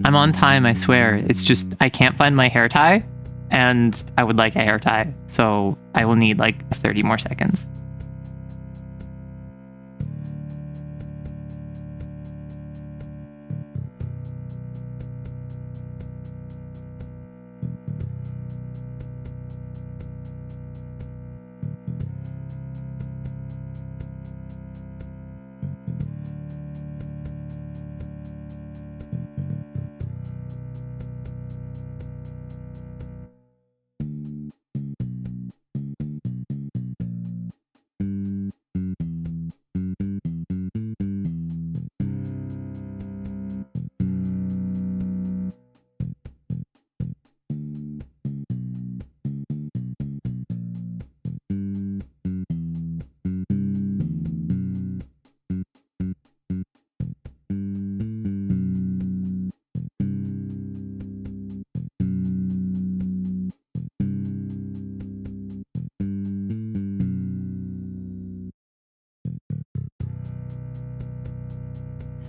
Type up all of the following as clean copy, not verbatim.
I'm on time, I swear. It's just I can't find my hair tie, and I would like a hair tie, so I will need like 30 more seconds.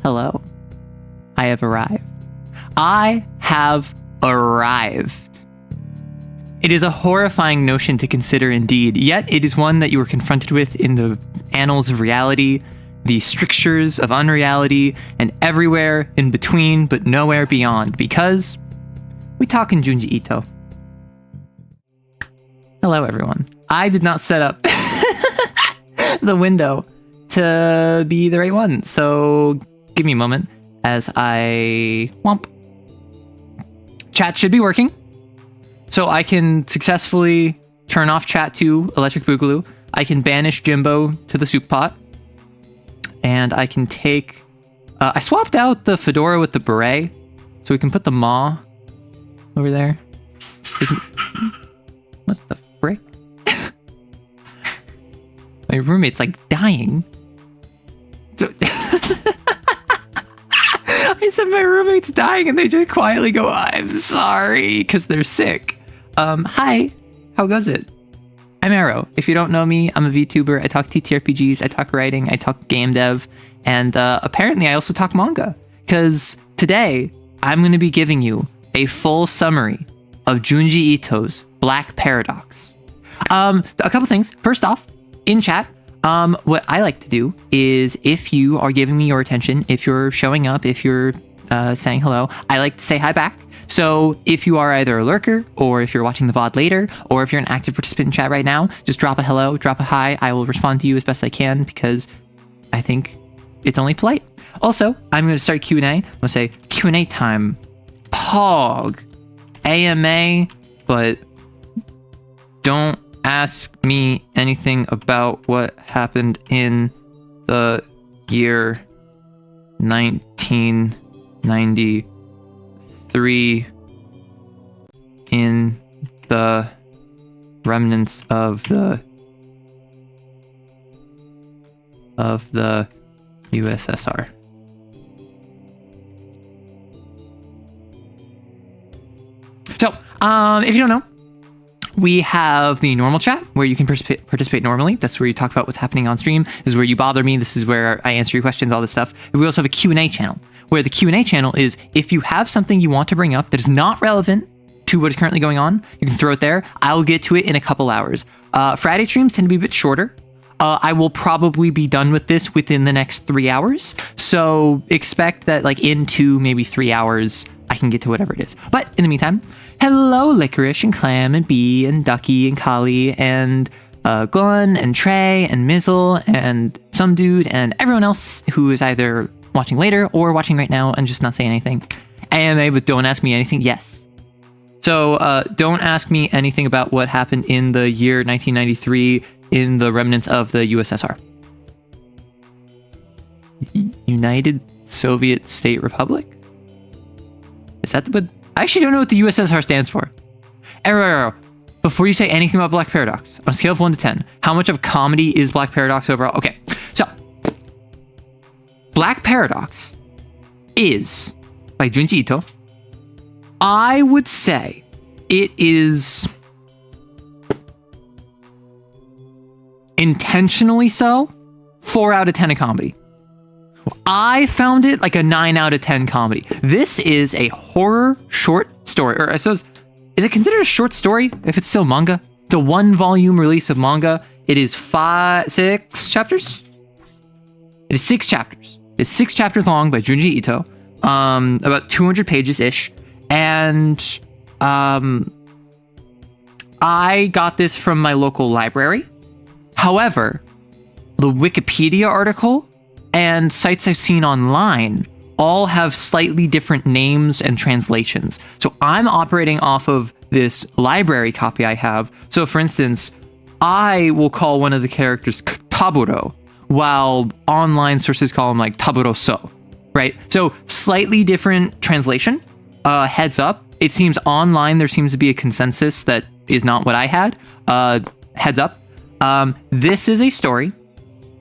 Hello. I have arrived. I have arrived. It is a horrifying notion to consider indeed, yet it is one that you are confronted with in the annals of reality, the strictures of unreality, and everywhere in between but nowhere beyond, because we talk in Junji Ito. Hello everyone. I did not set up the window to be the right one, so give me a moment as I whomp. Chat should be working, so I can successfully turn off chat to Electric Boogaloo. I can banish Jimbo to the soup pot, and I can take... I swapped out the fedora with the beret, so we can put the maw over there. What the frick? My roommate's like dying. I said my roommate's dying and they just quietly go, I'm sorry, because they're sick. Hi, how goes it? I'm Arrow. If you don't know me, I'm a VTuber. I talk TTRPGs, I talk writing, I talk game dev, and apparently I also talk manga. Because today, I'm going to be giving you a full summary of Junji Ito's Black Paradox. A couple things. First off, in chat, what I like to do is if you are giving me your attention, if you're showing up, if you're saying hello, I like to say hi back. So if you are either a lurker or if you're watching the VOD later, or if you're an active participant in chat right now, just drop a hello, drop a hi. I will respond to you as best I can because I think it's only polite. Also, I'm going to start Q&A. I'm going to say Q&A time, POG, AMA, but don't ask me anything about what happened in the year 1993 in the remnants of the USSR. So, if you don't know, we have the normal chat where you can participate normally. That's where you talk about what's happening on stream. This is where you bother me. This is where I answer your questions, all this stuff. And we also have a Q&A channel, where the Q&A channel is if you have something you want to bring up that is not relevant to what is currently going on, you can throw it there. I'll get to it in a couple hours. Friday streams tend to be a bit shorter. I will probably be done with this within the next 3 hours. So expect that like in 2, maybe 3 hours, I can get to whatever it is. But in the meantime, hello, Licorice and Clam and Bee and Ducky and Kali and Glenn and Trey and Mizzle and some dude and everyone else who is either watching later or watching right now and just not saying anything. AMA, but don't ask me anything. Yes. So don't ask me anything about what happened in the year 1993 in the remnants of the USSR. United Soviet State Republic? Is that what... I actually don't know what the USSR stands for. Arrow, before you say anything about Black Paradox, on a scale of 1 to 10, how much of comedy is Black Paradox overall? Okay, so Black Paradox is by Junji Ito. I would say it is intentionally so 4 out of 10 of comedy. I found it like a 9 out of 10 comedy. This is a horror short story, or I suppose, is it considered a short story if it's still manga? It's a 1-volume release of manga. It is 6 chapters? It is 6 chapters. It's 6 chapters long by Junji Ito, about 200 pages-ish. And I got this from my local library. However, the Wikipedia article and sites I've seen online all have slightly different names and translations. So I'm operating off of this library copy I have. So for instance, I will call one of the characters Taburo, while online sources call him like Taburoso, right? So slightly different translation. Heads up. It seems online there seems to be a consensus that is not what I had. Heads up. This is a story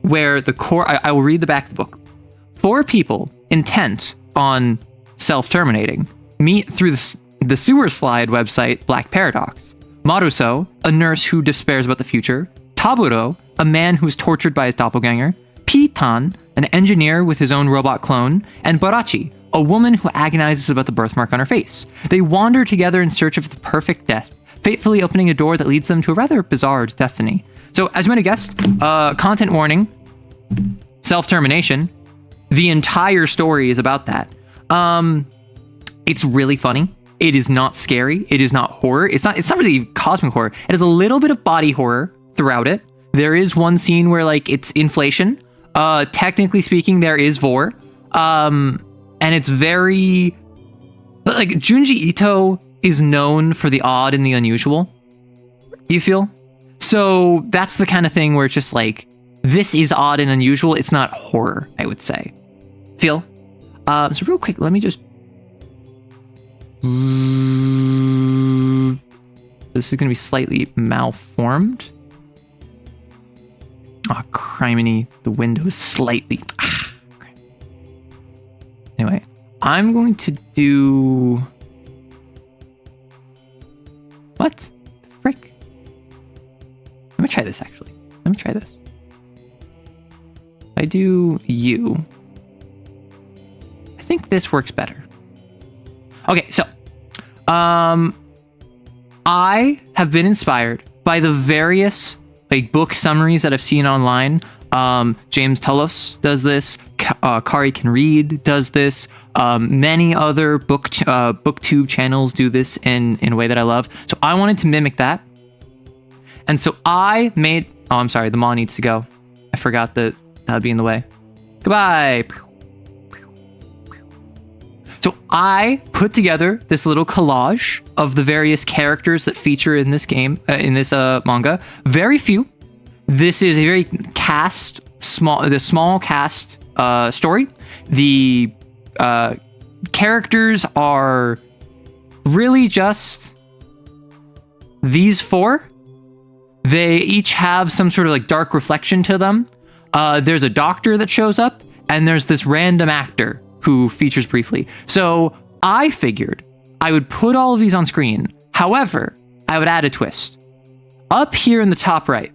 where the core, I will read the back of the book. 4 people intent on self-terminating meet through the sewer slide website Black Paradox. Maruso, a nurse who despairs about the future. Taburo, a man who's tortured by his doppelganger. Pitan, an engineer with his own robot clone. And Barachi, a woman who agonizes about the birthmark on her face. They wander together in search of the perfect death, fatefully opening a door that leads them to a rather bizarre destiny. So, as you might have guessed, content warning, self-termination. The entire story is about that. It's really funny. It is not scary. It is not horror. It's not really cosmic horror. It has a little bit of body horror throughout it. There is one scene where like it's inflation. Technically speaking, there is vor. And it's very like Junji Ito is known for the odd and the unusual. You feel? So that's the kind of thing where it's just like, this is odd and unusual. It's not horror, I would say. Feel? So real quick, let me just... This is going to be slightly malformed. Oh, criminy. The window is slightly... Anyway, I'm going to do... What? The frick? Let me try this, actually. Let me try this. If I do you... I think this works better. Okay, so... I have been inspired by the various like book summaries that I've seen online. James Tullos does this. Kari Can Read does this. Many other booktube channels do this in a way that I love. So I wanted to mimic that. And so I made... Oh, I'm sorry. The mall needs to go. I forgot that would be in the way. Goodbye. So I put together this little collage of the various characters that feature in this game, in this manga. Very few. This is a very small cast story. The characters are really just these 4. They each have some sort of like dark reflection to them. There's a doctor that shows up, and there's this random actor who features briefly. So I figured I would put all of these on screen. However, I would add a twist. Up here in the top right,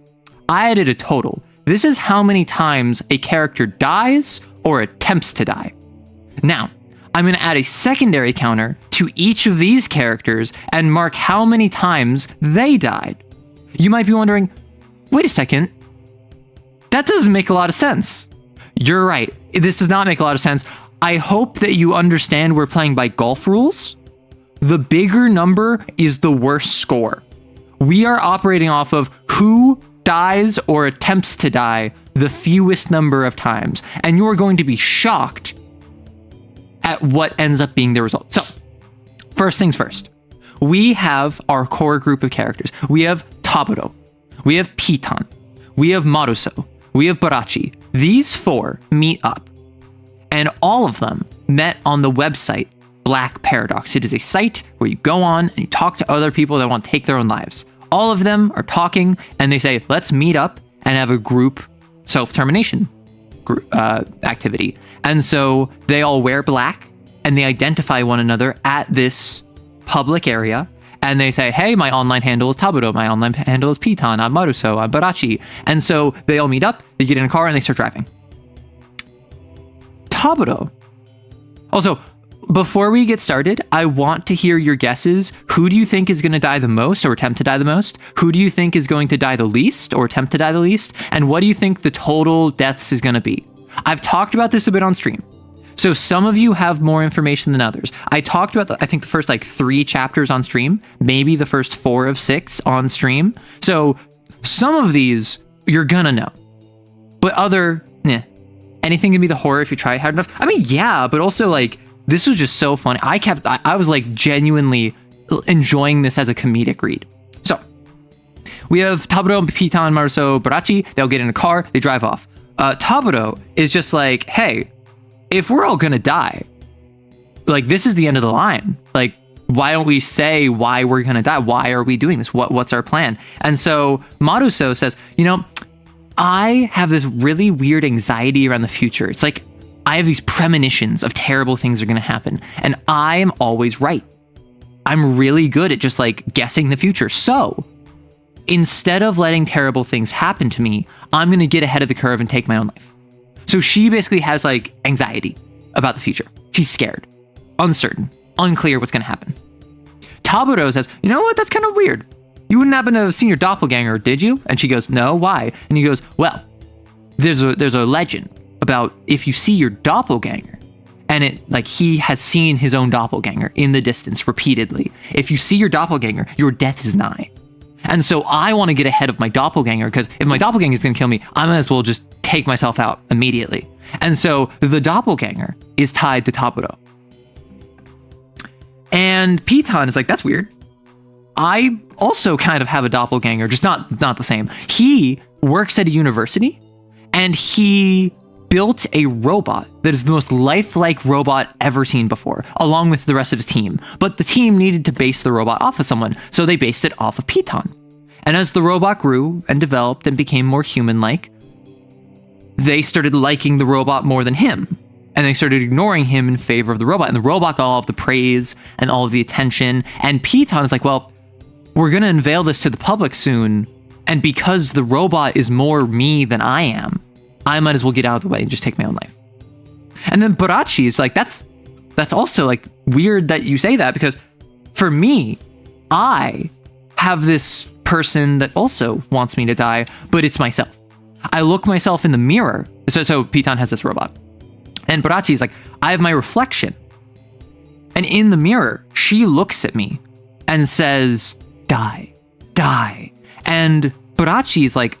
I added a total. This is how many times a character dies or attempts to die. Now, I'm going to add a secondary counter to each of these characters and mark how many times they died. You might be wondering, wait a second, that doesn't make a lot of sense. You're right. This does not make a lot of sense. I hope that you understand we're playing by golf rules. The bigger number is the worse score. We are operating off of who dies or attempts to die the fewest number of times. And you're going to be shocked at what ends up being the result. So, first things first. We have our core group of characters. We have Taburo. We have Pitan. We have Maruso. We have Barachi. These 4 meet up. And all of them met on the website Black Paradox. It is a site where you go on and you talk to other people that want to take their own lives. All of them are talking and they say, let's meet up and have a group self-termination activity. And so they all wear black and they identify one another at this public area. And they say, hey, my online handle is Taburo. My online handle is Pitan. I'm Maruso. I'm Barachi. And so they all meet up, they get in a car and they start driving. Taburo. Also, before we get started, I want to hear your guesses. Who do you think is going to die the most or attempt to die the most? Who do you think is going to die the least or attempt to die the least? And what do you think the total deaths is going to be? I've talked about this a bit on stream. So some of you have more information than others. I talked about, I think, the first like 3 chapters on stream, maybe the first 4 of 6 on stream. So some of these you're gonna know, but anything can be the horror if you try hard enough. I mean, yeah, but also like, this was just so funny. I was like genuinely enjoying this as a comedic read. So we have Taburo, Pitan, Maruso, Barachi. They'll get in a car, they drive off. Taburo is just like, hey, if we're all gonna die, like this is the end of the line. Like, why don't we say why we're gonna die? Why are we doing this? What's our plan? And so Maruso says, you know, I have this really weird anxiety around the future. It's like, I have these premonitions of terrible things are going to happen, and I am always right. I'm really good at just like guessing the future. So instead of letting terrible things happen to me, I'm going to get ahead of the curve and take my own life. So she basically has like anxiety about the future. She's scared, uncertain, unclear what's going to happen. Taburo says, you know what? That's kind of weird. You wouldn't happen to have seen your doppelganger, did you? And she goes, no, why? And he goes, well, there's a legend about if you see your doppelganger, and it like he has seen his own doppelganger in the distance repeatedly. If you see your doppelganger, your death is nigh. And so I want to get ahead of my doppelganger, because if my doppelganger is going to kill me, I might as well just take myself out immediately. And so the doppelganger is tied to Taburo. And Pitan is like, that's weird. I also kind of have a doppelganger, just not the same. He works at a university, and he built a robot that is the most lifelike robot ever seen before, along with the rest of his team. But the team needed to base the robot off of someone, so they based it off of Pitan. And as the robot grew and developed and became more human-like, they started liking the robot more than him. And they started ignoring him in favor of the robot. And the robot got all of the praise and all of the attention. And Pitan is like, well, we're going to unveil this to the public soon. And because the robot is more me than I am, I might as well get out of the way and just take my own life. And then Barachi is like, that's also like weird that you say that, because for me, I have this person that also wants me to die, but it's myself. I look myself in the mirror. So Pitan has this robot. And Barachi is like, I have my reflection. And in the mirror, she looks at me and says, die, die. And Barachi is like,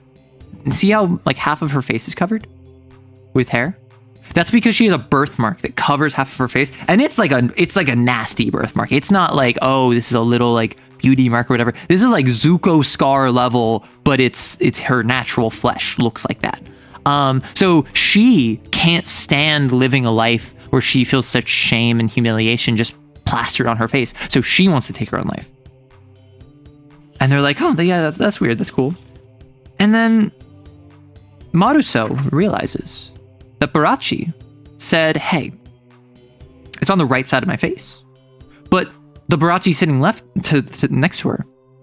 see how like half of her face is covered with hair? That's because she has a birthmark that covers half of her face, and it's like a nasty birthmark. It's not like, oh, this is a little like beauty mark or whatever. This is like Zuko scar level, but it's her natural flesh looks like that. So she can't stand living a life where she feels such shame and humiliation just plastered on her face. So she wants to take her own life. And they're like, oh, yeah, that's weird. That's cool. And then Maruso realizes that Barachi said, hey, it's on the right side of my face. But the Barachi sitting left to next to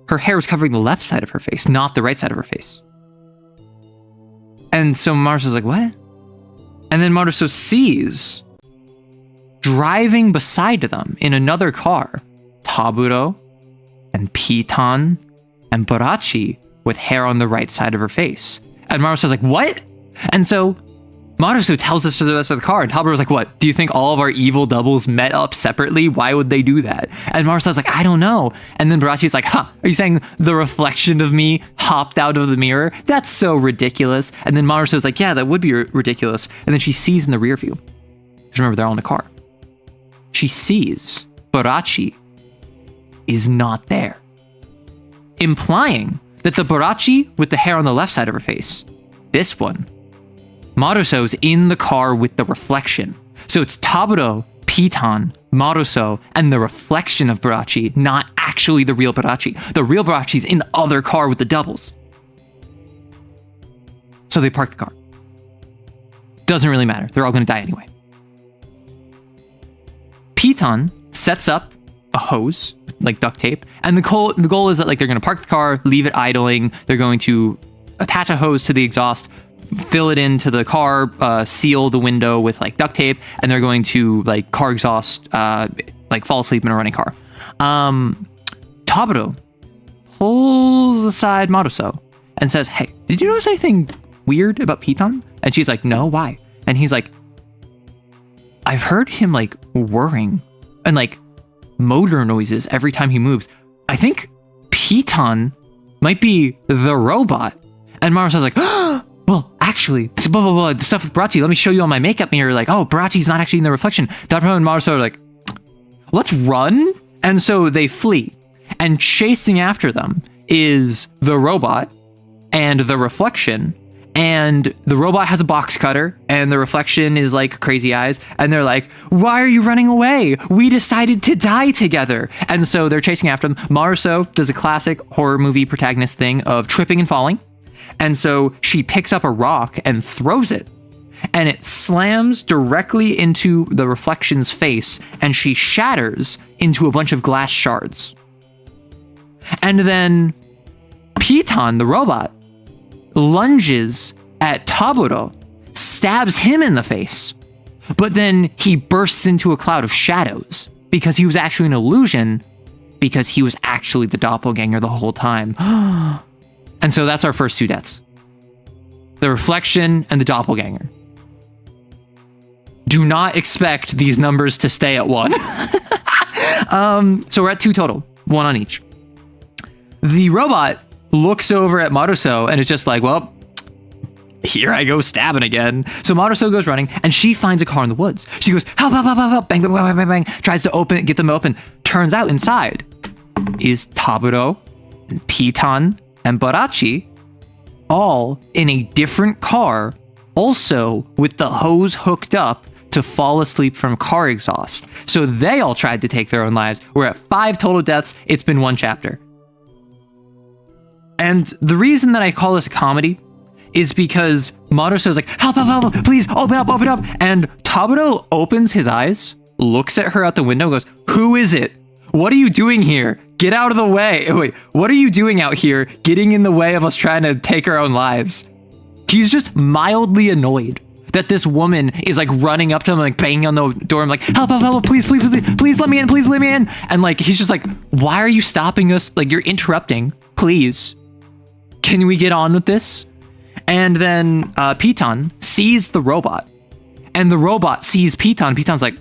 her hair is covering the left side of her face, not the right side of her face. And so Maruso's like, what? And then Maruso sees driving beside them in another car, Taburo and Pitan and Barachi with hair on the right side of her face. And Maruso's like, what? And so Maruso tells us to the rest of the car, and Taburo's like, what? Do you think all of our evil doubles met up separately? Why would they do that? And Maruso's like, I don't know. And then Barachi's like, huh, are you saying the reflection of me hopped out of the mirror? That's so ridiculous. And then Maruso's like, yeah, that would be ridiculous. And then she sees in the rear view, because remember, they're all in the car. She sees Barachi is not there, implying that the Barachi with the hair on the left side of her face, this one, Maruso's in the car with the reflection. So it's Taburo, Pitan, Maruso, and the reflection of Barachi, not actually the real Barachi. The real Barachi's in the other car with the doubles. So they park the car. Doesn't really matter. They're all going to die anyway. Pitan sets up a hose, like duct tape, and the goal is that like they're going to park the car, leave it idling. They're going to attach a hose to the exhaust, fill it into the car, seal the window with like duct tape, and they're going to like car exhaust, like fall asleep in a running car. Taburo pulls aside Maruso and says, "Hey, did you notice anything weird about Piton?" And she's like, "No, why?" And he's like, "I've heard him like whirring and like motor noises every time he moves. I think Piton might be the robot." And Maruso's like, "Oh, well, actually, blah, blah, blah, the stuff with Barachi, let me show you on my makeup mirror." Like, "Oh, Barachi's not actually in the reflection." Taburo and Maruso are like, "Let's run." And so they flee. And chasing after them is the robot and the reflection. And the robot has a box cutter, and the reflection is like crazy eyes. And they're like, "Why are you running away? We decided to die together." And so they're chasing after them. Maruso does a classic horror movie protagonist thing of tripping and falling. And so she picks up a rock and throws it. And it slams directly into the reflection's face, and she shatters into a bunch of glass shards. And then Piton, the robot, lunges at Taburo, stabs him in the face, but then he bursts into a cloud of shadows because he was actually an illusion, because he was actually the doppelganger the whole time. And so that's our first two deaths. The reflection and the doppelganger. Do not expect these numbers to stay at 1. So we're at 2 total, 1 on each. The robot looks over at Maruso and is just like, "Well, here I go stabbing again." So Maruso goes running, and she finds a car in the woods. She goes, "Help, help, help, help, help," bang, bang, bang, bang, bang, tries to open it, get them open. Turns out inside is Taburo, and Piton, and Barachi, all in a different car, also with the hose hooked up to fall asleep from car exhaust. So they all tried to take their own lives. We're at 5 total deaths. It's been 1 chapter. And the reason that I call this a comedy is because Maruso's like, "Help, help, help, please, open up, open up." And Taburo opens his eyes, looks at her out the window, goes, "Who is it? What are you doing here? Get out of the way. Wait, what are you doing out here getting in the way of us trying to take our own lives?" He's just mildly annoyed that this woman is like running up to him, like banging on the door. I'm like, "Help, help, help, please, please, please, please let me in, please let me in." And like, he's just like, "Why are you stopping us? Like, you're interrupting, please. Can we get on with this?" And then Piton sees the robot, and the robot sees Piton. Piton's like,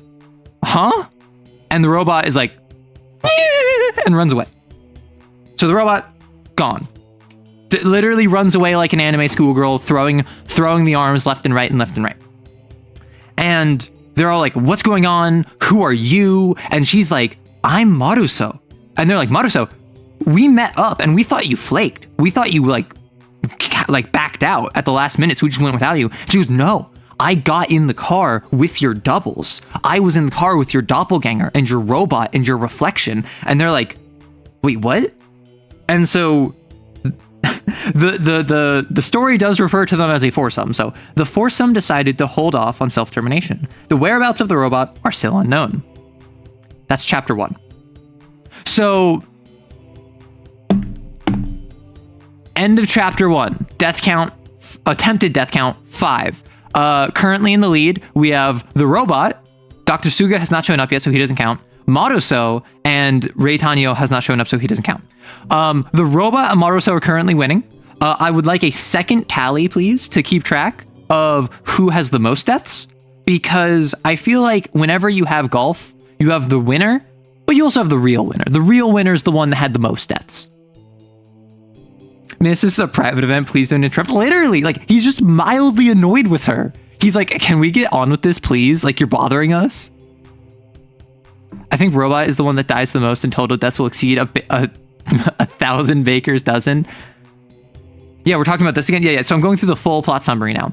"Huh?" And the robot is like, and runs away. So the robot, gone. Literally runs away like an anime schoolgirl, throwing the arms left and right and left and right. And they're all like, "What's going on? Who are you?" And she's like, "I'm Maruso." And they're like, "Maruso, we met up and we thought you flaked. We thought you like backed out at the last minute, so we just went without you." She goes, "No, I got in the car with your doubles. I was in the car with your doppelganger and your robot and your reflection." And they're like, "Wait, what?" And so the story does refer to them as a foursome. So the foursome decided to hold off on self-termination. The whereabouts of the robot are still unknown. That's chapter 1. So end of chapter 1. Death count, attempted death count, 5. Currently in the lead, we have the robot. Dr. Suga has not shown up yet, so he doesn't count. Maruso and Rei Tanyo has not shown up, so he doesn't count. The robot and Maruso are currently winning. I would like a second tally, please, to keep track of who has the most deaths, because I feel like whenever you have golf, you have the winner, but you also have the real winner. The real winner is the one that had the most deaths. This is a private event. Please don't interrupt. Literally, like, he's just mildly annoyed with her. He's like, "Can we get on with this, please? Like, you're bothering us." I think Robot is the one that dies the most, and total deaths will exceed a 1,000 Baker's dozen. Yeah, we're talking about this again. Yeah. So I'm going through the full plot summary now.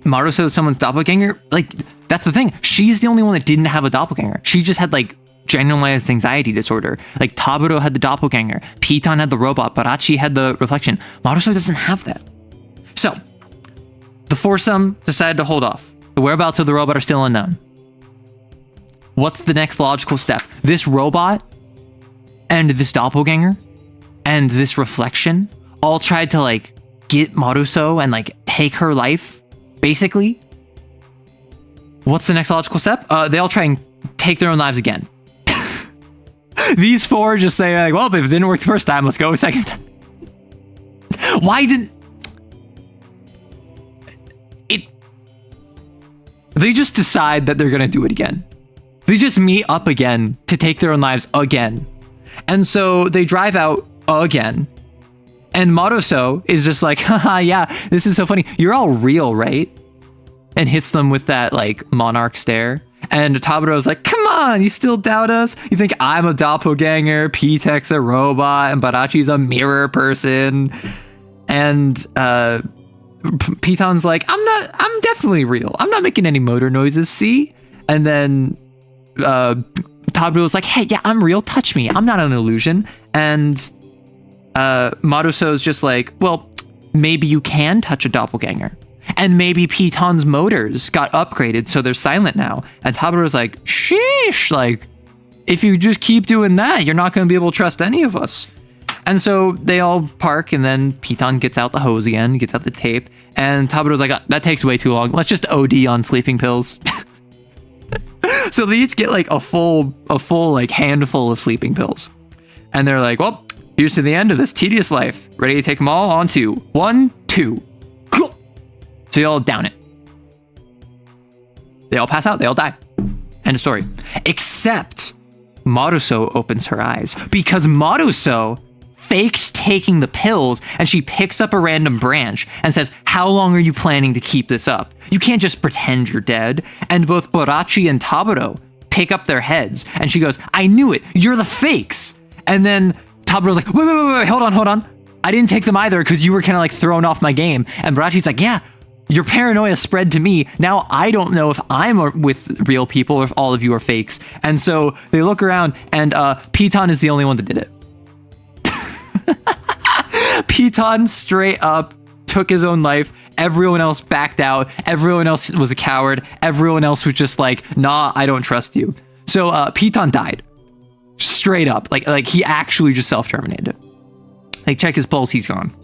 Maruso is someone's doppelganger. Like, that's the thing. She's the only one that didn't have a doppelganger. She just had, like, generalized anxiety disorder. Like, Taburo had the doppelganger. Piton had the robot. Barachi had the reflection. Maruso doesn't have that. So, the foursome decided to hold off. The whereabouts of the robot are still unknown. What's the next logical step? This robot and this doppelganger and this reflection all tried to, like, get Maruso and like take her life, basically, what's the next logical step? They all try and take their own lives again. These four just say like, well, if it didn't work the first time, let's go a second time. Why didn't it? They just decide that they're gonna do it again. They just meet up again to take their own lives again. And so they drive out again. And Maruso is just like, haha, yeah, this is so funny. You're all real, right? And hits them with that like monarch stare. And Taburo's like, come on, you still doubt us? You think I'm a doppelganger, P-Tech's a robot, and Barachi's a mirror person? And Piton's like, I'm definitely real. I'm not making any motor noises, see? And then Taburo's like, hey, yeah, I'm real, touch me. I'm not an illusion. And Maruso's just like, well, maybe you can touch a doppelganger. And maybe Piton's motors got upgraded, so they're silent now. And Taburo's like, sheesh, like, if you just keep doing that, you're not going to be able to trust any of us. And so they all park, and then Piton gets out the hose again, gets out the tape, and Taburo's like, that takes way too long. Let's just OD on sleeping pills. So they each get like a full like handful of sleeping pills. And they're like, well, here's to the end of this tedious life. Ready to take them all on 2. 1, 2. So they all down it. They all pass out. They all die. End of story. Except Maruso opens her eyes because Maruso faked taking the pills, and she picks up a random branch and says, how long are you planning to keep this up? You can't just pretend you're dead. And both Barachi and Taburo pick up their heads, and she goes, I knew it. You're the fakes. And then Taburo's like, wait, hold on. I didn't take them either because you were kind of like thrown off my game. And Barachi's like, yeah, your paranoia spread to me. Now I don't know if I'm with real people or if all of you are fakes. And so they look around, and Piton is the only one that did it. Piton straight up took his own life. Everyone else backed out. Everyone else was a coward. Everyone else was just like, nah, I don't trust you. So Piton died. Straight up. Like he actually just self-terminated. Like, check his pulse, he's gone.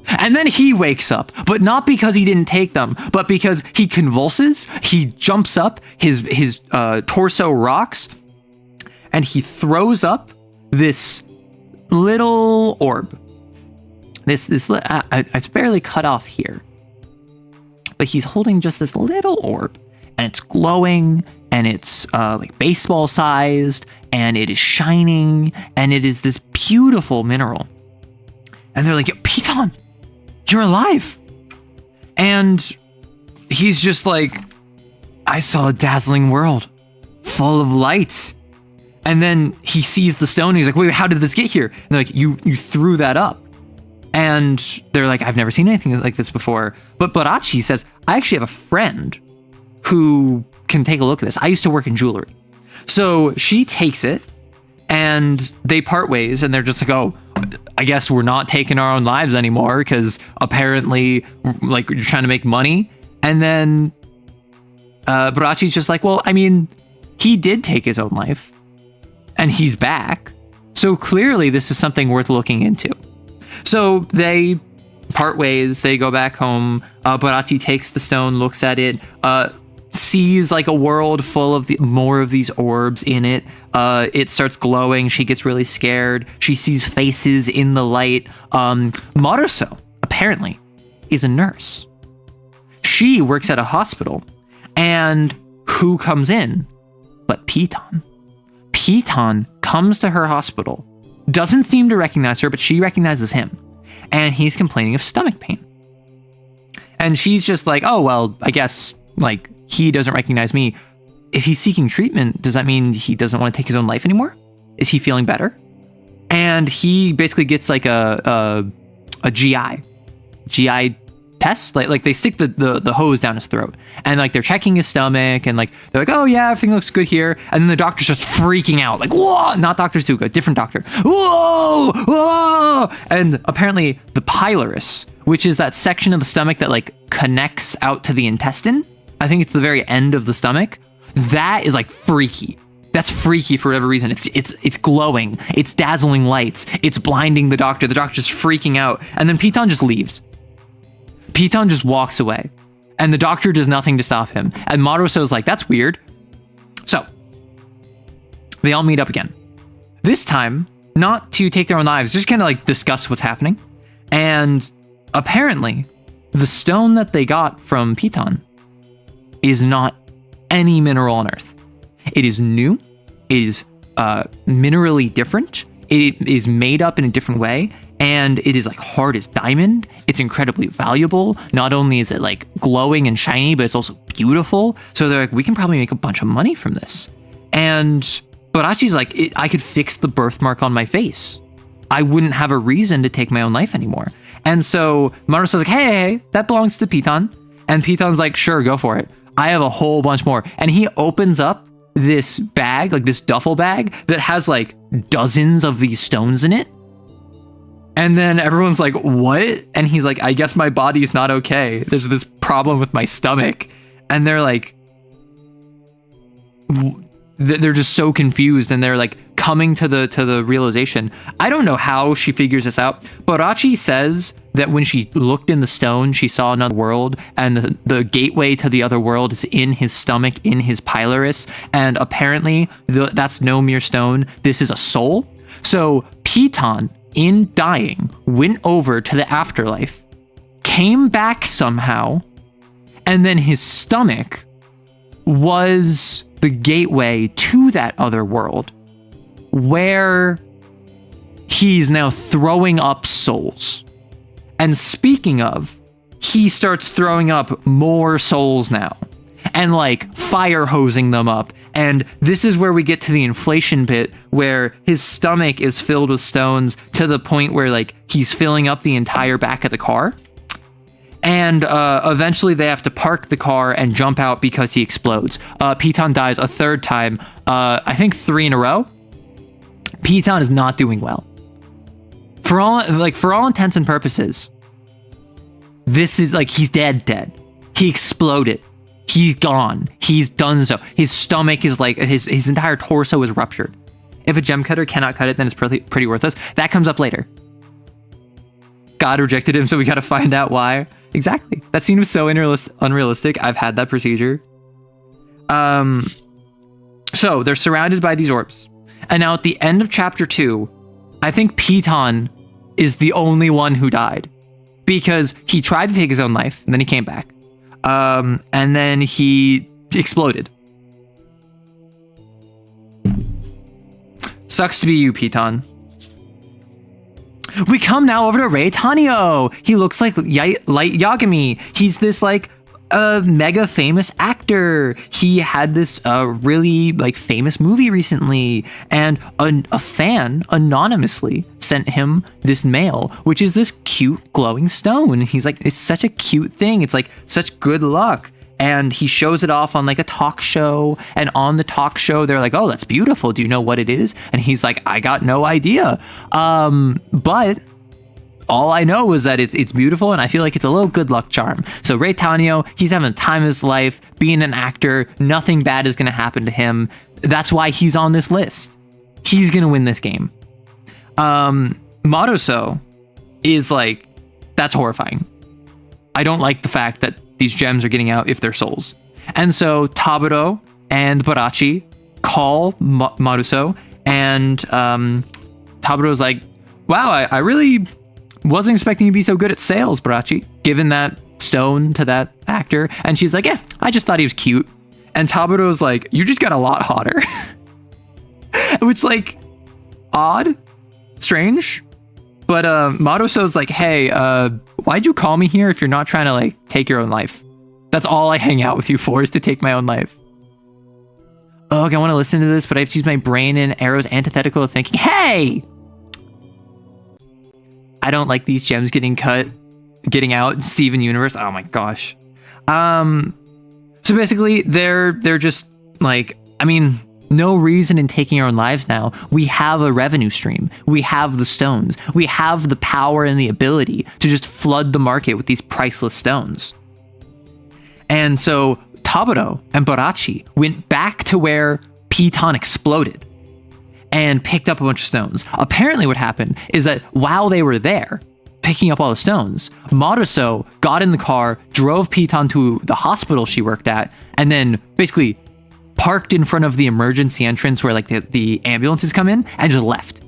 And then he wakes up, but not because he didn't take them, but because he convulses, he jumps up, his torso rocks, and he throws up this little orb. It's barely cut off here, but he's holding just this little orb, and it's glowing, and it's like baseball sized, and it is shining, and it is this beautiful mineral. And they're like, Piton, you're alive. And he's just like, I saw a dazzling world full of lights. And then he sees the stone, and he's like, wait, how did this get here? And they're like, you threw that up. And they're like, I've never seen anything like this before. But Barachi says, I actually have a friend who can take a look at this. I used to work in jewelry. So she takes it, and they part ways, and they're just like, oh, I guess we're not taking our own lives anymore because apparently, like, you're trying to make money. And then Barachi's just like, well, I mean, he did take his own life, and he's back. So clearly this is something worth looking into. So they part ways, they go back home. Barachi takes the stone, looks at it, sees like a world full of more of these orbs in it. It starts glowing. She gets really scared. She sees faces in the light. Maruso, apparently, is a nurse. She works at a hospital. And who comes in but Piton? Piton comes to her hospital, doesn't seem to recognize her, but she recognizes him. And he's complaining of stomach pain. And she's just like, oh, well, I guess, like, he doesn't recognize me. If he's seeking treatment, does that mean he doesn't want to take his own life anymore? Is he feeling better? And he basically gets like a GI test. Like they stick the hose down his throat, and like they're checking his stomach, and like they're like, oh yeah, everything looks good here. And then the doctor's just freaking out, like, whoa, not Dr. Suga, different doctor. Whoa. And apparently the pylorus, which is that section of the stomach that like connects out to the intestine, I think it's the very end of the stomach, that is like freaky. That's freaky for whatever reason. It's glowing. It's dazzling lights. It's blinding the doctor. The doctor's freaking out. And then Piton just leaves. Piton just walks away, and the doctor does nothing to stop him. And Maruso's like, that's weird. So they all meet up again. This time, not to take their own lives, just kind of like discuss what's happening. And apparently, the stone that they got from Piton is not any mineral on Earth. It is new. It is minerally different. It is made up in a different way, and it is like hard as diamond. It's incredibly valuable. Not only is it like glowing and shiny, but it's also beautiful. So they're like, we can probably make a bunch of money from this. And Borachi's like, I could fix the birthmark on my face. I wouldn't have a reason to take my own life anymore. And so Maruso's like, hey, that belongs to Piton. And Piton's like, sure, go for it. I have a whole bunch more. And he opens up this bag, like this duffel bag that has like dozens of these stones in it. And then everyone's like, what? And he's like, I guess my body's not okay. There's this problem with my stomach. And they're like, they're just so confused, and they're like coming to the realization. I don't know how she figures this out. Borachi says that when she looked in the stone, she saw another world, and the gateway to the other world is in his stomach, in his pylorus. And apparently that's no mere stone. This is a soul. So Piton, in dying, went over to the afterlife, came back somehow, and then his stomach was the gateway to that other world, where he's now throwing up souls. And speaking of, he starts throwing up more souls now, and like fire hosing them up. And this is where we get to the inflation bit, where his stomach is filled with stones to the point where like he's filling up the entire back of the car. And eventually they have to park the car and jump out because he explodes. Piton dies a third time, I think 3 in a row. Piton is not doing well. For all intents and purposes, this is like, he's dead. He exploded. He's gone. He's done so. His stomach is like, his entire torso is ruptured. If a gem cutter cannot cut it, then it's pretty worthless. That comes up later. God rejected him, so we gotta find out why. Exactly. That scene was so unrealistic. I've had that procedure. So they're surrounded by these orbs. And now at the end of chapter 2, I think Piton is the only one who died, because he tried to take his own life, and then he came back. And then he exploded. Sucks to be you, Piton. We come now over to Rei Tanio. He looks like Light Yagami. He's this like mega famous actor. He had this really like famous movie recently, and a fan anonymously sent him this mail, which is this cute glowing stone. He's like, it's such a cute thing. It's like such good luck. And he shows it off on like a talk show, and on the talk show they're like, oh, that's beautiful, do you know what it is? And he's like, I got no idea, but all I know is that it's beautiful, and I feel like it's a little good luck charm. So Rei Tanio, he's having the time of his life being an actor. Nothing bad is going to happen to him. That's why he's on this list. He's going to win this game. Maruso is like, that's horrifying. I don't like the fact that these gems are getting out if they're souls. And so Taburo and Borachi call Maruso, and Taburo's like, wow, I really wasn't expecting you to be so good at sales, Borachi, given that stone to that actor. And she's like, yeah, I just thought he was cute. And Taburo's like, you just got a lot hotter. It's like odd, strange. But Maruso's like, hey, why'd you call me here if you're not trying to like take your own life? That's all I hang out with you for, is to take my own life. Oh, okay, I want to listen to this, but I have to use my brain, and Arrow's antithetical of thinking, hey! I don't like these gems getting out, Steven Universe. Oh my gosh. So basically, they're just like, I mean, no reason in taking our own lives now. We have a revenue stream. We have the stones. We have the power and the ability to just flood the market with these priceless stones. And so Taburo and Borachi went back to where Piton exploded and picked up a bunch of stones. Apparently what happened is that while they were there, picking up all the stones. Maruso got in the car, drove Piton to the hospital she worked at, and then basically parked in front of the emergency entrance where like the ambulances come in, and just left.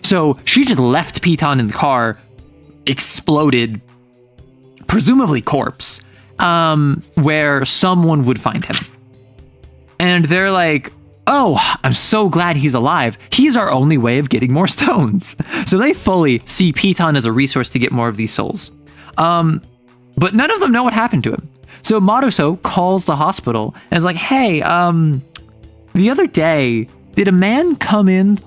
So she just left Piton in the car, exploded, presumably corpse, where someone would find him. And they're like, oh, I'm so glad he's alive. He's our only way of getting more stones. So they fully see Piton as a resource to get more of these souls. But none of them know what happened to him. So Maruso calls the hospital and is like, hey, the other day, did a man come in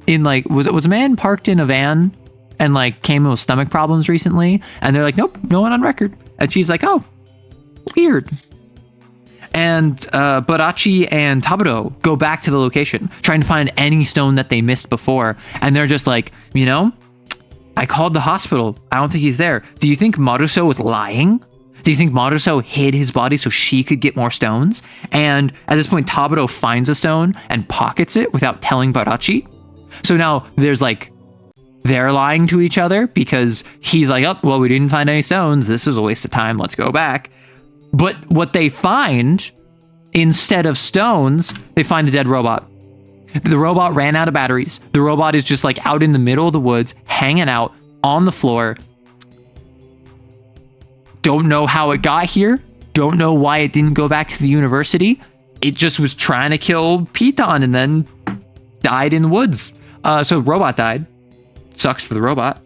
like, was a man parked in a van and like came in with stomach problems recently? And they're like, nope, no one on record. And she's like, oh, weird. And Barachi and Taburo go back to the location, trying to find any stone that they missed before. And they're just like, you know, I called the hospital. I don't think he's there. Do you think Maruso was lying? Do you think Maruso hid his body so she could get more stones? And at this point, Taburo finds a stone and pockets it without telling Barachi. So now there's like, they're lying to each other because he's like, oh, well, we didn't find any stones. This is a waste of time. Let's go back. But what they find, instead of stones, they find a dead robot. The robot ran out of batteries. The robot is just like out in the middle of the woods, hanging out on the floor. Don't know how it got here. Don't know why it didn't go back to the university. It just was trying to kill Piton and then died in the woods. So robot died. Sucks for the robot.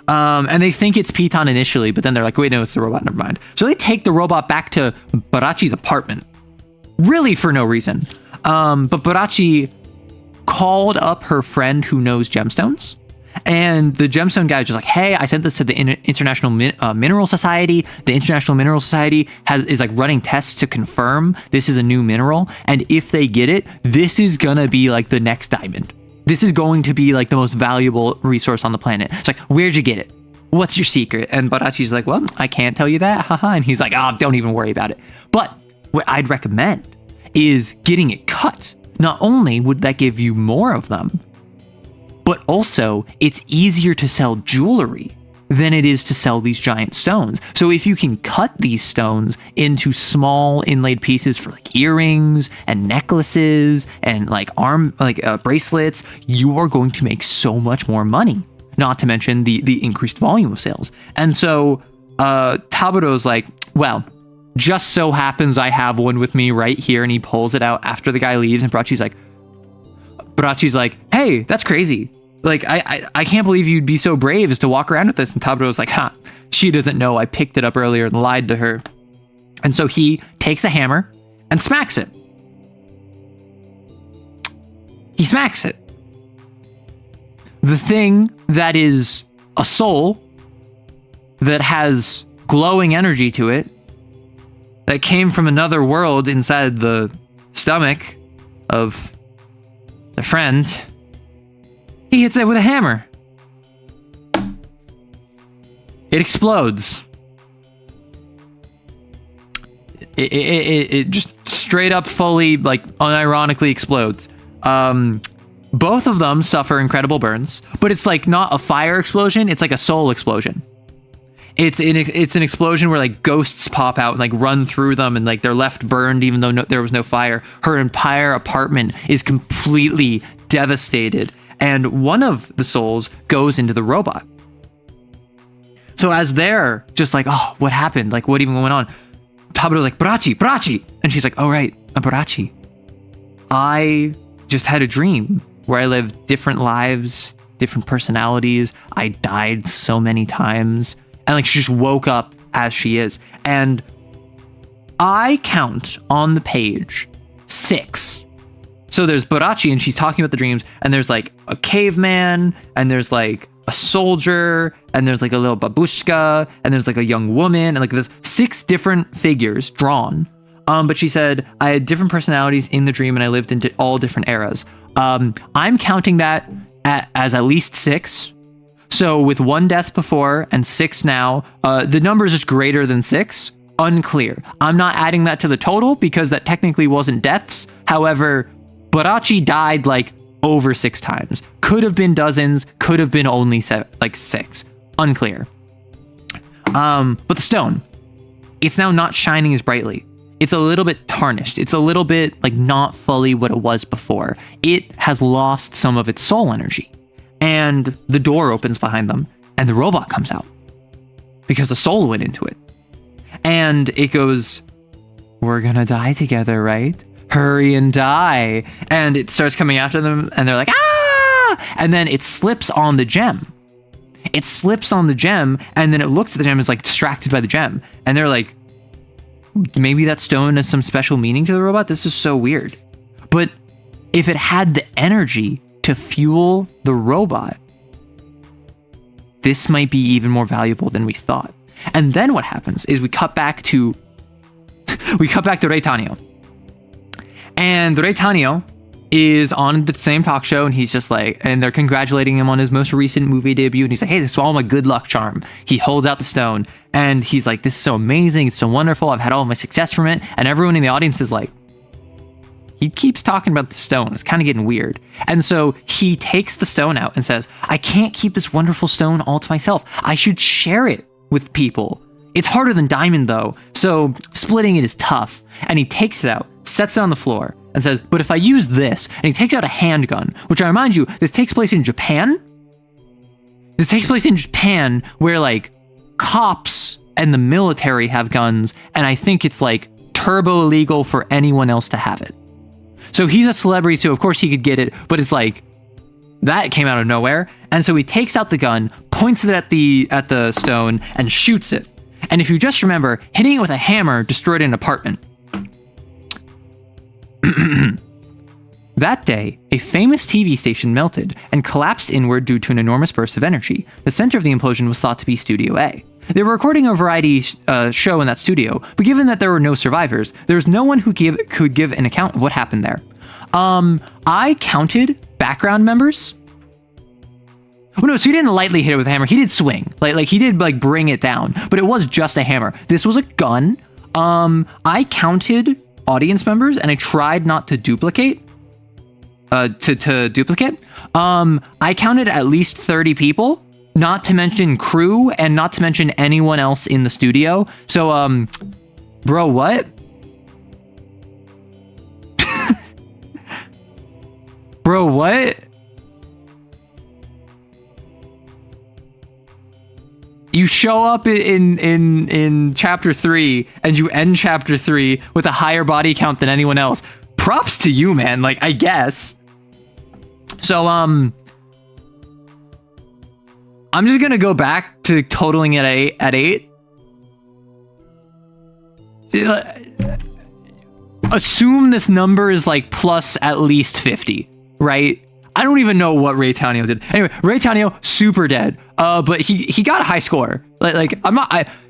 And they think it's Piton initially, but then they're like, wait, no, it's the robot. Never mind. So they take the robot back to Barachi's apartment. Really for no reason. But Barachi called up her friend who knows gemstones. And the gemstone guy is just like, hey, I sent this to the International Mineral Society. The International Mineral Society is like running tests to confirm this is a new mineral. And if they get it, this is going to be like the next diamond. This is going to be like the most valuable resource on the planet. It's like, where'd you get it? What's your secret? And Barachi's like, well, I can't tell you that. Haha. And he's like, oh, don't even worry about it. But what I'd recommend is getting it cut. Not only would that give you more of them, but also it's easier to sell jewelry than it is to sell these giant stones. So if you can cut these stones into small inlaid pieces for like earrings and necklaces and like bracelets, you are going to make so much more money. Not to mention the increased volume of sales. And so Taburo's like, well, just so happens I have one with me right here, and he pulls it out after the guy leaves, and Barachi's like, hey, that's crazy. Like, I can't believe you'd be so brave as to walk around with this. And Taburo's like, ha, she doesn't know I picked it up earlier and lied to her. And so he takes a hammer and smacks it. He smacks it. The thing that is a soul that has glowing energy to it, that came from another world inside the stomach of the friend, he hits it with a hammer. It explodes. It just straight up fully, like, unironically explodes. Both of them suffer incredible burns, but it's like not a fire explosion, it's like a soul explosion. It's an explosion where like ghosts pop out and like run through them, and like they're left burned even though there was no fire. Her entire apartment is completely devastated, and one of the souls goes into the robot. So as they're just like, oh, what happened? Like, what even went on? Taburo's like, Barachi! And she's like, oh, right, I'm Barachi. I just had a dream where I lived different lives, different personalities. I died so many times. And like, she just woke up as she is. And I count on the page 6. So there's Barachi, and she's talking about the dreams, and there's like a caveman, and there's like a soldier, and there's like a little babushka, and there's like a young woman, and like there's 6 different figures drawn. But she said, I had different personalities in the dream, and I lived in all different eras. I'm counting that as at least 6. So with 1 death before and 6 now, the number is just greater than 6. Unclear. I'm not adding that to the total because that technically wasn't deaths. However, Barachi died like over 6 times. Could have been dozens, could have been only 6. Unclear. But the stone, it's now not shining as brightly. It's a little bit tarnished. It's a little bit like not fully what it was before. It has lost some of its soul energy. And the door opens behind them and the robot comes out because the soul went into it. And it goes, "We're gonna die together, right? Hurry and die." And it starts coming after them and they're like, "Ah!" And then it slips on the gem. It slips on the gem and then it looks at the gem and is like distracted by the gem. And they're like, maybe that stone has some special meaning to the robot? This is so weird. But if it had the energy to fuel the robot, this might be even more valuable than we thought. And then what happens is we cut back to Rei Tanio. And Rei Tanio is on the same talk show and he's just like, and they're congratulating him on his most recent movie debut. And he's like, "Hey, this is all my good luck charm." He holds out the stone and he's like, "This is so amazing. It's so wonderful. I've had all of my success from it." And everyone in the audience is like, he keeps talking about the stone. It's kind of getting weird. And so he takes the stone out and says, "I can't keep this wonderful stone all to myself. I should share it with people. It's harder than diamond though, so splitting it is tough." And he takes it out, sets it on the floor, and says, "But if I use this," and he takes out a handgun, which I remind you, this takes place in Japan. This takes place in Japan where like cops and the military have guns, and I think it's like turbo illegal for anyone else to have it. So he's a celebrity, so of course he could get it, but it's like, that came out of nowhere. And so he takes out the gun, points it at the stone, and shoots it. And if you just remember, hitting it with a hammer destroyed an apartment. That day, a famous TV station melted and collapsed inward due to an enormous burst of energy. The center of the implosion was thought to be Studio A. They were recording a variety show in that studio, but given that there were no survivors, there was no one who could give an account of what happened there. I counted background members. Oh no, so he didn't lightly hit it with a hammer. He did swing. Like he did like bring it down, but it was just a hammer. This was a gun. I counted audience members and I tried not to duplicate. To duplicate. I counted at least 30 people, not to mention crew and not to mention anyone else in the studio. So, bro, what? Bro, what? You show up in chapter 3 and you end chapter 3 with a higher body count than anyone else. Props to you, man. Like, I guess. So, I'm just gonna go back to totaling it at 8. Assume this number is like plus at least 50, right? I don't even know what Rei Tanio did. Anyway, Rei Tanio, super dead. But he got a high score.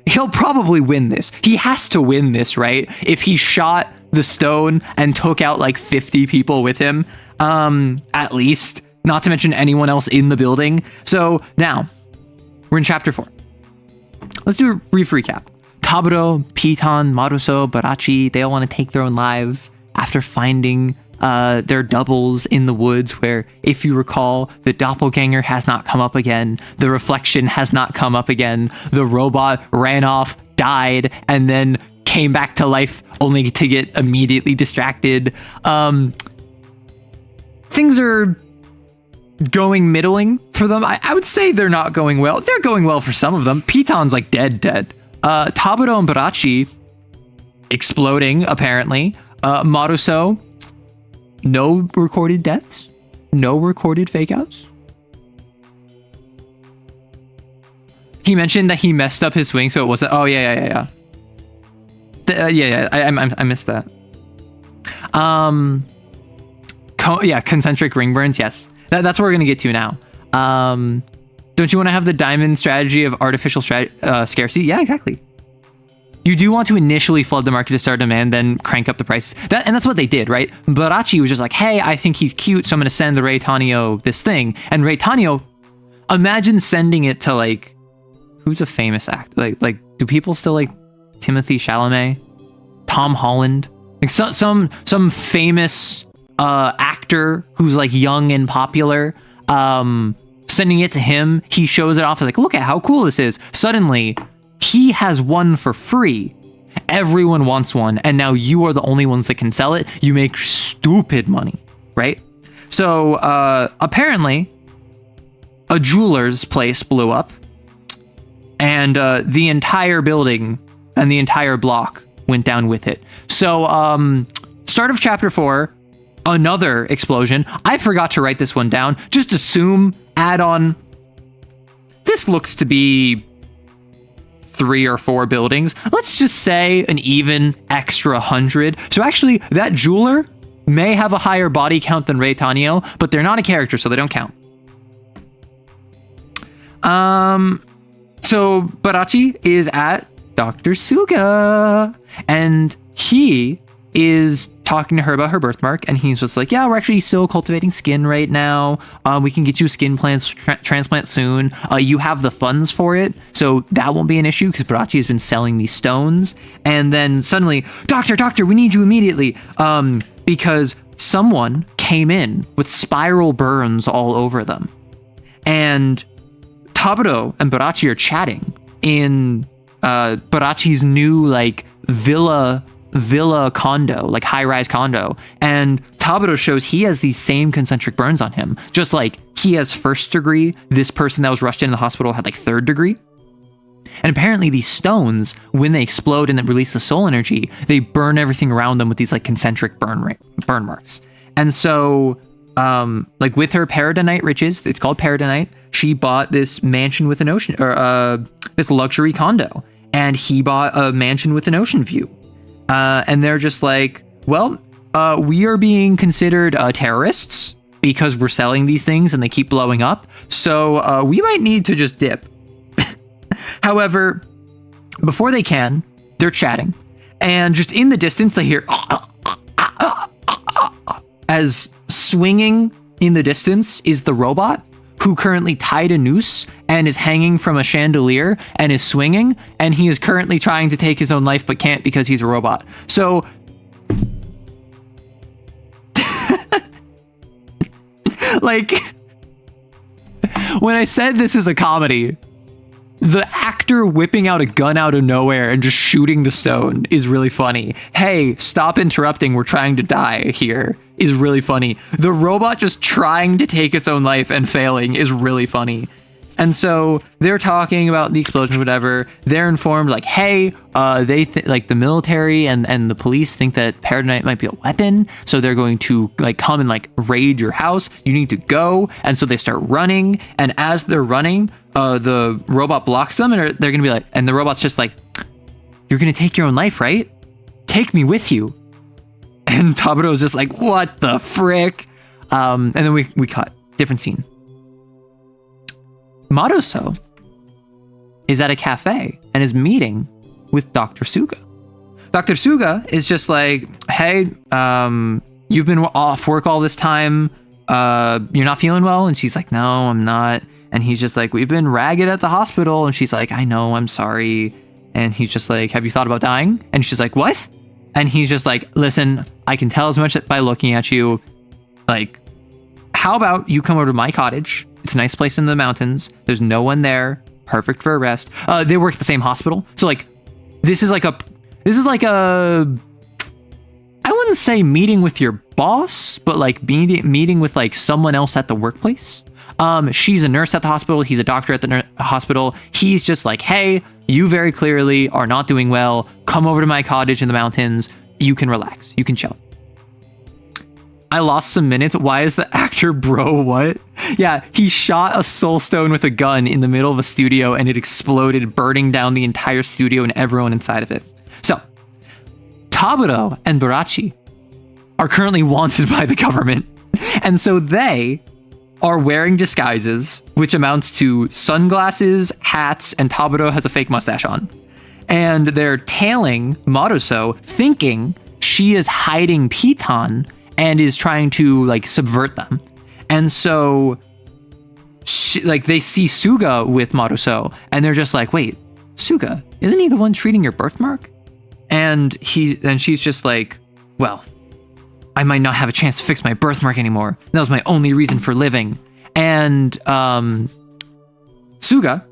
He'll probably win this. He has to win this, right? If he shot the stone and took out like 50 people with him, at least, not to mention anyone else in the building. So now we're in chapter 4. Let's do a brief recap. Taburo, Piton, Maruso, Barachi, they all want to take their own lives after finding their doubles in the woods where, if you recall, the doppelganger has not come up again. The reflection has not come up again. The robot ran off, died, and then came back to life only to get immediately distracted. Things are going middling for them. I would say they're not going well. They're going well for some of them. Piton's like dead. Taburo and Barachi exploding, apparently. Maruso, no recorded deaths, no recorded fake outs. He mentioned that he messed up his swing, so it wasn't. Oh yeah. I missed that. Concentric ring burns. Yes, that's what we're gonna get to now. Don't you want to have the diamond strategy of artificial scarcity? Yeah, exactly. You do want to initially flood the market to start demand, then crank up the prices. And that's what they did, right? Barachi was just like, hey, I think he's cute, so I'm going to send the Rei Tanio this thing. And Rei Tanio, imagine sending it to like, who's a famous actor? Like, do people still like Timothée Chalamet? Tom Holland? Like some sending it to him. He shows it off as like, look at how cool this is. Suddenly, he has one for free. Everyone wants one, and now you are the only ones that can sell it. You make stupid money, right? So apparently, a jeweler's place blew up, and the entire building and the entire block went down with it. So start of chapter 4, another explosion. I forgot to write this one down. Just assume, add on. This looks to be 3 or 4 buildings. Let's just say an even extra 100. So actually, that jeweler may have a higher body count than Rei Tanio, but they're not a character, so they don't count. So Barachi is at Dr. Suga, and he is talking to her about her birthmark, and he's just like, yeah, we're actually still cultivating skin right now. We can get you a skin transplant soon. You have the funds for it, so that won't be an issue because Barachi has been selling these stones. And then suddenly, doctor, we need you immediately, because someone came in with spiral burns all over them. And Taburo and Barachi are chatting in Barachi's new like villa condo, like high-rise condo, and Taburo shows he has these same concentric burns on him, just like he has 1st degree. This person that was rushed into the hospital had like 3rd degree. And apparently these stones, when they explode and it release the soul energy, they burn everything around them with these like concentric burn marks. And so like with her Paradonite riches, it's called Paradonite, she bought this mansion with an ocean, or this luxury condo, and he bought a mansion with an ocean view. And they're just like, well, we are being considered terrorists because we're selling these things and they keep blowing up. So we might need to just dip. However, before they can, they're chatting. And just in the distance, they hear as swinging in the distance is the robot who currently tied a noose and is hanging from a chandelier and is swinging, and he is currently trying to take his own life but can't because he's a robot. So like when I said this is a comedy, the actor whipping out a gun out of nowhere and just shooting the stone is really funny. Hey, stop interrupting, we're trying to die here, is really funny. The robot just trying to take its own life and failing is really funny. And so they're talking about the explosion, whatever. They're informed like, hey, they like the military and the police think that Paradonite might be a weapon. So they're going to like come and like raid your house. You need to go. And so they start running. And as they're running, the robot blocks them, and they're going to be like, and the robot's just like, you're going to take your own life, right? Take me with you. And Taburo's just like, what the frick? And then we cut. Different scene. Maruso is at a cafe and is meeting with Dr. Suga. Dr. Suga is just like, hey, you've been off work all this time. You're not feeling well? And she's like, no, I'm not. And he's just like, we've been ragged at the hospital. And she's like, I know, I'm sorry. And he's just like, have you thought about dying? And she's like, what? And he's just like, listen, I can tell as much by looking at you. Like, how about you come over to my cottage? It's a nice place in the mountains. There's no one there. Perfect for a rest. They work at the same hospital. So like, this is like a, I wouldn't say meeting with your boss, but like meeting with like someone else at the workplace. She's a nurse at the hospital. He's a doctor at the hospital. He's just like, hey, you very clearly are not doing well. Come over to my cottage in the mountains. You can relax. You can chill. I lost some minutes. Why is the actor bro what? Yeah, he shot a soul stone with a gun in the middle of a studio and it exploded, burning down the entire studio and everyone inside of it. So, Taburo and Barachi are currently wanted by the government. And so they are wearing disguises, which amounts to sunglasses, hats, and Taburo has a fake mustache on. And they're tailing Maruso, thinking she is hiding Piton and is trying to like subvert them. And so they see Suga with Maruso and they're just like, wait, Suga, isn't he the one treating your birthmark? And she's just like, well, I might not have a chance to fix my birthmark anymore. That was my only reason for living. And Suga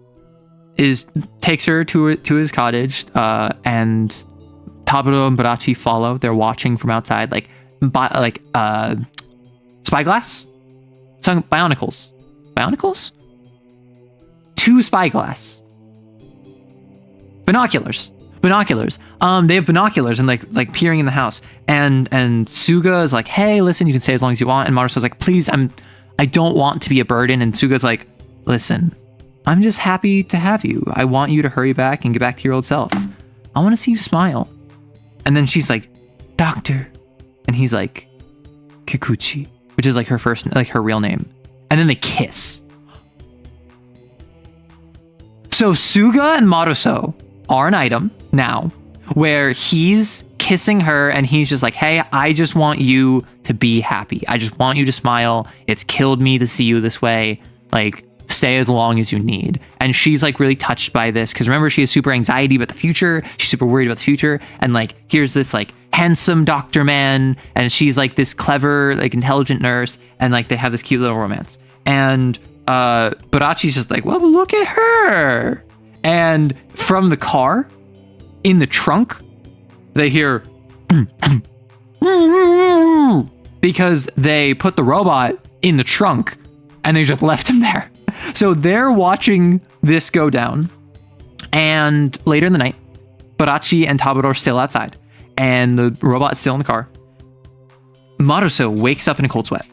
takes her to his cottage, and Taburo and Barachi follow. They're watching from outside, like spyglass, bionicles, 2 spyglass, binoculars. They have binoculars and like peering in the house. And Suga is like, hey, listen, you can stay as long as you want. And Maruso's like, please, I don't want to be a burden. And Suga's like, listen, I'm just happy to have you. I want you to hurry back and get back to your old self. I want to see you smile. And then she's like, doctor. And he's like, Kikuchi, which is like her real name. And then they kiss. So Suga and Maruso are an item now, where he's kissing her and he's just like, hey, I just want you to be happy. I just want you to smile. It's killed me to see you this way. Like, stay as long as you need. And she's like really touched by this, because remember, she has super anxiety about the future. She's super worried about the future. And like, here's this like handsome doctor man, and she's like this clever, like intelligent nurse, and like they have this cute little romance. And Barachi's just like, well, look at her. And from the car, in the trunk, they hear because they put the robot in the trunk and they just left him there. So they're watching this go down. And later in the night, Barachi and Taburo are still outside, and the robot's still in the car. Maruso wakes up in a cold sweat.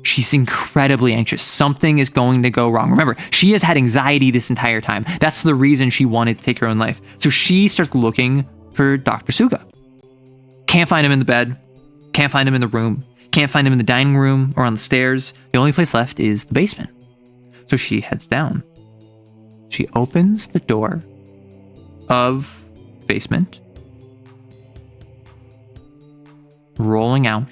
She's incredibly anxious. Something is going to go wrong. Remember, she has had anxiety this entire time. That's the reason she wanted to take her own life. So she starts looking for Dr. Suga. Can't find him in the bed. Can't find him in the room. Can't find him in the dining room or on the stairs. The only place left is the basement. So she heads down. She opens the door of the basement. Rolling out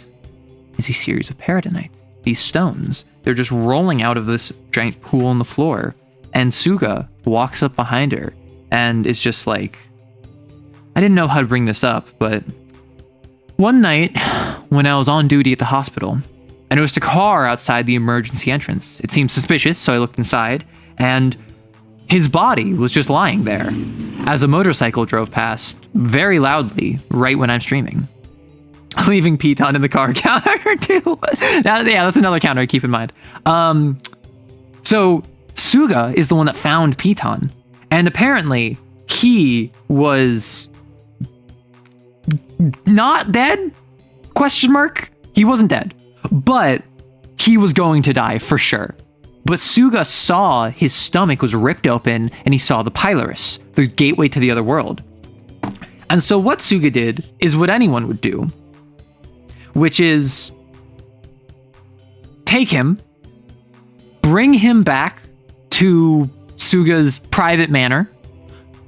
is a series of peridonites. These stones, they're just rolling out of this giant pool on the floor. And Suga walks up behind her and is just like, I didn't know how to bring this up, but one night when I was on duty at the hospital, I noticed a car outside the emergency entrance. It seemed suspicious, so I looked inside, and his body was just lying there as a motorcycle drove past very loudly right when I'm streaming. Leaving Piton in the car counter too. That's another counter to keep in mind. So Suga is the one that found Piton, and apparently he was not dead? Question mark? He wasn't dead, but he was going to die for sure. But Suga saw his stomach was ripped open, and he saw the pylorus, the gateway to the other world. And so what Suga did is what anyone would do, which is take him, bring him back to Suga's private manor,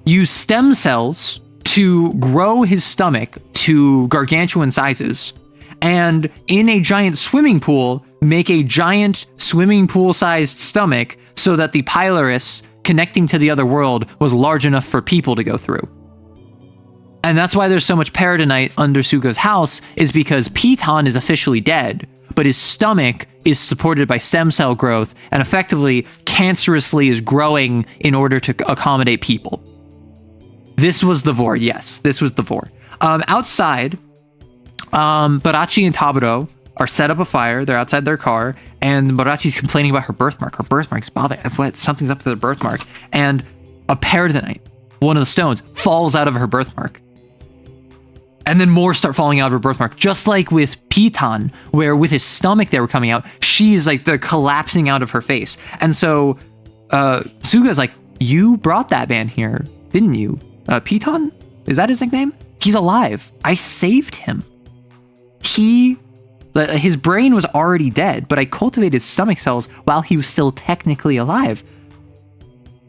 use stem cells to grow his stomach to gargantuan sizes, and in a giant swimming pool, make a giant swimming pool-sized stomach so that the pylorus connecting to the other world was large enough for people to go through. And that's why there's so much peridonite under Suga's house, is because Piton is officially dead, but his stomach is supported by stem cell growth and effectively cancerously is growing in order to accommodate people. This was the vor. Yes, this was the vor. Outside, Barachi and Taburo are set up a fire. They're outside their car, and Barachi's complaining about her birthmark. Her birthmark's bothering. Something's up with her birthmark. And a peridonite, one of the stones, falls out of her birthmark. And then more start falling out of her birthmark, just like with Piton, where with his stomach they were coming out, she's like, they're collapsing out of her face. And so Suga's like, you brought that man here, didn't you? Piton? Is that his nickname? He's alive. I saved him. His brain was already dead, but I cultivated his stomach cells while he was still technically alive.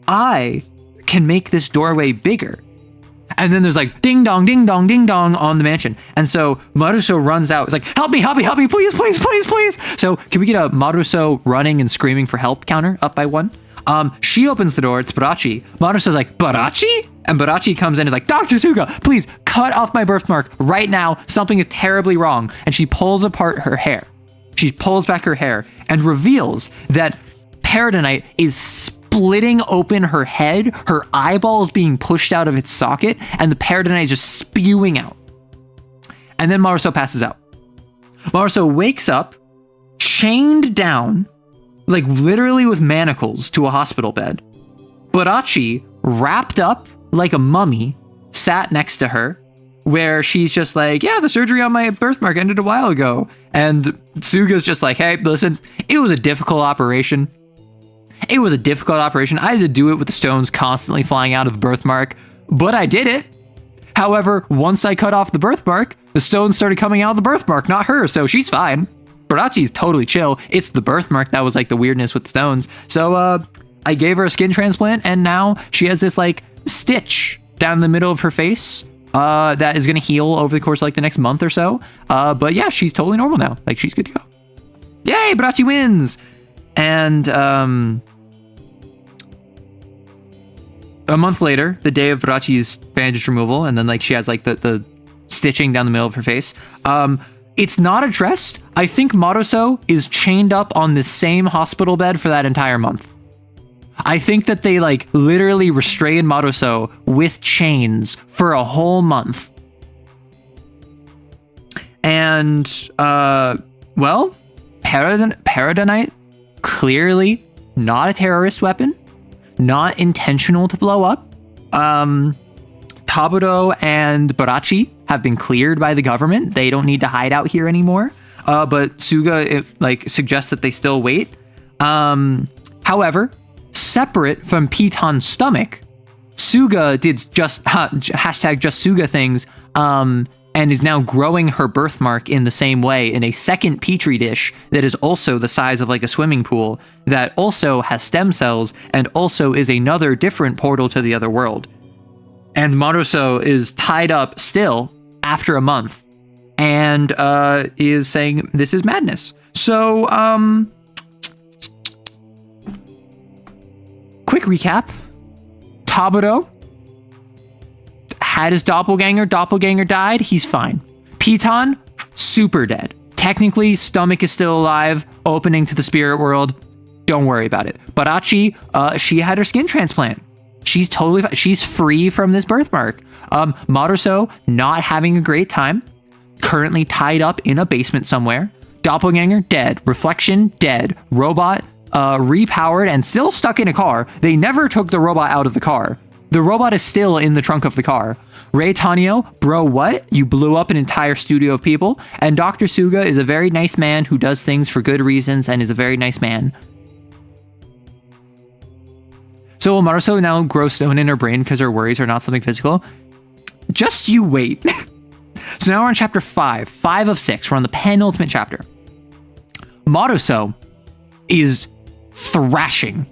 I can make this doorway bigger. And then there's like ding dong, ding dong, ding dong on the mansion. And so Maruso runs out. It's like, help me, please, please, please, please. So can we get a Maruso running and screaming for help counter up by 1? She opens the door. It's Barachi. Maruso's like, Barachi? And Barachi comes in and is like, Dr. Suga, please cut off my birthmark right now. Something is terribly wrong. And she pulls apart her hair. She pulls back her hair and reveals that Peridonite is splitting open her head, her eyeball is being pushed out of its socket, and the Peridonite is just spewing out. And then Maruso passes out. Maruso wakes up, chained down, like literally with manacles to a hospital bed. Barachi, wrapped up like a mummy, sat next to her, where she's just like, yeah, the surgery on my birthmark ended a while ago. And Suga's just like, hey, listen, it was a difficult operation. I had to do it with the stones constantly flying out of the birthmark, but I did it. However, once I cut off the birthmark, the stones started coming out of the birthmark, not her, so she's fine. Barachi's totally chill. It's the birthmark that was like the weirdness with stones. So I gave her a skin transplant, and now she has this like stitch down the middle of her face that is going to heal over the course of like the next month or so. But yeah, she's totally normal now. Like, she's good to go. Yay, Barachi wins! And a month later, the day of Barachi's bandage removal, and then like she has like the stitching down the middle of her face. It's not addressed. I think Maruso is chained up on the same hospital bed for that entire month. I think that they like literally restrained Maruso with chains for a whole month. And well, Peridonite, clearly not a terrorist weapon, not intentional to blow up. Taburo and Barachi have been cleared by the government. They don't need to hide out here anymore. But Suga suggests that they still wait. However, separate from Piton's stomach, Suga did just Suga things, and is now growing her birthmark in the same way in a second petri dish that is also the size of like a swimming pool, that also has stem cells and also is another different portal to the other world. And Maruso is tied up still after a month and is saying this is madness. So quick recap. Taburo had his doppelganger died, he's fine. Piton, super dead. Technically, stomach is still alive, opening to the spirit world. Don't worry about it. Barachi, she had her skin transplant. She's totally fine. She's free from this birthmark. Maruso, not having a great time. Currently tied up in a basement somewhere. Doppelganger, dead. Reflection, dead. Robot, repowered and still stuck in a car. They never took the robot out of the car. The robot is still in the trunk of the car. Ray Tanio, bro, what? You blew up an entire studio of people. And Dr. Suga is a very nice man who does things for good reasons and is a very nice man. So will Maruso now grow stone in her brain because her worries are not something physical? Just you wait. So now we're on chapter 5. 5 of 6. We're on the penultimate chapter. Maruso is thrashing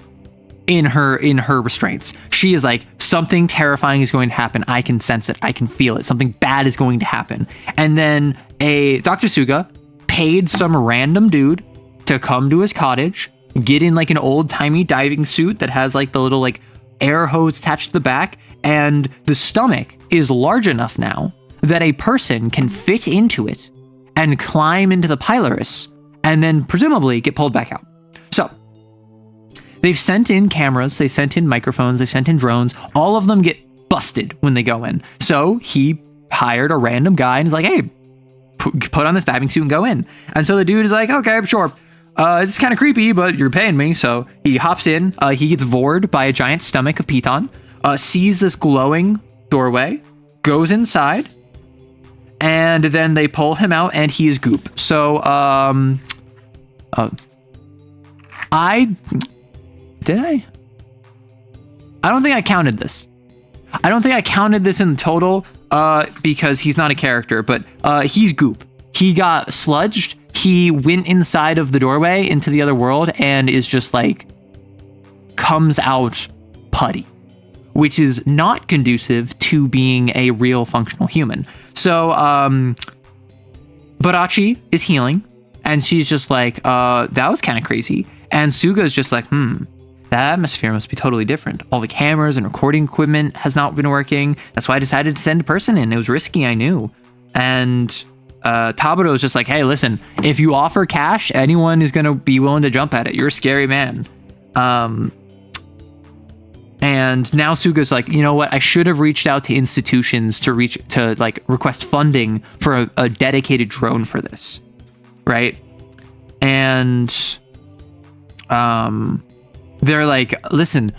in her restraints. She is like, something terrifying is going to happen. I can sense it. I can feel it. Something bad is going to happen. And then Dr. Suga paid some random dude to come to his cottage, get in like an old timey diving suit that has like the little like air hose attached to the back. And the stomach is large enough now that a person can fit into it and climb into the pylorus and then presumably get pulled back out. So they've sent in cameras, they sent in microphones, they've sent in drones. All of them get busted when they go in. So he hired a random guy and is like, hey, put on this diving suit and go in. And so the dude is like, okay, sure. It's kind of creepy, but you're paying me. So he hops in. He gets vored by a giant stomach of Piton, sees this glowing doorway, goes inside, and then they pull him out and he is goop. So I don't think I counted this. I don't think I counted this in total because he's not a character, but he's goop. He got sludged. He went inside of the doorway into the other world and is just like, comes out putty, which is not conducive to being a real functional human. So Barachi is healing and she's just like, that was kind of crazy. And Suga's just like, that atmosphere must be totally different. All the cameras and recording equipment has not been working. That's why I decided to send a person in. It was risky, I knew. And Taburo is just like, hey, listen, if you offer cash, anyone is going to be willing to jump at it. You're a scary man. And now Suga's like, you know what? I should have reached out to institutions to request funding for a dedicated drone for this. Right. And they're like, listen,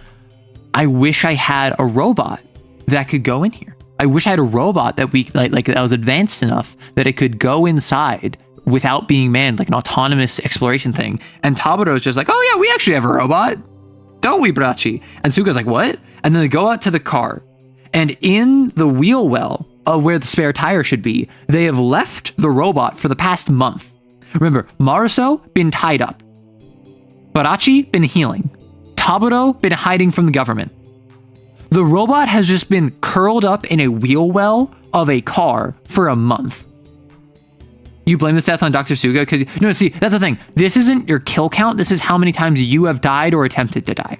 I wish I had a robot that could go in here. I wish I had a robot that we like that was advanced enough that it could go inside without being manned, like an autonomous exploration thing. And Taburo is just like, oh yeah, we actually have a robot. Don't we, Brachi? And Suga's like, what? And then they go out to the car, and in the wheel well where the spare tire should be, they have left the robot for the past month. Remember, Maruso been tied up. Barachi been healing. Taburo been hiding from the government. The robot has just been curled up in a wheel well of a car for a month. You blame this death on Dr. Suga because no, see, that's the thing. This isn't your kill count. This is how many times you have died or attempted to die.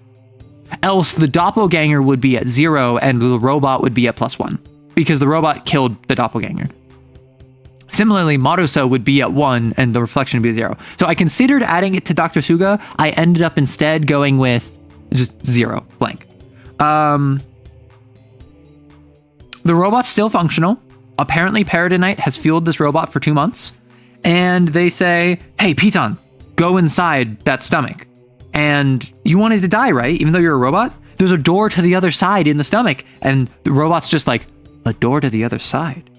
Else the doppelganger would be at 0 and the robot would be at +1 because the robot killed the doppelganger. Similarly, Maruso would be at 1 and the reflection would be at 0. So I considered adding it to Dr. Suga. I ended up instead going with just 0, blank. The robot's still functional. Apparently Paradinite has fueled this robot for 2 months. And they say, hey, Piton, go inside that stomach. And you wanted to die, right? Even though you're a robot? There's a door to the other side in the stomach. And the robot's just like, a door to the other side?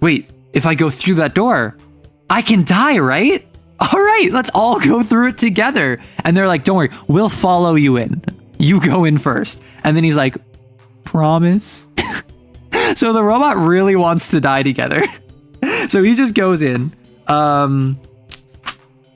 Wait, if I go through that door, I can die, right? All right, let's all go through it together. And they're like, don't worry, we'll follow you in. You go in first. And then he's like, promise? So the robot really wants to die together. So he just goes in. And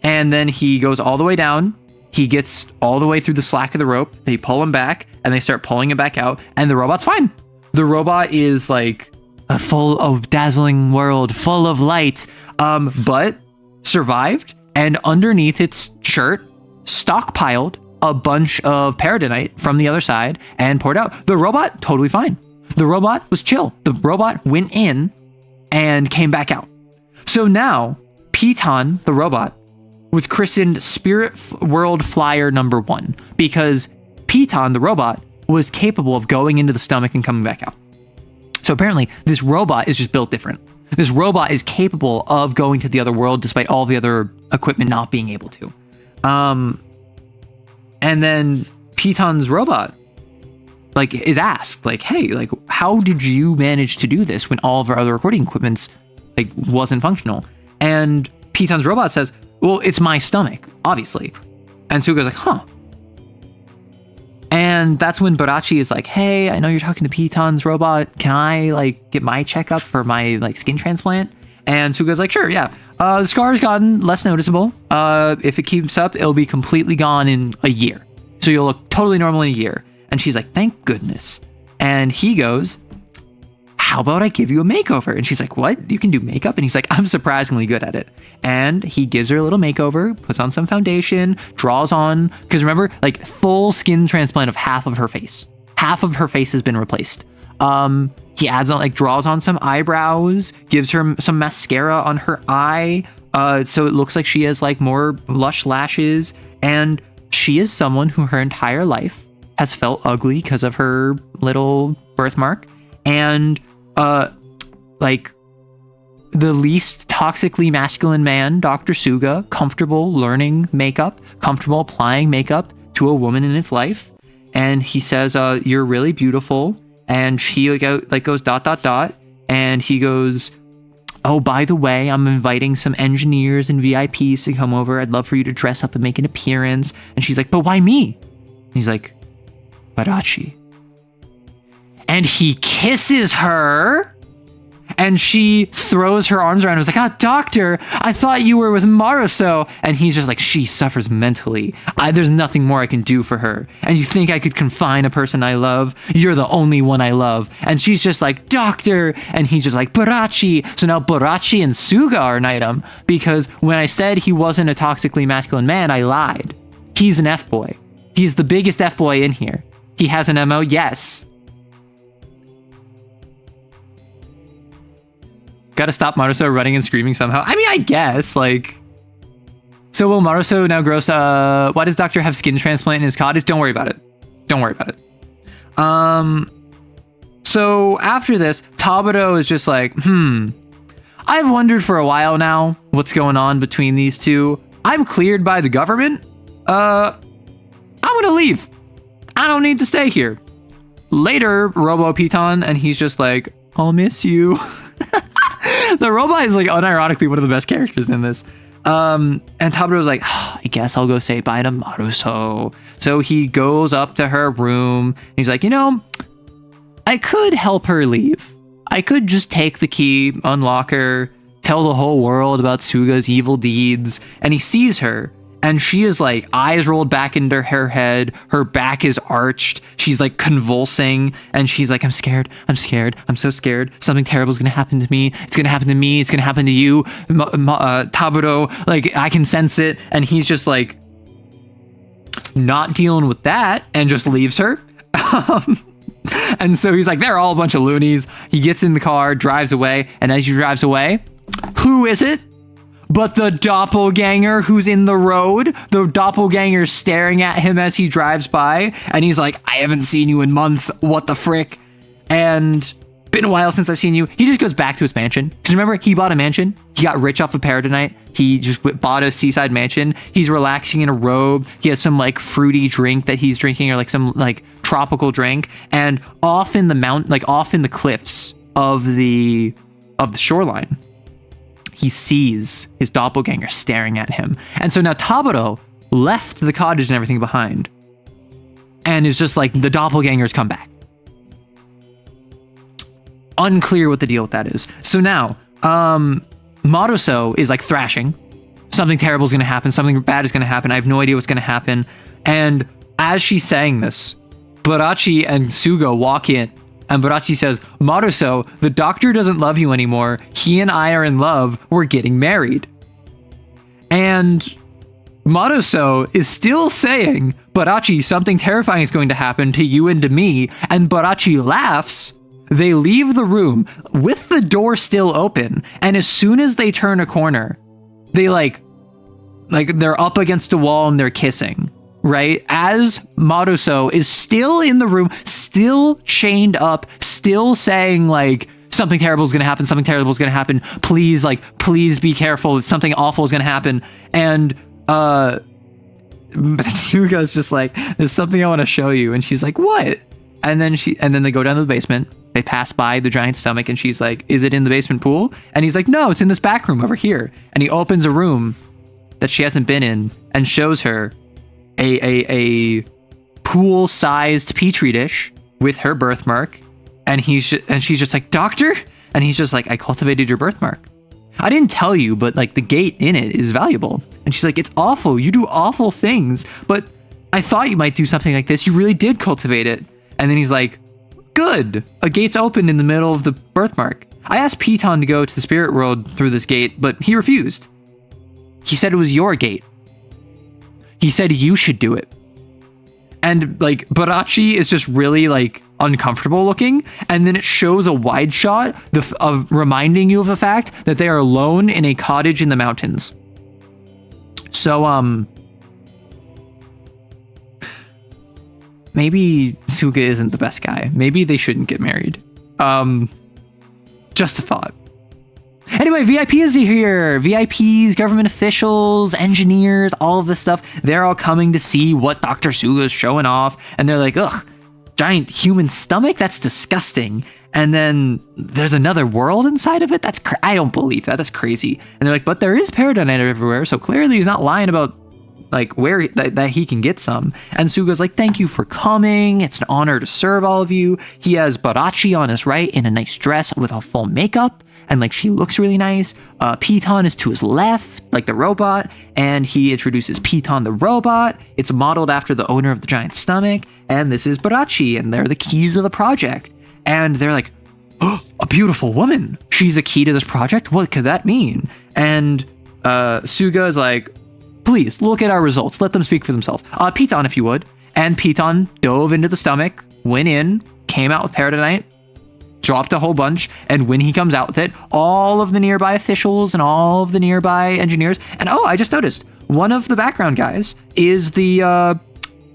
then he goes all the way down. He gets all the way through the slack of the rope. They pull him back and they start pulling him back out. And the robot's fine. The robot is like a dazzling world full of light. But survived. And underneath its shirt, stockpiled a bunch of Paradinite from the other side and poured out. The robot, totally fine. The robot was chill. The robot went in and came back out. So now, Piton, the robot, was christened Spirit World Flyer number 1 because Piton, the robot, was capable of going into the stomach and coming back out. So apparently, this robot is just built different. This robot is capable of going to the other world despite all the other equipment not being able to. And then Piton's robot is asked, hey, how did you manage to do this when all of our other recording equipment's wasn't functional? And Piton's robot says, well, it's my stomach, obviously. And Suga's like, huh. And that's when Barachi is like, hey, I know you're talking to Piton's robot. Can I get my checkup for my skin transplant? And Suga's like, sure, yeah. The scar's gotten less noticeable. If it keeps up, it'll be completely gone in a year. So you'll look totally normal in a year. And she's like, thank goodness. And he goes, how about I give you a makeover? And she's like, what? You can do makeup? And he's like, I'm surprisingly good at it. And he gives her a little makeover, puts on some foundation, draws on, because remember, full skin transplant of half of her face. Half of her face has been replaced. He adds on, draws on some eyebrows, gives her some mascara on her eye, so it looks like she has more lush lashes. And she is someone who her entire life has felt ugly because of her little birthmark. And the least toxically masculine man, Dr. Suga, comfortable learning makeup, comfortable applying makeup to a woman in his life. And he says, you're really beautiful. And she goes ... And he goes, oh, by the way, I'm inviting some engineers and VIPs to come over. I'd love for you to dress up and make an appearance. And she's like, but why me? And he's like, Barachi. And he kisses her. And she throws her arms around him. It's like, oh, doctor, I thought you were with Maruso. And he's just like, she suffers mentally. There's nothing more I can do for her. And you think I could confine a person I love? You're the only one I love. And she's just like, doctor. And he's just like, Barachi. So now Barachi and Suga are an item. Because when I said he wasn't a toxically masculine man, I lied. He's an F-boy. He's the biggest F-boy in here. He has an MO, yes. Gotta stop Maruso running and screaming somehow. I mean, I guess, like... So will Maruso now gross... why does Doctor have skin transplant in his cottage? Don't worry about it. Don't worry about it. So after this, Taburo is just like, I've wondered for a while now what's going on between these two. I'm cleared by the government. I'm gonna leave. I don't need to stay here. Later, Robo Piton, and he's just like, I'll miss you. The robot is like unironically one of the best characters in this. And Taburo's like, I guess I'll go say bye to Maruso. So he goes up to her room and he's like, you know, I could help her leave. I could just take the key, unlock her, tell the whole world about Suga's evil deeds. And he sees her and she is like eyes rolled back into her head. Her back is arched. She's like convulsing and she's like, I'm scared. I'm scared. I'm so scared. Something terrible is going to happen to me. It's going to happen to me. It's going to happen to you. Taburo, like I can sense it. And he's just like not dealing with that and just leaves her. And so he's like, they're all a bunch of loonies. He gets in the car, drives away. And as he drives away, who is it? But the doppelganger who's in the road, the doppelganger staring at him as he drives by. And he's like, I haven't seen you in months. What the frick? And been a while since I've seen you. He just goes back to his mansion. Because remember, he bought a mansion. He got rich off of Paradise. He just bought a seaside mansion. He's relaxing in a robe. He has some like fruity drink that he's drinking or like some like tropical drink. And off in the mountain, like off in the cliffs of the shoreline, he sees his doppelganger staring at him. And so now Taburo left the cottage and everything behind and is just like, the doppelgangers come back. Unclear what the deal with that is. So now, Maruso is like thrashing. Something terrible is going to happen. Something bad is going to happen. I have no idea what's going to happen. And as she's saying this, Barachi and Suga walk in. And Barachi says, Maruso, the doctor doesn't love you anymore. He and I are in love. We're getting married. And Maruso is still saying, Barachi, something terrifying is going to happen to you and to me. And Barachi laughs. They leave the room with the door still open. And as soon as they turn a corner, they like they're up against a wall and they're kissing. Right? As Maruso is still in the room, still chained up, still saying like, something terrible is going to happen. Something terrible is going to happen. Please, like, please be careful. Something awful is going to happen. And, Suga's just like, there's something I want to show you. And she's like, what? And then they go down to the basement. They pass by the giant stomach and she's like, is it in the basement pool? And he's like, no, it's in this back room over here. And he opens a room that she hasn't been in and shows her a pool-sized petri dish with her birthmark, and she's just like, doctor? And he's just like, I cultivated your birthmark. I didn't tell you, but like the gate in it is valuable. And she's like, it's awful. You do awful things, but I thought you might do something like this. You really did cultivate it. And then he's like, good. A gate's open in the middle of the birthmark. I asked Piton to go to the spirit world through this gate, but he refused. He said it was your gate. He said you should do it. And like Barachi is just really like uncomfortable looking. And then it shows a wide shot of reminding you of the fact that they are alone in a cottage in the mountains. So, maybe Suga isn't the best guy. Maybe they shouldn't get married. Just a thought. Anyway, VIP is here. VIPs, government officials, engineers, all of this stuff. They're all coming to see what Dr. Suga is showing off. And they're like, ugh, giant human stomach? That's disgusting. And then there's another world inside of it? I don't believe that. That's crazy. And they're like, but there is Paradise everywhere. So clearly he's not lying about like where that he can get some. And Suga's like, thank you for coming. It's an honor to serve all of you. He has Barachi on his right in a nice dress with a full makeup. And like, she looks really nice. Piton is to his left, like the robot. And he introduces Piton the robot. It's modeled after the owner of the giant stomach. And this is Barachi. And they're the keys of the project. And they're like, oh, a beautiful woman. She's a key to this project? What could that mean? And Suga is like, please look at our results. Let them speak for themselves. Piton, if you would. And Piton dove into the stomach, went in, came out with Paradise. dropped a whole bunch. And when he comes out with it, all of the nearby officials and all of the nearby engineers. And oh, I just noticed one of the background guys is the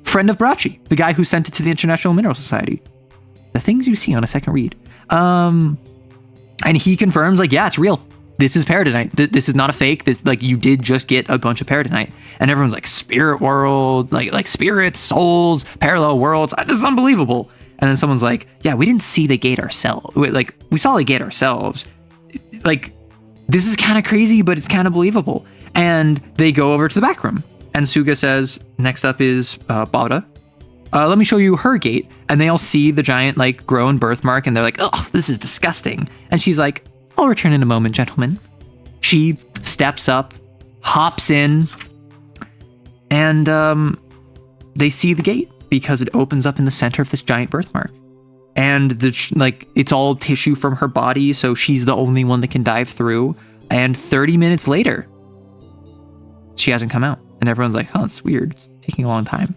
friend of Bigotry, the guy who sent it to the International Mineral Society. The things you see on a second read. And he confirms, like, yeah, it's real. This is Paratonite. This is not a fake. This, like, you did just get a bunch of Paratonite. And everyone's like, spirit world, like spirits, souls, parallel worlds. This is unbelievable. And then someone's like, yeah, we didn't see the gate ourselves. Like, we saw the gate ourselves. Like, this is kind of crazy, but it's kind of believable. And they go over to the back room. And Suga says, next up is Bada. Let me show you her gate. And they all see the giant, like, grown birthmark. And they're like, oh, this is disgusting. And she's like, I'll return in a moment, gentlemen. She steps up, hops in, and they see the gate because it opens up in the center of this giant birthmark. And it's all tissue from her body, so she's the only one that can dive through. And 30 minutes later, she hasn't come out. And everyone's like, oh, it's weird. It's taking a long time.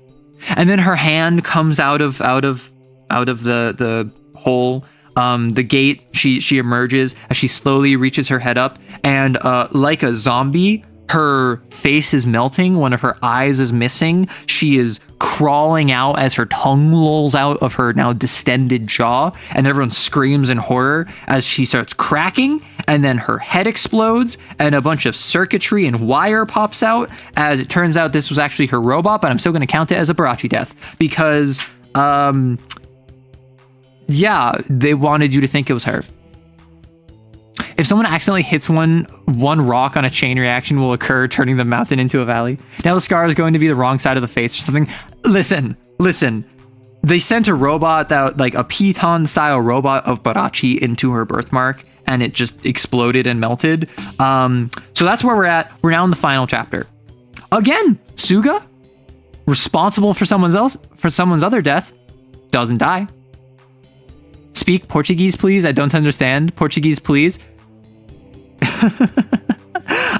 And then her hand comes out of the hole. The gate, she emerges as she slowly reaches her head up, and like a zombie, her face is melting. One of her eyes is missing. She is crawling out as her tongue lolls out of her now distended jaw, and everyone screams in horror as she starts cracking, and then her head explodes, and a bunch of circuitry and wire pops out. As it turns out, this was actually her robot, but I'm still going to count it as a Bigotry death because yeah, they wanted you to think it was her. If someone accidentally hits one rock on a chain reaction will occur, turning the mountain into a valley. Now the scar is going to be the wrong side of the face or something. Listen. They sent a robot like a piton style robot of Bigotry into her birthmark, and it just exploded and melted. So that's where we're at. We're now in the final chapter. Again, Suga, responsible for someone's other death, doesn't die. Speak Portuguese, please. I don't understand. Portuguese, please.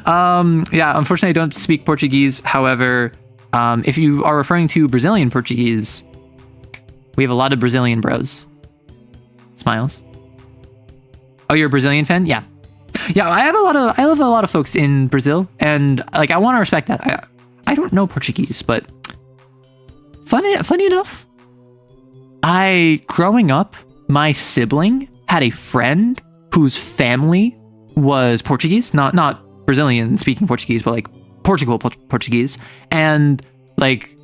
Yeah, unfortunately, I don't speak Portuguese. However, if you are referring to Brazilian Portuguese, we have a lot of Brazilian bros. Smiles. Oh, you're a Brazilian fan? Yeah. Yeah, I have a lot of folks in Brazil, and like I want to respect that. I don't know Portuguese, but funny enough, growing up, my sibling had a friend whose family was Portuguese, not Brazilian speaking Portuguese, but like Portuguese. And like,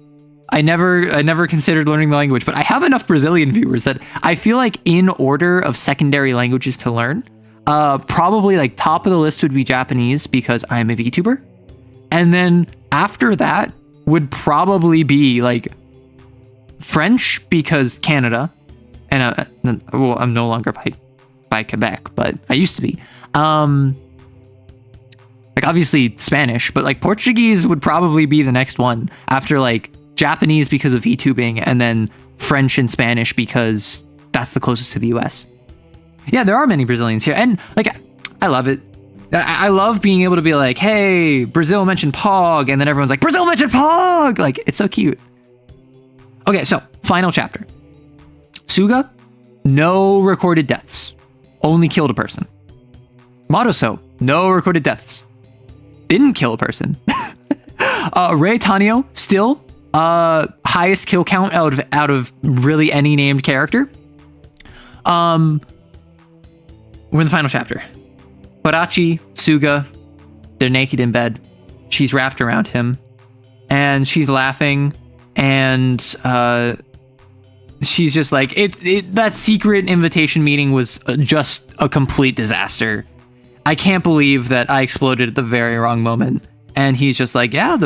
I never considered learning the language, but I have enough Brazilian viewers that I feel like in order of secondary languages to learn, probably like top of the list would be Japanese because I'm a VTuber. And then after that would probably be like French because Canada. And well, I'm no longer by Quebec, but I used to be. Like obviously Spanish, but like Portuguese would probably be the next one after like Japanese because of VTubing, and then French and Spanish because that's the closest to the US. Yeah, there are many Brazilians here, and like I love it. I love being able to be like, hey, Brazil mentioned Pog, and then everyone's like, Brazil mentioned Pog! Like, it's so cute. Okay, so final chapter. Suga, no recorded deaths. Only killed a person. Maruso, no recorded deaths. Didn't kill a person. Rei Tanio, still highest kill count out of really any named character. We're in the final chapter. Bigotry, Suga, they're naked in bed. She's wrapped around him, and she's laughing, and she's just like, that secret invitation meeting was just a complete disaster. I can't believe that I exploded at the very wrong moment. And he's just like, yeah,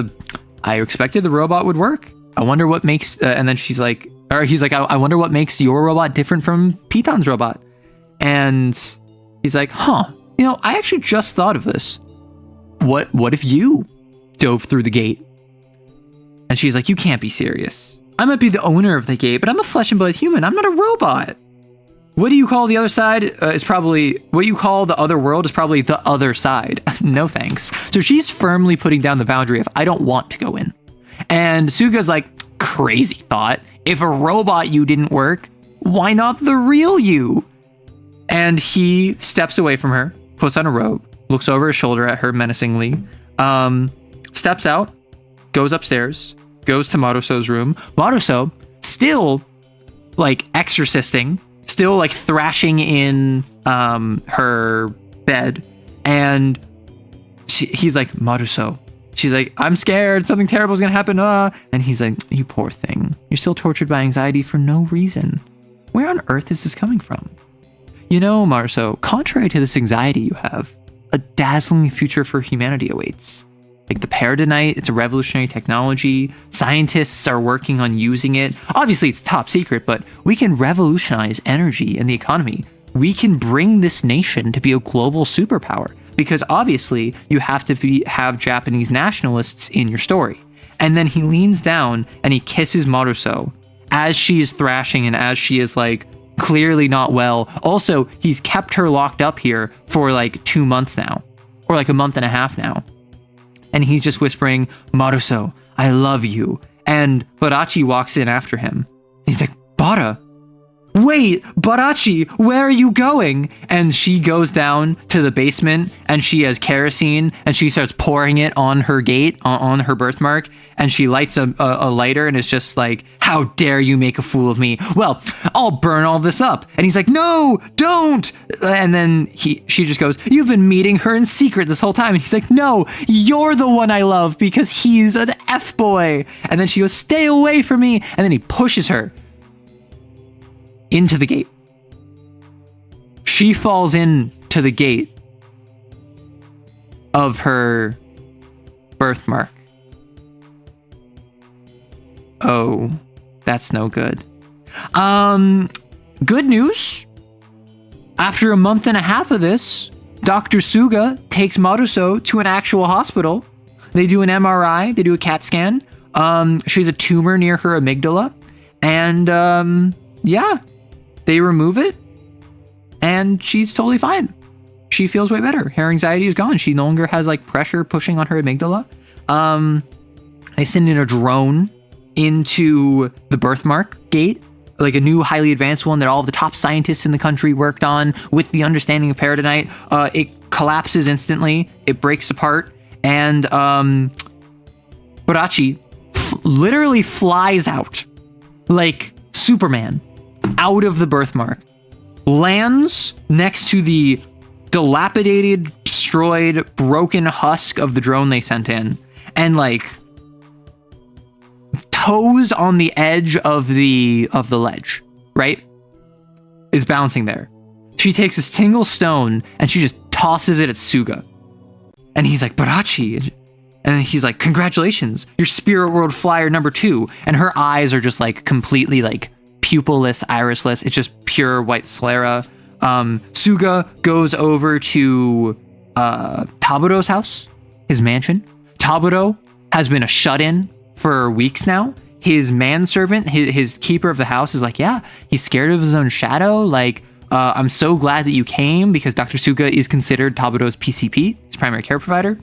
I expected the robot would work. I wonder what makes, and then he's like, I wonder what makes your robot different from Piton's robot. And he's like, huh, I actually just thought of this. What if you dove through the gate? And she's like, you can't be serious. I might be the owner of the gate, but I'm a flesh and blood human. I'm not a robot. What do you call the other side? What you call the other world is probably the other side. No thanks. So she's firmly putting down the boundary of, I don't want to go in. And Suga's like, crazy thought. If a robot you didn't work, why not the real you? And he steps away from her, puts on a robe, looks over his shoulder at her menacingly, steps out, goes upstairs, goes to Maruso's room. Maruso, still like exorcisting, still like thrashing in her bed. And he's like, Maruso. She's like, I'm scared. Something terrible is going to happen. And he's like, you poor thing. You're still tortured by anxiety for no reason. Where on earth is this coming from? You know, Maruso, contrary to this anxiety you have, a dazzling future for humanity awaits. Like the peridotite, it's a revolutionary technology. Scientists are working on using it. Obviously, it's top secret, but we can revolutionize energy and the economy. We can bring this nation to be a global superpower. Because obviously, you have to have Japanese nationalists in your story. And then he leans down and he kisses Maruso as she is thrashing and as she is like clearly not well. Also, he's kept her locked up here for like 2 months now, or like a month and a half now. And he's just whispering, Maruso, I love you. And Barachi walks in after him. He's like, Bara, wait, Barachi, where are you going? And she goes down to the basement and she has kerosene and she starts pouring it on her gate, on her birthmark. And she lights a lighter and is just like, how dare you make a fool of me? Well, I'll burn all this up. And he's like, no, don't. And then she just goes, you've been meeting her in secret this whole time. And he's like, no, you're the one I love because he's an F-boy. And then she goes, stay away from me. And then he pushes her into the gate. She falls into the gate of her birthmark. Oh, that's no good. Good news. After a month and a half of this, Dr. Suga takes Maruso to an actual hospital. They do an MRI, they do a CAT scan. She has a tumor near her amygdala. And yeah, they remove it and she's totally fine. She feels way better. Her anxiety is gone. She no longer has like pressure pushing on her amygdala. They send in a drone into the birthmark gate, like a new highly advanced one that all of the top scientists in the country worked on with the understanding of peridotite. It collapses instantly. It breaks apart. And Barachi literally flies out like Superman out of the birthmark, lands next to the dilapidated, destroyed, broken husk of the drone they sent in, and like toes on the edge of the ledge, right? Is bouncing there. She takes a single stone and she just tosses it at Suga. And he's like, Barachi. And he's like, congratulations, you're Spirit World Flyer number 2. And her eyes are just like completely like pupilless, irisless. It's just pure white sclera. Suga goes over to Taburo's house, his mansion. Taburo has been a shut-in for weeks now. His manservant, his keeper of the house is like, yeah, he's scared of his own shadow. Like, I'm so glad that you came because Dr. Suga is considered Taburo's PCP, his primary care provider.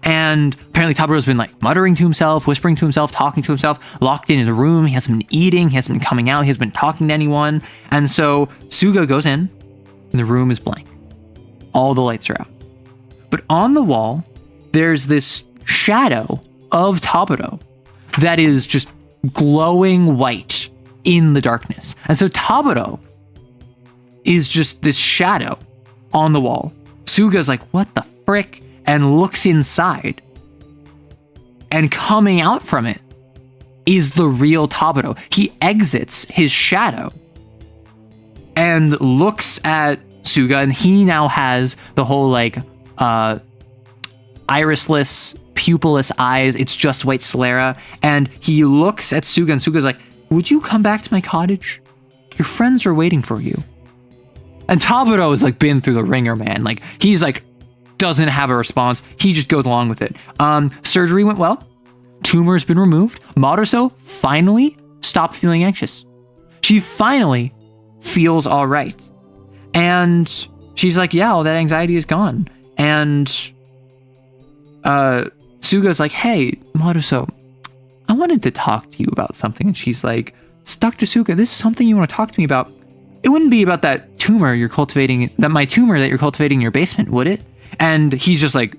And apparently Taburo's been like muttering to himself, whispering to himself, talking to himself, locked in his room. He hasn't been eating. He hasn't been coming out. He hasn't been talking to anyone. And so Suga goes in and the room is blank. All the lights are out. But on the wall, there's this shadow of Taburo that is just glowing white in the darkness. And so Taburo is just this shadow on the wall. Suga's like, what the frick? And looks inside. And coming out from it is the real Taburo. He exits his shadow and looks at Suga, and he now has the whole like irisless, pupilless eyes. It's just white sclera. And he looks at Suga, and Suga's like, would you come back to my cottage? Your friends are waiting for you. And Taburo has like been through the ringer, man. Like he's like doesn't have a response. He just goes along with it. Surgery went well. Tumor's been removed. Maruso finally stopped feeling anxious. She finally feels all right. And she's like, yeah, all that anxiety is gone. And Suga's like, hey, Maruso, I wanted to talk to you about something. And she's like, Dr. Suga, this is something you want to talk to me about. It wouldn't be about that tumor you're cultivating, that my tumor that you're cultivating in your basement, would it? And he's just like,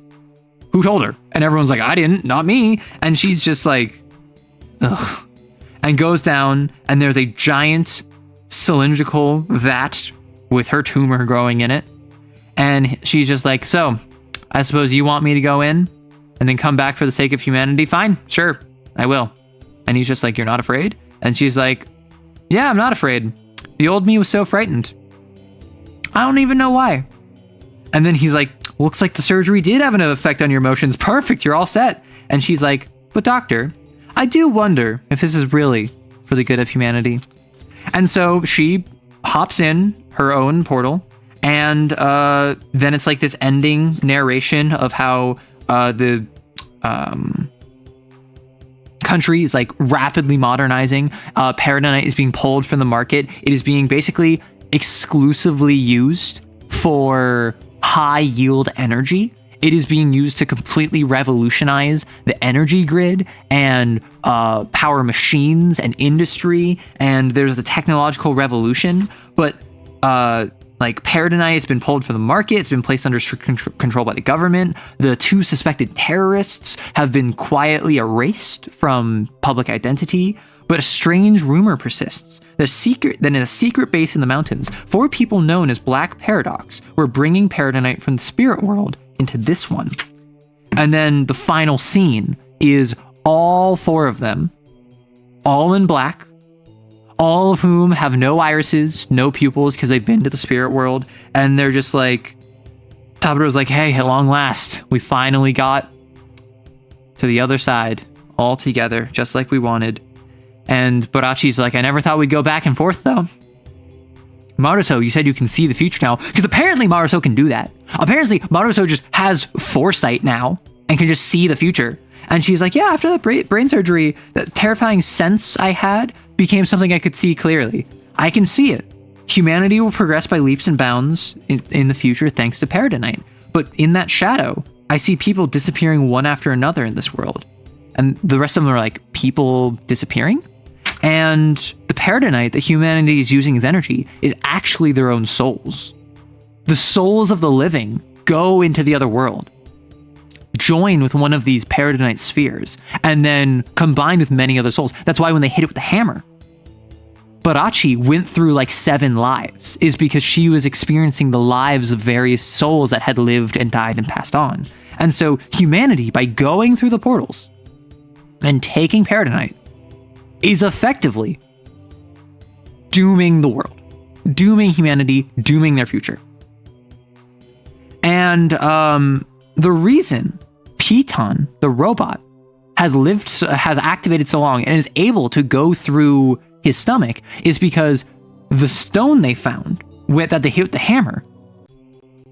who told her? And everyone's like, I didn't, not me. And she's just like, ugh. And goes down, and there's a giant cylindrical vat with her tumor growing in it. And she's just like, so, I suppose you want me to go in and then come back for the sake of humanity? Fine, sure, I will. And he's just like, you're not afraid? And she's like, yeah, I'm not afraid. The old me was so frightened. I don't even know why. And then he's like, looks like the surgery did have an effect on your emotions. Perfect, you're all set. And she's like, but doctor, I do wonder if this is really for the good of humanity. And so she hops in her own portal, and then it's like this ending narration of how the country is like rapidly modernizing. Peridotite is being pulled from the market. It is being basically exclusively used for high yield energy. It is being used to completely revolutionize the energy grid and power machines and industry. And there's a technological revolution, but like peridotite has been pulled from the market. It's been placed under strict control by the government. The 2 suspected terrorists have been quietly erased from public identity. But a strange rumor persists that in a secret base in the mountains, 4 people known as Black Paradox were bringing peridotite from the spirit world into this one. And then the final scene is all 4 of them, all in black, all of whom have no irises, no pupils, because they've been to the spirit world. And they're just like, Taburo's like, hey, at long last, we finally got to the other side, all together, just like we wanted. And Barachi's like, I never thought we'd go back and forth, though. Maruso, you said you can see the future now, because apparently Maruso can do that. Apparently, Maruso just has foresight now and can just see the future. And she's like, yeah, after that brain surgery, that terrifying sense I had became something I could see clearly. I can see it. Humanity will progress by leaps and bounds in the future thanks to peridotite. But in that shadow, I see people disappearing one after another in this world. And the rest of them are like, people disappearing? And the peridotite that humanity is using as energy is actually their own souls. The souls of the living go into the other world, join with one of these peridotite spheres, and then combine with many other souls. That's why when they hit it with the hammer, Barachi went through like 7 lives, is because she was experiencing the lives of various souls that had lived and died and passed on. And so humanity, by going through the portals and taking peridotite, is effectively dooming the world, dooming humanity, dooming their future. And the reason Piton, the robot, has activated so long and is able to go through his stomach is because the stone they found that they hit with the hammer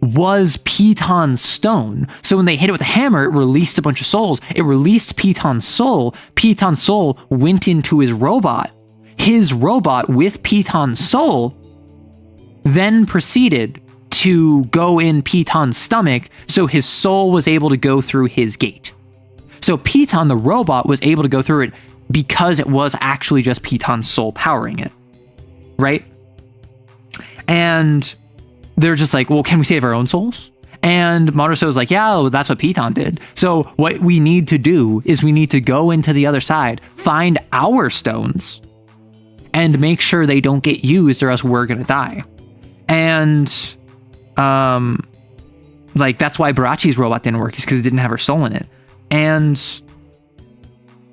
was Piton's stone. So when they hit it with the hammer, it released a bunch of souls. It released Piton's soul. Piton's soul went into his robot. His robot with Piton's soul then proceeded to go in Piton's stomach, so his soul was able to go through his gate. So Piton, the robot, was able to go through it because it was actually just Piton's soul powering it, right? And they're just like, well, can we save our own souls? And Maruso is like, yeah, well, that's what Piton did. So what we need to do is we need to go into the other side, find our stones, and make sure they don't get used or else we're going to die. And like, that's why Barachi's robot didn't work, is because it didn't have her soul in it. And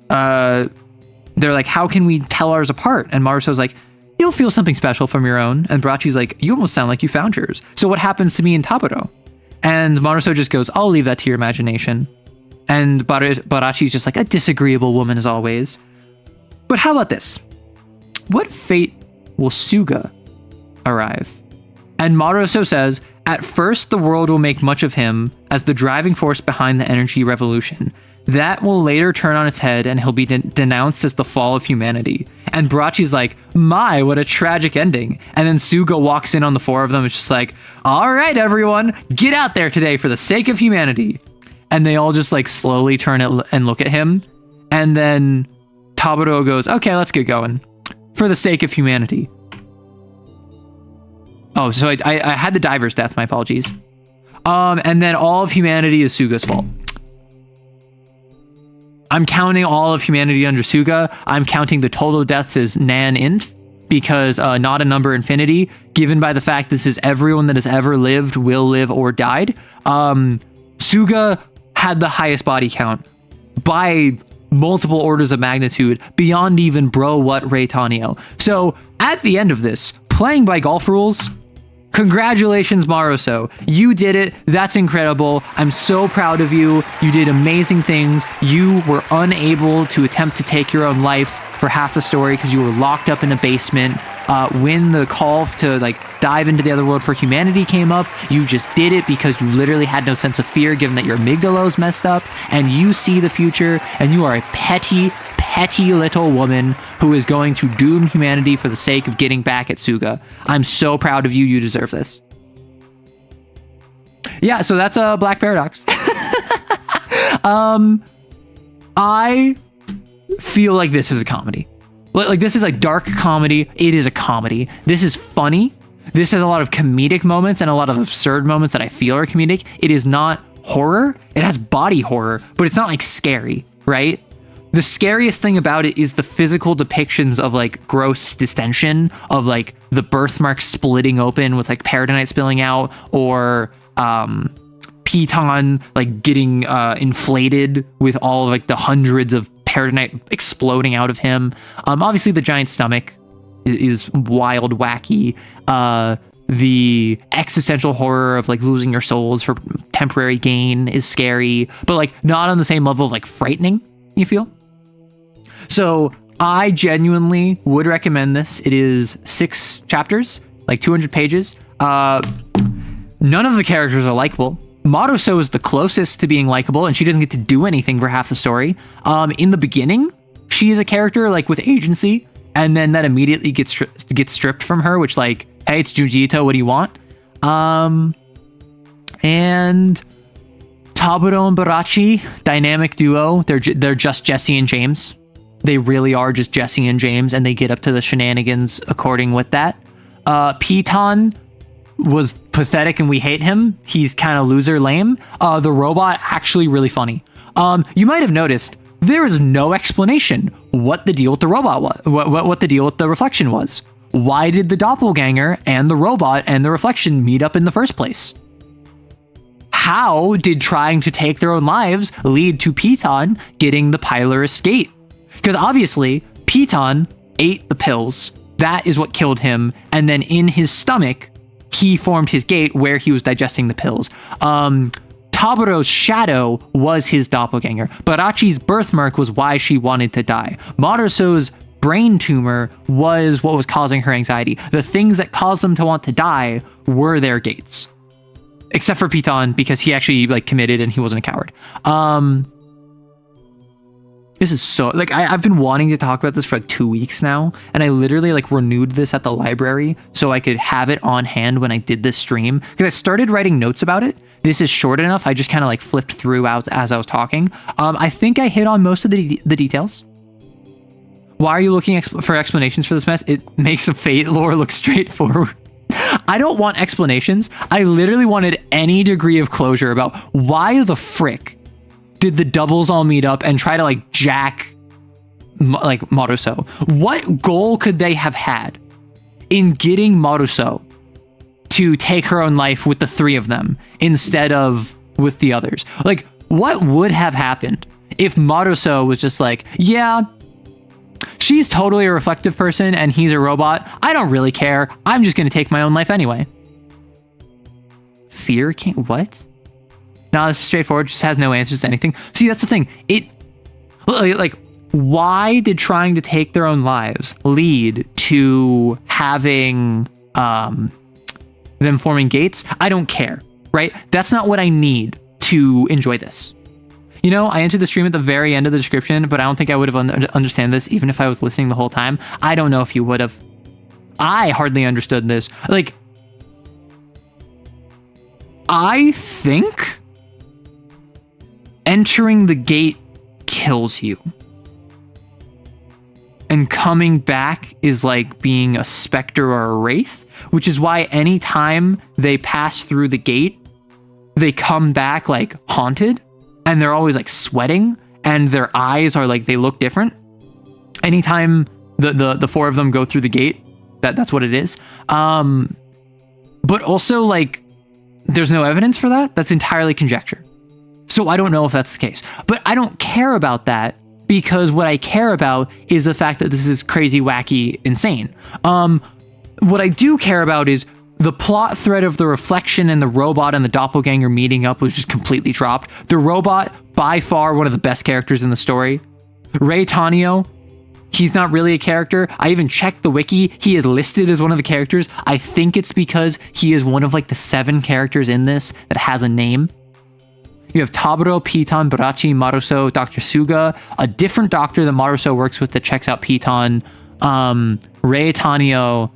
they're like, how can we tell ours apart? And Maruso's like, you'll feel something special from your own. And Barachi's like, you almost sound like you found yours. So what happens to me and Taburo? And Maruso just goes, I'll leave that to your imagination. And Barachi's just like, a disagreeable woman as always. But how about this? What fate will Suga arrive? And Maruso says, at first the world will make much of him as the driving force behind the energy revolution. That will later turn on its head and he'll be denounced as the fall of humanity. And Barachi's like, my, what a tragic ending. And then Suga walks in on the 4 of them. It's just like, all right, everyone, get out there today for the sake of humanity. And they all just like slowly turn it and look at him. And then Taburo goes, okay, let's get going. For the sake of humanity. Oh, so I had the diver's death. My apologies. And then all of humanity is Suga's fault. I'm counting all of humanity under Suga. I'm counting the total deaths as nan-inf, because not a number infinity, given by the fact this is everyone that has ever lived, will live, or died. Suga had the highest body count by multiple orders of magnitude, beyond even bro what Ray Tanio. So at the end of this, playing by golf rules, congratulations, Maruso. You did it. That's incredible. I'm so proud of you. You did amazing things. You were unable to attempt to take your own life for half the story because you were locked up in a basement. When the call to like dive into the other world for humanity came up, you just did it because you literally had no sense of fear, given that your amygdala's messed up and you see the future, and you are a petty little woman who is going to doom humanity for the sake of getting back at Suga. I'm so proud of you. You deserve this. Yeah, so that's a Black Paradox. I feel like this is a comedy. Like, this is like dark comedy. It is a comedy. This is funny. This has a lot of comedic moments and a lot of absurd moments that I feel are comedic. It is not horror. It has body horror, but it's not like scary, right? The scariest thing about it is the physical depictions of like gross distension, of like the birthmark splitting open with like peridonite spilling out, or Piton like getting inflated with all of like the hundreds of peridonite exploding out of him. Obviously the giant stomach is wild, wacky. The existential horror of like losing your souls for temporary gain is scary, but like not on the same level of like frightening, you feel? So I genuinely would recommend this. It is 6 chapters, like 200 pages. None of the characters are likable. Maruso is the closest to being likable, and she doesn't get to do anything for half the story. In the beginning, she is a character like with agency, and then that immediately gets stripped from her, which like, hey, it's Junji, what do you want? And Taburo and Barachi, dynamic duo. They're just Jesse and James. They really are just Jesse and James, and they get up to the shenanigans according with that. Piton was pathetic and we hate him. He's kind of loser lame. The robot, actually really funny. You might have noticed there is no explanation what the deal with the robot was, what the deal with the reflection was. Why did the doppelganger and the robot and the reflection meet up in the first place? How did trying to take their own lives lead to Piton getting the Pylorus gate? Because obviously Piton ate the pills. That is what killed him. And then in his stomach, he formed his gate where he was digesting the pills. Taburo's shadow was his doppelganger. Barachi's birthmark was why she wanted to die. Maruso's brain tumor was what was causing her anxiety. The things that caused them to want to die were their gates. Except for Piton, because he actually like committed and he wasn't a coward. This is so, like, I've been wanting to talk about this for like 2 weeks now, and I literally like renewed this at the library so I could have it on hand when I did this stream, because I started writing notes about it. This is short enough. I just kind of like flipped through out as I was talking. I think I hit on most of the details. Why are you looking for explanations for this mess? It makes the Fate lore look straightforward. I don't want explanations. I literally wanted any degree of closure about why the frick did the doubles all meet up and try to like jack like Maruso. What goal could they have had in getting Maruso to take her own life with the 3 of them instead of with the others? Like, what would have happened if Maruso was just like, yeah, she's totally a reflective person and he's a robot. I don't really care. I'm just going to take my own life anyway. Fear can't, what? No, this is straightforward. Just has no answers to anything. See, that's the thing. Like, why did trying to take their own lives lead to having them forming gates? I don't care, right? That's not what I need to enjoy this. You know, I entered the stream at the very end of the description, but I don't think I would have understand this even if I was listening the whole time. I don't know if you would have. I hardly understood this. Like, I think entering the gate kills you. and coming back is like being a specter or a wraith, which is why anytime they pass through the gate, they come back like haunted, and they're always like sweating, and their eyes are like, they look different. Anytime the four of them go through the gate, that's what it is. But also, like, there's no evidence for that. That's entirely conjecture. So I don't know if that's the case. But I don't care about that, because what I care about is the fact that this is crazy, wacky, insane. What I do care about is the plot thread of the reflection and the robot and the doppelganger meeting up was just completely dropped. The robot, by far, one of the best characters in the story. Ray Tanio, he's not really a character. I even checked the wiki. He is listed as one of the characters. I think it's because he is one of like the 7 characters in this that has a name. You have Taburo, Piton, Barachi, Maruso, Dr. Suga, a different doctor that Maruso works with that checks out Piton, Ray Tanio,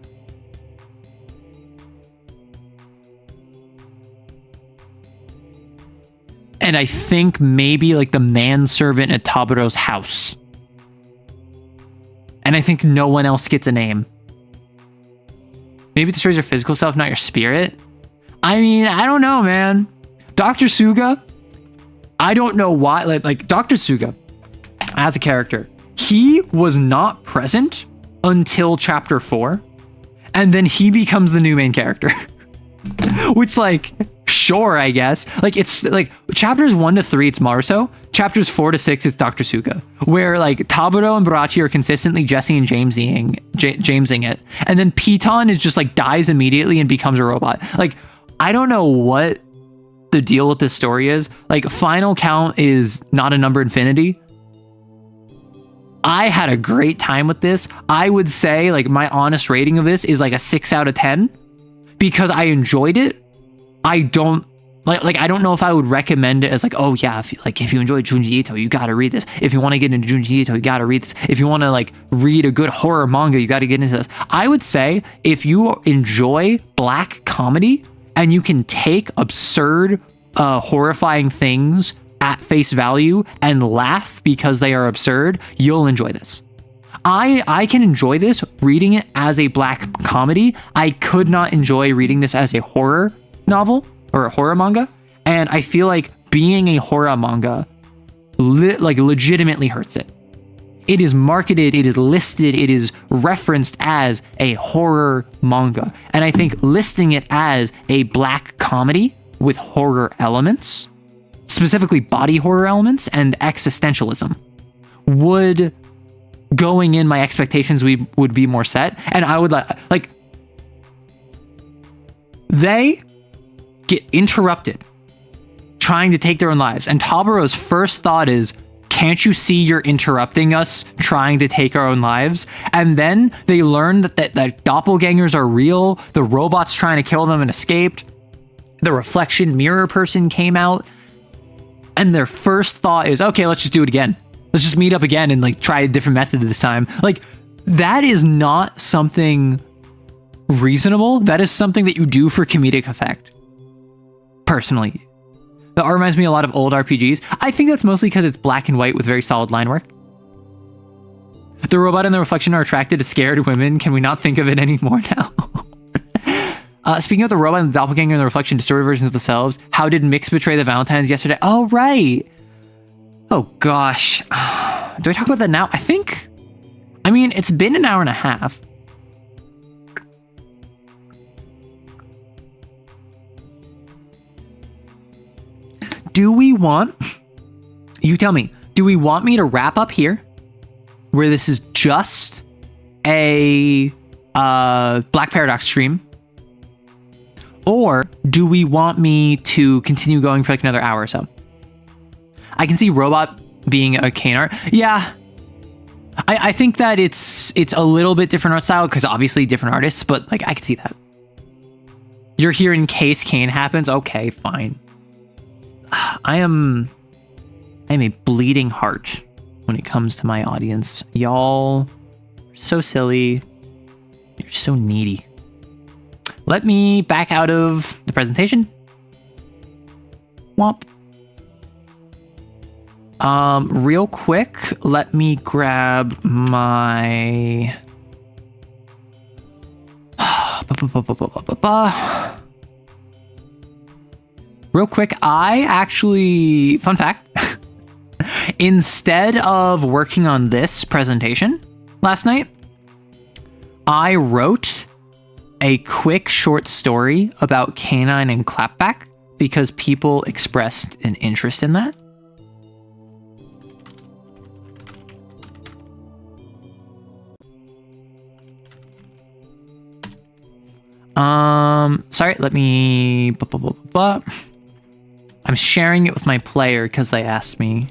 and I think maybe like the manservant at Taburo's house. And I think no one else gets a name. Maybe it destroys your physical self, not your spirit. I mean, I don't know, man. Dr. Suga, I don't know why. Like Dr. Suga, as a character, he was not present until chapter 4. And then he becomes the new main character. Which, like, sure, I guess. Like, it's like chapters 1 to 3, it's Maruso. Chapters 4 to 6, it's Dr. Suga. Where like Taburo and Barachi are consistently Jesse and Jamesing it. And then Piton is just like dies immediately and becomes a robot. Like, I don't know what the deal with this story is. Like, final count is not a number infinity. I had a great time with this. I would say like my honest rating of this is like a 6 out of 10. Because I enjoyed it. I don't I don't know if I would recommend it as like, oh yeah, if you enjoy Junji Ito, you gotta read this. If you want to get into Junji Ito, you gotta read this. If you want to like read a good horror manga, you gotta get into this. I would say if you enjoy black comedy and you can take absurd, horrifying things at face value and laugh because they are absurd, you'll enjoy this. I can enjoy this reading it as a black comedy. I could not enjoy reading this as a horror novel or a horror manga. And I feel like being a horror manga legitimately hurts it. It is marketed, it is listed, it is referenced as a horror manga. And I think listing it as a black comedy with horror elements, specifically body horror elements and existentialism, would, going in, my expectations would be more set. And I would like they get interrupted trying to take their own lives, and Taburo's first thought is, can't you see you're interrupting us trying to take our own lives? And then they learn that doppelgangers are real. The robot's trying to kill them and escaped. The reflection mirror person came out, and their first thought is, okay, let's just do it again. Let's just meet up again and like try a different method this time. Like, that is not something reasonable. That is something that you do for comedic effect. Personally, that reminds me a lot of old RPGs. I think that's mostly because it's black and white with very solid line work. The robot and the reflection are attracted to scared women. Can we not think of it anymore now? Speaking of the robot and the doppelganger and the reflection, distorted versions of themselves, how did Mix betray the Valentines yesterday? Oh, right. Oh, gosh. Do I talk about that now? I mean, it's been an hour and a half. Do we want... You tell me. Do we want me to wrap up here, where this is just a Black Paradox stream? Or do we want me to continue going for like another hour or so? I can see Robot being a cane art. Yeah. I think that it's a little bit different art style because obviously different artists, but like I can see that. You're here in case Kane happens. Okay, fine. I am a bleeding heart when it comes to my audience. Y'all are so silly. You're so needy. Let me back out of the presentation. Womp. Real quick, let me grab my... Real quick, I actually... Fun fact. Instead of working on this presentation last night, I wrote a quick short story about canine and clapback because people expressed an interest in that. Sorry, let me... I'm sharing it with my player because they asked me.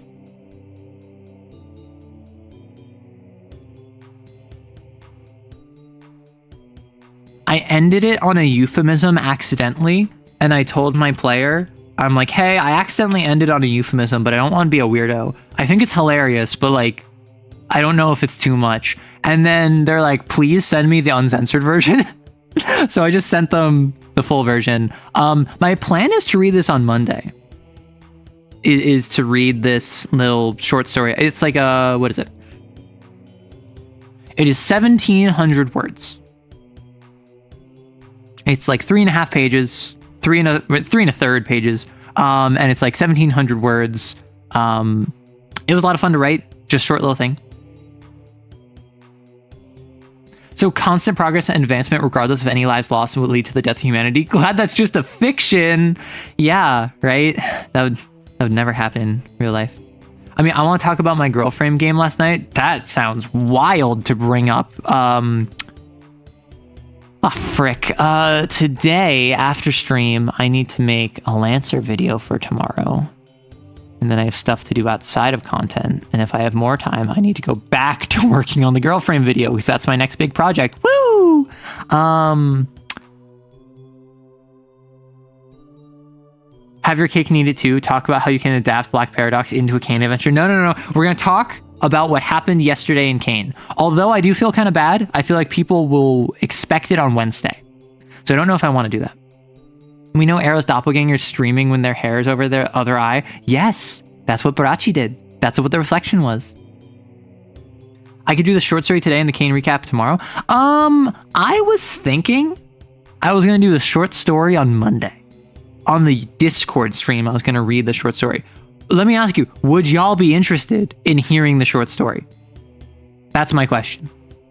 I ended it on a euphemism accidentally, and I told my player, I'm like, hey, I accidentally ended on a euphemism, but I don't want to be a weirdo. I think it's hilarious, but like, I don't know if it's too much. And then they're like, please send me the uncensored version. So I just sent them the full version. My plan is to read this on Monday. Is to read this little short story. It's like what is it? It is 1,700 words. It's like 3.5 pages, three and a third pages. And it's like 1,700 words. It was a lot of fun to write. Just short little thing. So constant progress and advancement, regardless of any lives lost, would lead to the death of humanity. Glad that's just a fiction. Yeah, right? That would never happen in real life. I mean, I want to talk about my girlfriend game last night. That sounds wild to bring up. Frick. Today, after stream, I need to make a Lancer video for tomorrow. And then I have stuff to do outside of content. And if I have more time, I need to go back to working on the girlfriend video because that's my next big project. Woo! Have your cake and eat it too. Talk about how you can adapt Black Paradox into a Kane adventure. No. We're going to talk about what happened yesterday in Kane. Although I do feel kind of bad, I feel like people will expect it on Wednesday. So I don't know if I want to do that. We know Arrow's doppelganger's streaming when their hair is over their other eye. Yes, that's what Barachi did. That's what the reflection was. I could do the short story today and the Kane recap tomorrow. I was thinking I was going to do the short story on Monday. On the Discord stream, I was going to read the short story. Let me ask you, would y'all be interested in hearing the short story? That's my question.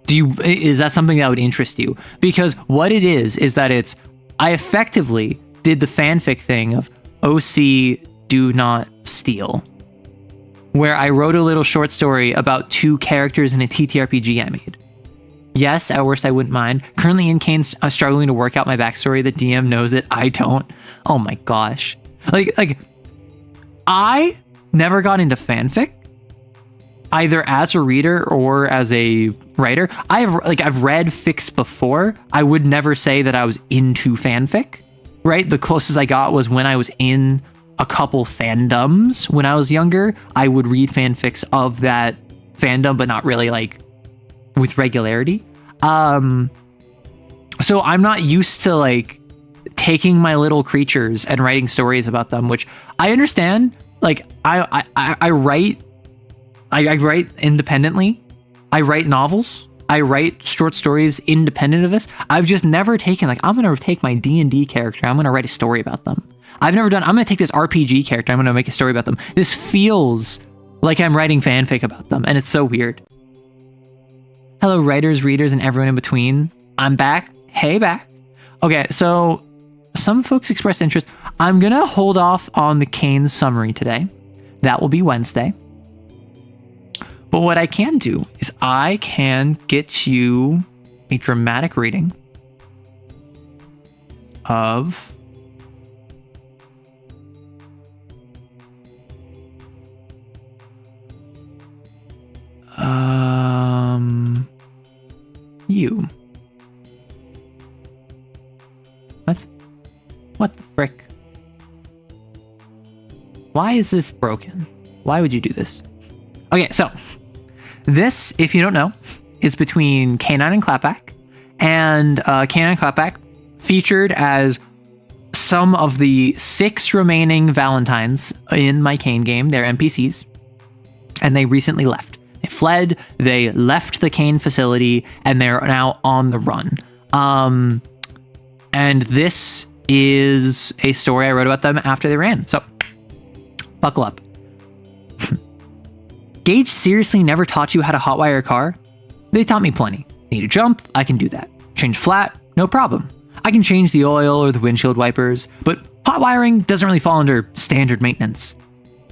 Is that something that would interest you? Because what it is that I effectively did the fanfic thing of OC Do Not Steal, where I wrote a little short story about 2 characters in a TTRPG I made. Yes, at worst I wouldn't mind. Currently in Kane, I'm struggling to work out my backstory. The DM knows it. I don't. Oh my gosh. Like I never got into fanfic, either as a reader or as a writer. I've read fics before. I would never say that I was into fanfic, right? The closest I got was when I was in a couple fandoms when I was younger. I would read fanfics of that fandom, but not really like with regularity. So I'm not used to like taking my little creatures and writing stories about them, which I understand. Like I write independently. I write novels. I write short stories independent of this. I've just never taken like, I'm going to take my D&D character. I'm going to write a story about them. I'm going to take this RPG character. I'm going to make a story about them. This feels like I'm writing fanfic about them. And it's so weird. Hello, writers, readers, and everyone in between. I'm back. Hey, back. Okay, so some folks expressed interest. I'm going to hold off on the Kane summary today. That will be Wednesday. But what I can do is I can get you a dramatic reading of you. What the frick? Why is this broken? Why would you do this? Okay, so this, if you don't know, is between Canine and Clapback, and Canine and Clapback featured as some of the 6 remaining Valentines in my Kane game. They're NPCs. And they recently left. They fled, they left the Kane facility, and they're now on the run. And this is a story I wrote about them after they ran. So, buckle up. Gage seriously never taught you how to hotwire a car? They taught me plenty. Need a jump? I can do that. Change flat? No problem. I can change the oil or the windshield wipers, but hot wiring doesn't really fall under standard maintenance.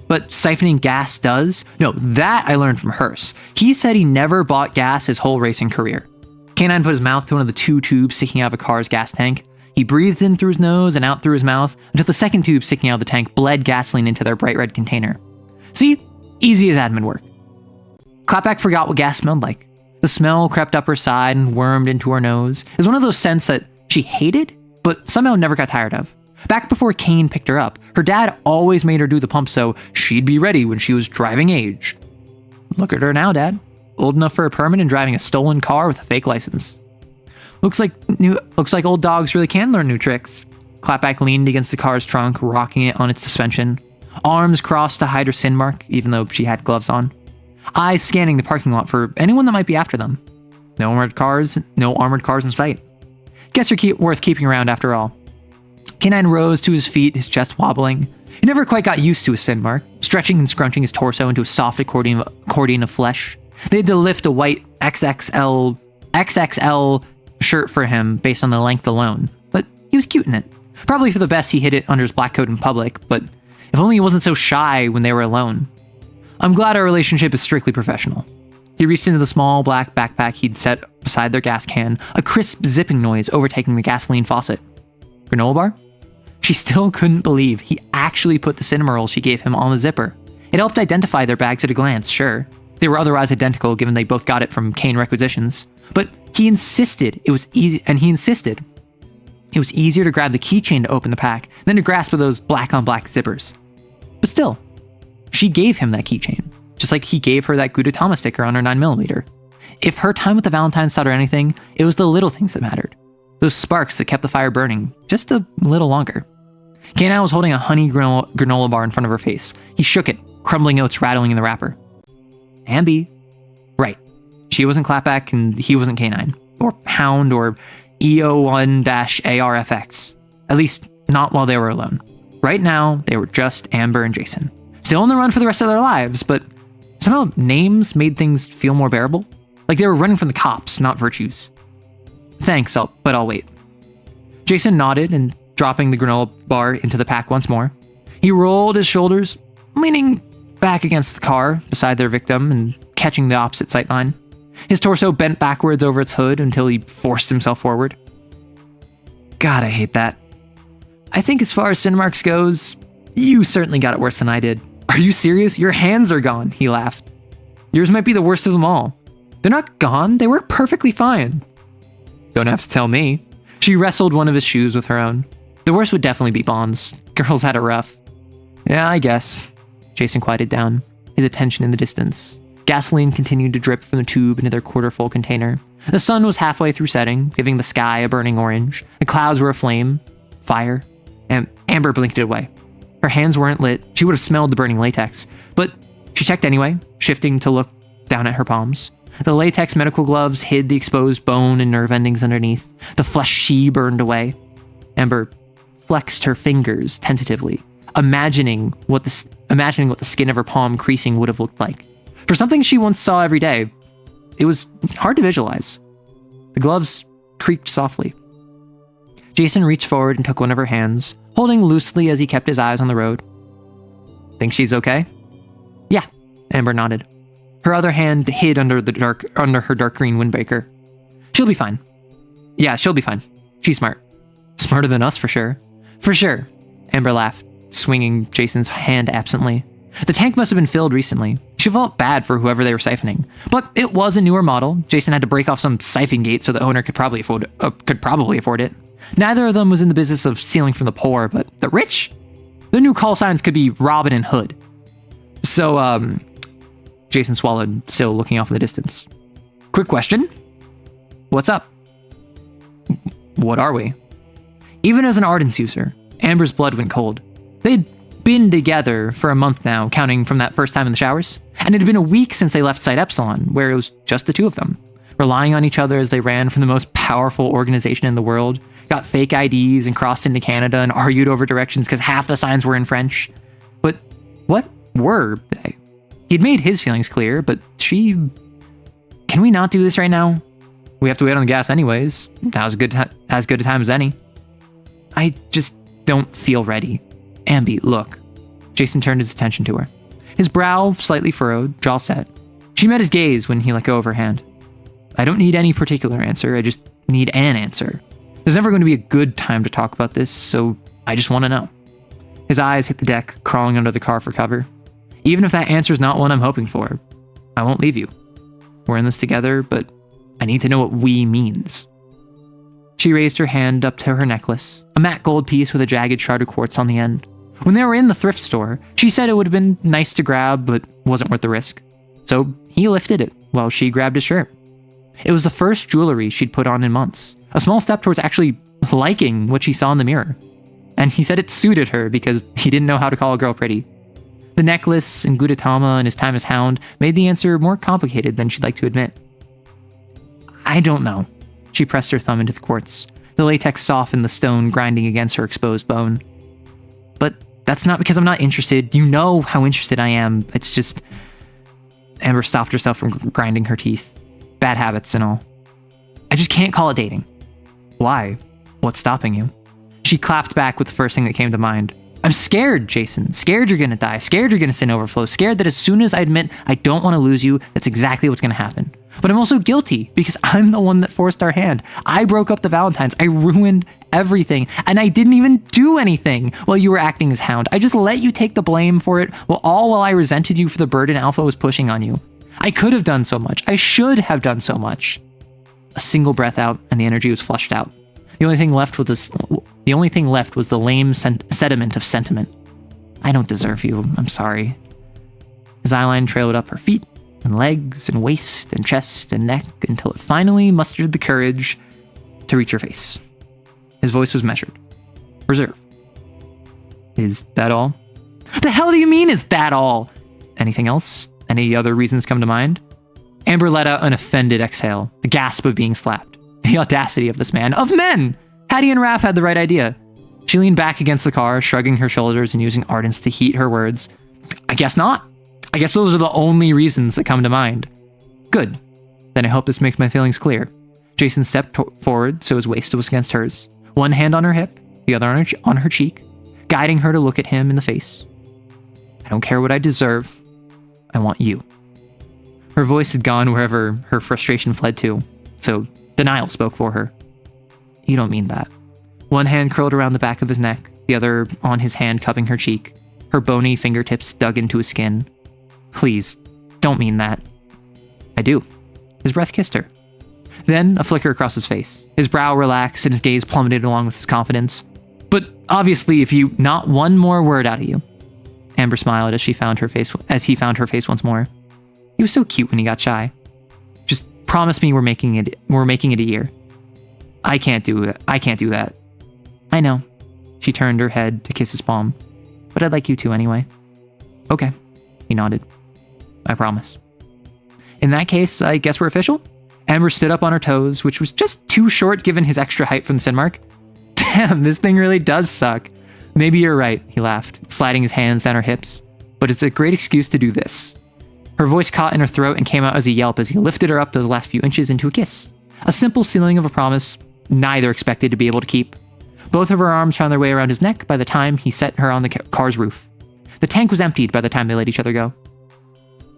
But siphoning gas does? No, that I learned from Hearst. He said he never bought gas his whole racing career. K9 put his mouth to one of the 2 tubes sticking out of a car's gas tank. He breathed in through his nose and out through his mouth until the second tube sticking out of the tank bled gasoline into their bright red container. See? Easy as admin work. Clapback forgot what gas smelled like. The smell crept up her side and wormed into her nose. It was one of those scents that she hated, but somehow never got tired of. Back before Kane picked her up, her dad always made her do the pump so she'd be ready when she was driving age. Look at her now, Dad. Old enough for a permit and driving a stolen car with a fake license. Looks like old dogs really can learn new tricks. Clapback leaned against the car's trunk, rocking it on its suspension. Arms crossed to hide her sin mark, even though she had gloves on. Eyes scanning the parking lot for anyone that might be after them. No armored cars in sight. Guess they're worth keeping around after all. K9 rose to his feet, his chest wobbling. He never quite got used to his sin mark, stretching and scrunching his torso into a soft accordion of flesh. They had to lift a white XXL shirt for him based on the length alone, but he was cute in it. Probably for the best he hid it under his black coat in public, but if only he wasn't so shy when they were alone. I'm glad our relationship is strictly professional. He reached into the small black backpack he'd set beside their gas can, a crisp zipping noise overtaking the gasoline faucet. Granola bar? She still couldn't believe he actually put the cinnamon roll she gave him on the zipper. It helped identify their bags at a glance, sure. They were otherwise identical given they both got it from Kane Requisitions. But he insisted it was easy, and he insisted it was easier to grab the keychain to open the pack than to grasp with those black-on-black zippers. But still, she gave him that keychain, just like he gave her that Gudetama sticker on her 9mm. If her time with the Valentines taught her anything, it was the little things that mattered. Those sparks that kept the fire burning just a little longer. K9 was holding a honey granola bar in front of her face. He shook it, crumbling oats rattling in the wrapper. Ambi. Right. She wasn't Clapback and he wasn't K9. Or Hound or EO1-ARFX. At least, not while they were alone. Right now, they were just Amber and Jason. Still on the run for the rest of their lives, but somehow names made things feel more bearable. Like they were running from the cops, not virtues. Thanks, but I'll wait. Jason nodded and dropping the granola bar into the pack once more. He rolled his shoulders, leaning back against the car beside their victim and catching the opposite sightline. His torso bent backwards over its hood until he forced himself forward. God, I hate that. I think as far as sin marks goes, you certainly got it worse than I did. Are you serious? Your hands are gone, he laughed. Yours might be the worst of them all. They're not gone, they work perfectly fine. Don't have to tell me. She wrestled one of his shoes with her own. The worst would definitely be Bond's. Girls had it rough. Yeah, I guess. Jason quieted down, his attention in the distance. Gasoline continued to drip from the tube into their quarter-full container. The sun was halfway through setting, giving the sky a burning orange. The clouds were aflame. Fire. And Amber blinked it away. Her hands weren't lit. She would have smelled the burning latex. But she checked anyway, shifting to look down at her palms. The latex medical gloves hid the exposed bone and nerve endings underneath. The flesh she burned away. Amber flexed her fingers tentatively, imagining what the skin of her palm creasing would have looked like. For something she once saw every day, it was hard to visualize. The gloves creaked softly. Jason reached forward and took one of her hands, holding loosely as he kept his eyes on the road. Think she's okay? Yeah, Amber nodded. Her other hand hid under her dark green windbreaker. She'll be fine. Yeah, she'll be fine. She's smart. Smarter than us, for sure. For sure, Amber laughed, swinging Jason's hand absently. The tank must have been filled recently. She felt bad for whoever they were siphoning. But it was a newer model. Jason had to break off some siphon gate so the owner could probably afford it. Neither of them was in the business of stealing from the poor, but the rich? Their new call signs could be Robin and Hood. So, Jason swallowed, still looking off in the distance. Quick question. What's up? What are we? Even as an Ardence user, Amber's blood went cold. They'd been together for a month now, counting from that first time in the showers. And it had been a week since they left Site Epsilon, where it was just the two of them, relying on each other as they ran from the most powerful organization in the world, got fake IDs and crossed into Canada and argued over directions because half the signs were in French. But what were they? He'd made his feelings clear, but she... Can we not do this right now? We have to wait on the gas anyways. Now's as good a time as any. I just don't feel ready. Ambi, look. Jason turned his attention to her. His brow slightly furrowed, jaw set. She met his gaze when he let go of her hand. I don't need any particular answer, I just need an answer. There's never going to be a good time to talk about this, so I just want to know. His eyes hit the deck, crawling under the car for cover. Even if that answer's not one I'm hoping for, I won't leave you. We're in this together, but I need to know what "we" means. She raised her hand up to her necklace, a matte gold piece with a jagged shard of quartz on the end. When they were in the thrift store, she said it would have been nice to grab, but wasn't worth the risk. So he lifted it while she grabbed his shirt. It was the first jewelry she'd put on in months, a small step towards actually liking what she saw in the mirror. And he said it suited her because he didn't know how to call a girl pretty. The necklace and Gudetama and his time as Hound made the answer more complicated than she'd like to admit. I don't know. She pressed her thumb into the quartz. The latex softened the stone grinding against her exposed bone. But that's not because I'm not interested. You know how interested I am. It's just... Amber stopped herself from grinding her teeth. Bad habits and all. I just can't call it dating. Why? What's stopping you? She clapped back with the first thing that came to mind. I'm scared, Jason. Scared you're gonna die. Scared you're gonna sin overflow. Scared that as soon as I admit I don't want to lose you, that's exactly what's gonna happen. But I'm also guilty because I'm the one that forced our hand. I broke up the Valentines. I ruined everything. And I didn't even do anything while you were acting as Hound. I just let you take the blame for it, while I resented you for the burden Alpha was pushing on you. I could have done so much. I should have done so much. A single breath out and the energy was flushed out. The only thing left was the lame sediment of sentiment. I don't deserve you. I'm sorry. His eyeline trailed up her feet and legs and waist and chest and neck until it finally mustered the courage to reach her face. His voice was measured. Reserved. Is that all? The hell do you mean, is that all? Anything else? Any other reasons come to mind? Amber let out an offended exhale, the gasp of being slapped. The audacity of this man. Of men! Hattie and Raph had the right idea. She leaned back against the car, shrugging her shoulders and using ardence to heat her words. I guess not. I guess those are the only reasons that come to mind. Good. Then I hope this makes my feelings clear. Jason stepped forward so his waist was against hers. One hand on her hip, the other on her cheek, guiding her to look at him in the face. I don't care what I deserve. I want you. Her voice had gone wherever her frustration fled to, so denial spoke for her. You don't mean that. One hand curled around the back of his neck, the other on his hand cupping her cheek. Her bony fingertips dug into his skin. Please, don't mean that. I do. His breath kissed her. Then a flicker across his face. His brow relaxed and his gaze plummeted along with his confidence. But obviously, if you not one more word out of you. Amber smiled as he found her face once more. He was so cute when he got shy. Just promise me we're making it a year. I can't do it. I can't do that. I know. She turned her head to kiss his palm. But I'd like you to anyway. Okay. He nodded. I promise. In that case, I guess we're official? Amber stood up on her toes, which was just too short given his extra height from the sin mark. Damn, this thing really does suck. Maybe you're right, he laughed, sliding his hands down her hips. But it's a great excuse to do this. Her voice caught in her throat and came out as a yelp as he lifted her up those last few inches into a kiss. A simple sealing of a promise neither expected to be able to keep. Both of her arms found their way around his neck by the time he set her on the car's roof. The tank was emptied by the time they let each other go.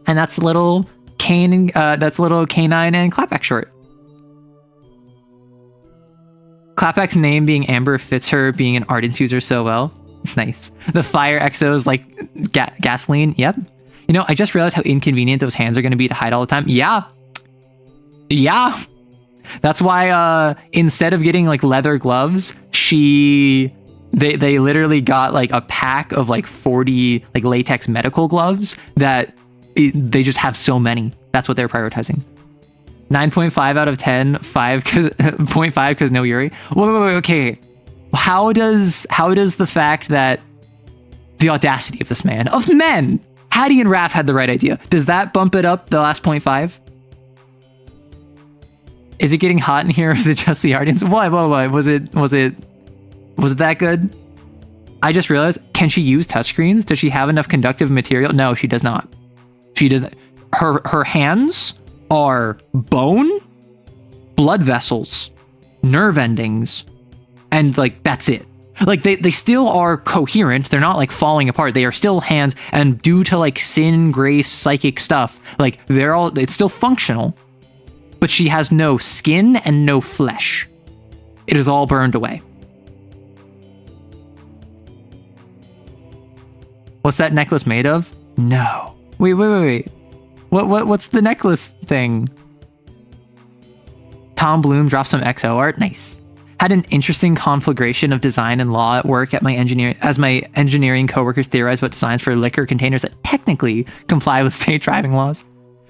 And that's little Canine and Clapback short. Clapback's name being Amber fits her being an Ardence user so well. Nice. The fire exos like gasoline. Yep. You know, I just realized how inconvenient those hands are going to be to hide all the time. Yeah. That's why instead of getting like leather gloves, they literally got like a pack of like 40 like latex medical gloves that they just have so many. That's what they're prioritizing. 9.5 out of 10, 0.5 because no Yuri. Wait, okay. How does the fact that the audacity of this man, of men, Hattie and Raph had the right idea. Does that bump it up the last 0.5? Is it getting hot in here? Or is it just the audience? What? Was it that good? I just realized, can she use touchscreens? Does she have enough conductive material? No, she does not. She doesn't. Her hands are bone, blood vessels, nerve endings, and like that's it. Like they still are coherent. They're not like falling apart. They are still hands, and due to like sin, grace, psychic stuff, like it's still functional. But she has no skin and no flesh. It is all burned away. What's that necklace made of? No. Wait. What's the necklace thing? Tom Bloom dropped some XO art. Nice. Had an interesting conflagration of design and law at work at my engineering coworkers theorized what designs for liquor containers that technically comply with state driving laws.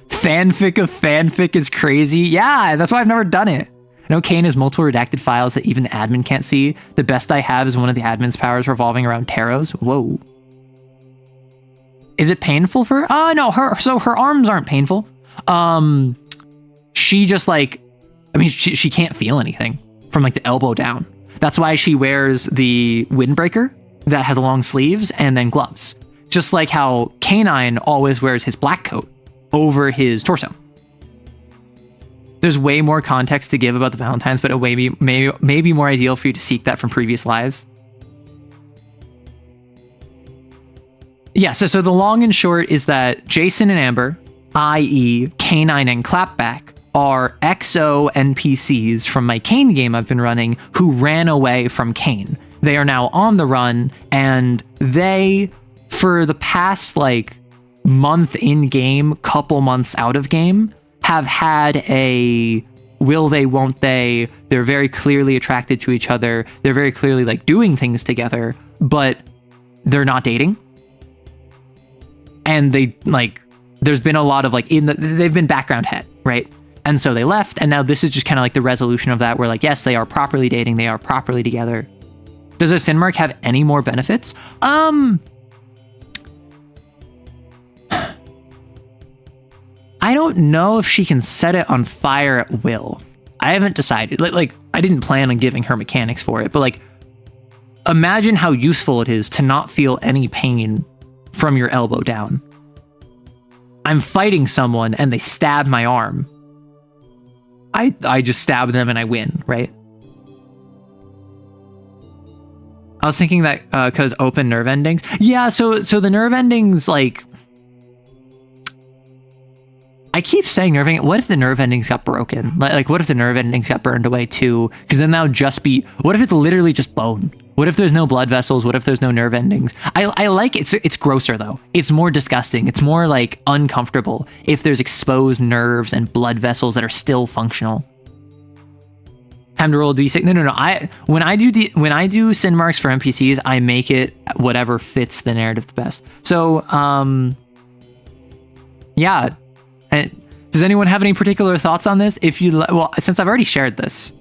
Fanfic of fanfic is crazy. Yeah, that's why I've never done it. I know Kane has multiple redacted files that even the admin can't see. The best I have is one of the admin's powers revolving around tarots. Whoa. Is it painful for her? No, her arms aren't painful. She just like, I mean, she can't feel anything from like the elbow down. That's why she wears the windbreaker that has long sleeves and then gloves. Just like how Canine always wears his black coat over his torso. There's way more context to give about the Valentines, but it may be more ideal for you to seek that from previous lives. Yeah, so the long and short is that Jason and Amber, i.e. Canine and Clapback, are XO NPCs from my Kane game I've been running who ran away from Kane. They are now on the run, and they, for the past like month in game, couple months out of game, have had a will they, won't they. They're very clearly attracted to each other. They're very clearly like doing things together, but they're not dating. And they like, there's been a lot of like they've been background het, right? And so they left, and now this is just kind of like the resolution of that, where like, yes, they are properly dating, they are properly together. Does a sin mark have any more benefits? I don't know if she can set it on fire at will. I haven't decided. Like I didn't plan on giving her mechanics for it, but like, imagine how useful it is to not feel any pain from your elbow down. I'm fighting someone and they stab my arm. I just stab them and I win, right? I was thinking that because open nerve endings. Yeah, so the nerve endings, like, I keep saying nerve ending. What if the nerve endings got broken? Like, what if the nerve endings got burned away too? Because then that would just be, what if it's literally just bone? What if there's no blood vessels? What if there's no nerve endings? I like it. It's grosser though. It's more disgusting. It's more like uncomfortable if there's exposed nerves and blood vessels that are still functional. Time to roll a d6. No. When I do sin marks for NPCs, I make it whatever fits the narrative the best. So yeah. And does anyone have any particular thoughts on this? If you well, since I've already shared this.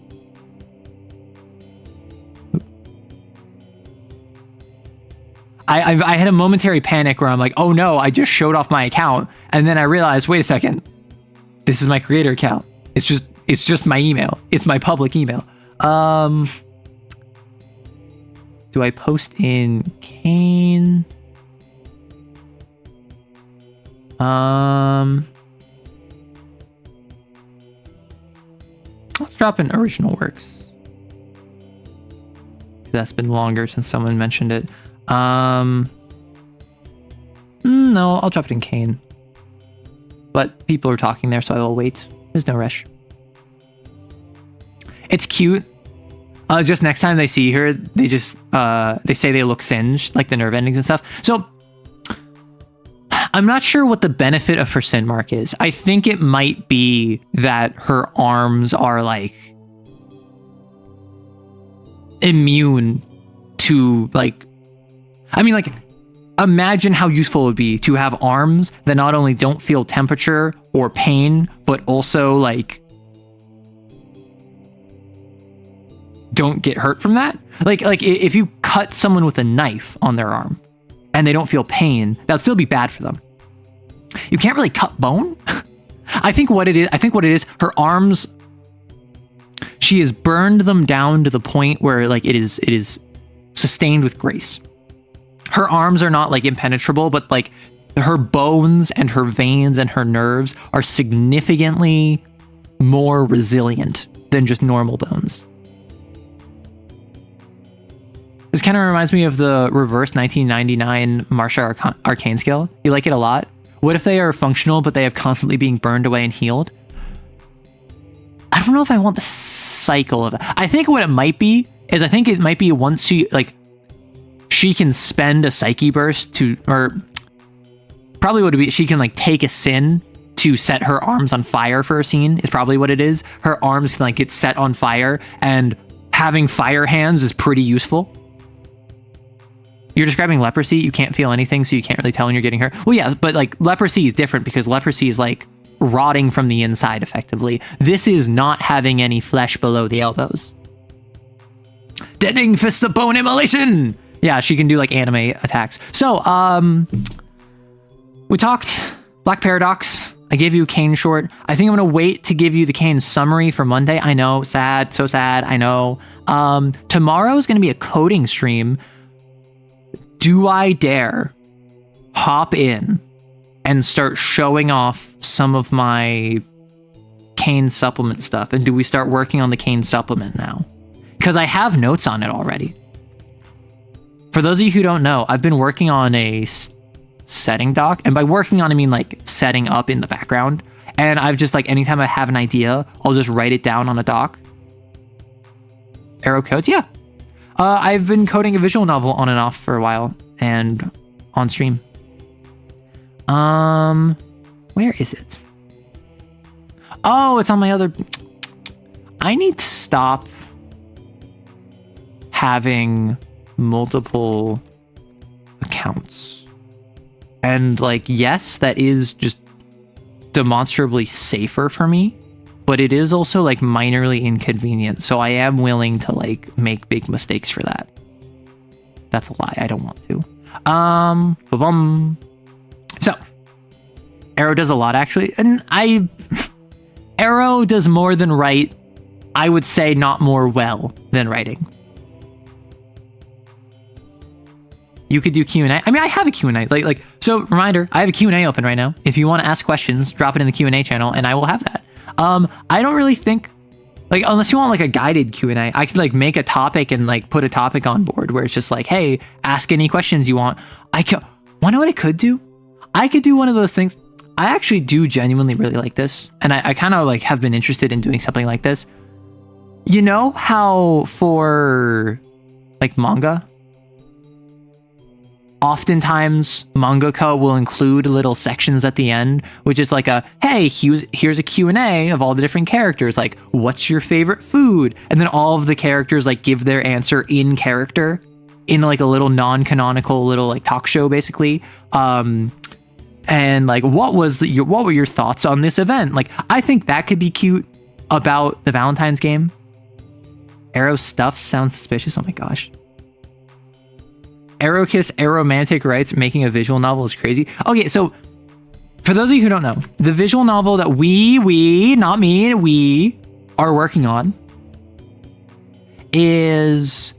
I had a momentary panic where I'm like, oh no, I just showed off my account, and then I realized, wait a second, this is my creator account. It's just my email. It's my public email. Do I post in Kane? Let's drop in original works. That's been longer since someone mentioned it. No, I'll drop it in Kane. But people are talking there, so I will wait. There's no rush. It's cute. Just next time they see her, they just they say they look singed, like the nerve endings and stuff. So I'm not sure what the benefit of her sin mark is. I think it might be that her arms are like immune to like, I mean, like, imagine how useful it would be to have arms that not only don't feel temperature or pain, but also like don't get hurt from that. Like if you cut someone with a knife on their arm and they don't feel pain, that'd still be bad for them, You can't really cut bone. I think what it is, her arms, she has burned them down to the point where like it is sustained with grace. Her arms are not like impenetrable, but like her bones and her veins and her nerves are significantly more resilient than just normal bones. This kind of reminds me of the reverse 1999 Marsha Arcane skill. You like it a lot? What if they are functional, but they have constantly being burned away and healed? I don't know if I want the cycle of that. I think what it might be is I think it might be once she, like, she can spend a psyche burst to, or probably what it be, she can like take a sin to set her arms on fire for a scene is probably what it is. Her arms can like get set on fire, and having fire hands is pretty useful. You're describing leprosy. You can't feel anything, so you can't really tell when you're getting hurt. Well, yeah, but like leprosy is different because leprosy is like rotting from the inside effectively. This is not having any flesh below the elbows. Deadening Fist of Bone Immolation! Yeah, she can do like anime attacks. So, we talked Black Paradox. I gave you a Kane short. I think I'm going to wait to give you the Kane summary for Monday. I know, sad, so sad, I know. Tomorrow is going to be a coding stream. Do I dare hop in and start showing off some of my Kane supplement stuff? And do we start working on the Kane supplement now? Because I have notes on it already. For those of you who don't know, I've been working on a setting doc, and by working on I mean like setting up in the background, and I've just like anytime I have an idea, I'll just write it down on a doc. Arrow codes, yeah. I've been coding a visual novel on and off for a while, and on stream. Where is it? Oh, it's on my other. I need to stop having multiple accounts. And like, yes, that is just demonstrably safer for me, but it is also like minorly inconvenient. So I am willing to like make big mistakes for that. That's a lie. I don't want to. So Arrow does a lot actually. And Arrow does more than write. I would say not more well than writing. You could do Q&A. I mean, I have a Q&A. Like, so reminder, I have a Q&A open right now. If you want to ask questions, drop it in the Q&A channel and I will have that. I don't really think, like, unless you want like a guided Q&A, I could like make a topic and like put a topic on board where it's just like, hey, ask any questions you want. Wanna what I could do? I could do one of those things. I actually do genuinely really like this. And I kind of like have been interested in doing something like this. You know how for like manga, oftentimes mangaka will include little sections at the end, which is like a, hey, here's a Q&A of all the different characters. Like, what's your favorite food? And then all of the characters like give their answer in character in like a little non-canonical little like talk show basically. And like, what were your thoughts on this event? Like, I think that could be cute about the Valentine's game. Arrow stuff sounds suspicious. Oh my gosh. Arrow Kiss Aromantic writes, making a visual novel is crazy. Okay, so for those of you who don't know, the visual novel that we, not me, we are working on is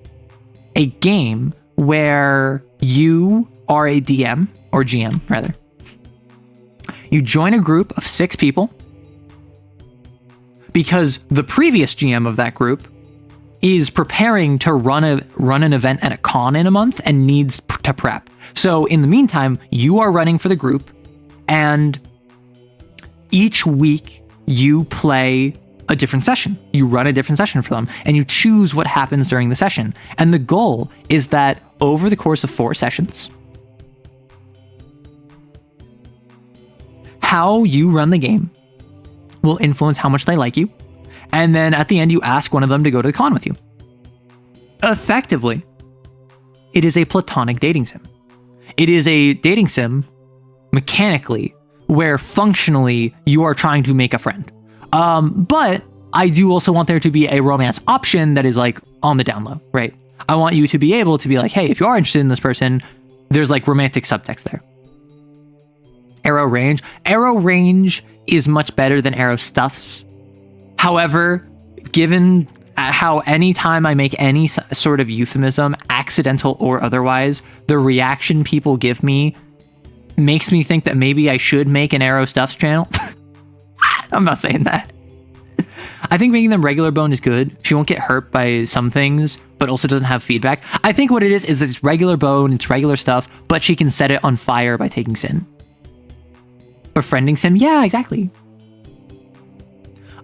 a game where you are a DM, or GM rather. You join a group of 6 people because the previous GM of that group is preparing to run an event at a con in a month and needs to prep. So in the meantime, you are running for the group, and each week you play a different session. You run a different session for them, and you choose what happens during the session. And the goal is that over the course of 4 sessions, how you run the game will influence how much they like you. And then at the end, you ask one of them to go to the con with you. Effectively, it is a platonic dating sim. It is a dating sim mechanically, where functionally you are trying to make a friend. But I do also want there to be a romance option that is like on the down low, right? I want you to be able to be like, hey, if you are interested in this person, there's like romantic subtext there. arrow range. Arrow range is much better than arrow stuffs. However, given how anytime I make any sort of euphemism, accidental or otherwise, the reaction people give me makes me think that maybe I should make an arrow stuffs channel. I'm not saying that. I think making them regular bone is good. She won't get hurt by some things, but also doesn't have feedback. I think what it is it's regular bone, it's regular stuff, but she can set it on fire by taking sin. Befriending sin? Yeah, exactly.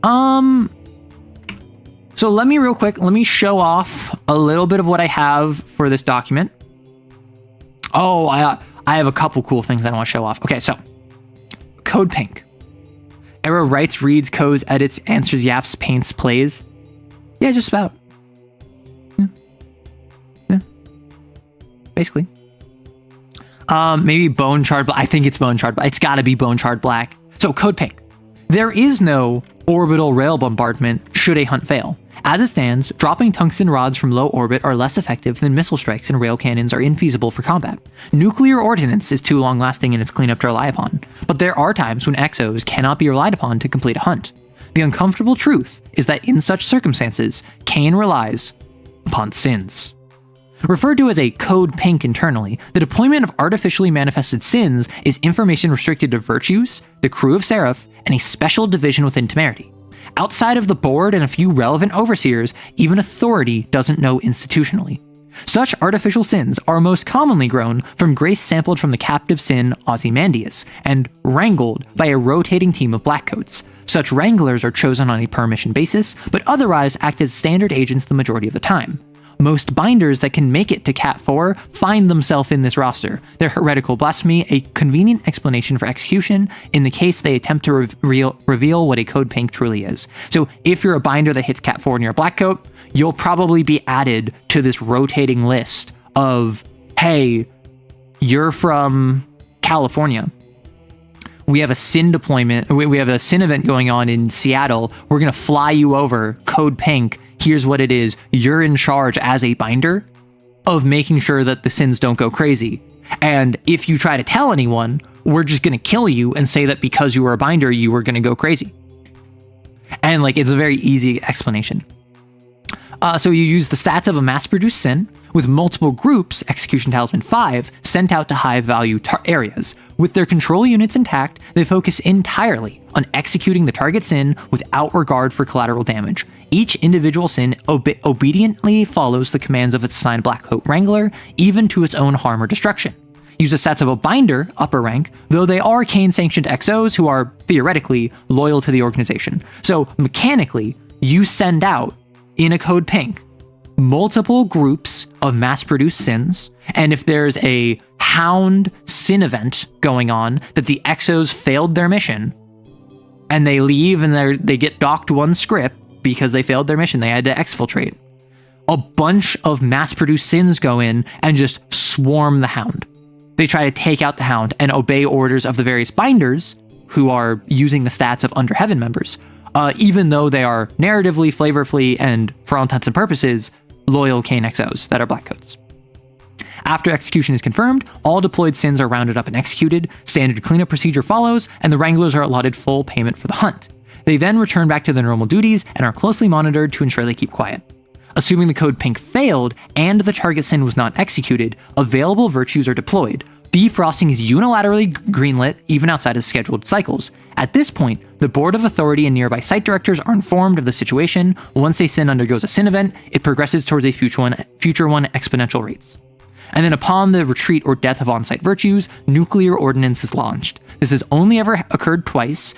So let me show off a little bit of what I have for this document. Oh, I have a couple cool things I want to show off. Okay, so code pink. Arrow writes, reads, codes, edits, answers, yaps, paints, plays. Yeah, just about. Yeah. Basically. Maybe bone charred black. I think it's bone charred, but it's got to be bone charred black. So code pink. There is no orbital rail bombardment should a hunt fail. As it stands, dropping tungsten rods from low orbit are less effective than missile strikes, and rail cannons are infeasible for combat. Nuclear ordnance is too long-lasting in its cleanup to rely upon, but there are times when exos cannot be relied upon to complete a hunt. The uncomfortable truth is that in such circumstances, Kane relies upon sins. Referred to as a code pink internally, the deployment of artificially manifested sins is information restricted to virtues, the crew of Seraph, and a special division within Temerity. Outside of the board and a few relevant overseers, even authority doesn't know institutionally. Such artificial sins are most commonly grown from grace sampled from the captive sin Ozymandias, and wrangled by a rotating team of blackcoats. Such wranglers are chosen on a per-mission basis, but otherwise act as standard agents the majority of the time. Most binders that can make it to Cat 4 find themselves in this roster, their heretical blasphemy a convenient explanation for execution in the case they attempt to reveal what a code pink truly is. So if you're a binder that hits Cat 4 and you're a black coat, you'll probably be added to this rotating list of, hey, you're from California. We have a sin deployment, we have a sin event going on in Seattle. We're going to fly you over, code pink. Here's what it is. You're in charge as a binder of making sure that the sins don't go crazy. And if you try to tell anyone, we're just going to kill you and say that because you were a binder, you were going to go crazy. And like, it's a very easy explanation. So you use the stats of a mass-produced sin with multiple groups, Execution Talisman 5, sent out to high-value areas. With their control units intact, they focus entirely on executing the target sin without regard for collateral damage. Each individual sin obediently follows the commands of its assigned Blackcoat Wrangler, even to its own harm or destruction. Use the stats of a binder, upper rank, though they are Kane-sanctioned XOs who are, theoretically, loyal to the organization. So, mechanically, you send out, in a code pink, multiple groups of mass-produced sins, and if there's a hound sin event going on that the XOs failed their mission, and they leave and they get docked one script because they failed their mission, they had to exfiltrate, a bunch of mass-produced sins go in and just swarm the hound. They try to take out the hound and obey orders of the various binders who are using the stats of Under Heaven members, even though they are narratively, flavorfully, and for all intents and purposes, loyal Kane XOs that are blackcoats. After execution is confirmed, all deployed sins are rounded up and executed, standard cleanup procedure follows, and the Wranglers are allotted full payment for the hunt. They then return back to their normal duties and are closely monitored to ensure they keep quiet. Assuming the code pink failed and the target sin was not executed, available virtues are deployed. Defrosting is unilaterally greenlit even outside of scheduled cycles. At this point, the Board of Authority and nearby site directors are informed of the situation. Once a sin undergoes a sin event, it progresses towards a future one exponential rates. And then upon the retreat or death of on-site virtues, nuclear ordnance is launched. This has only ever occurred twice,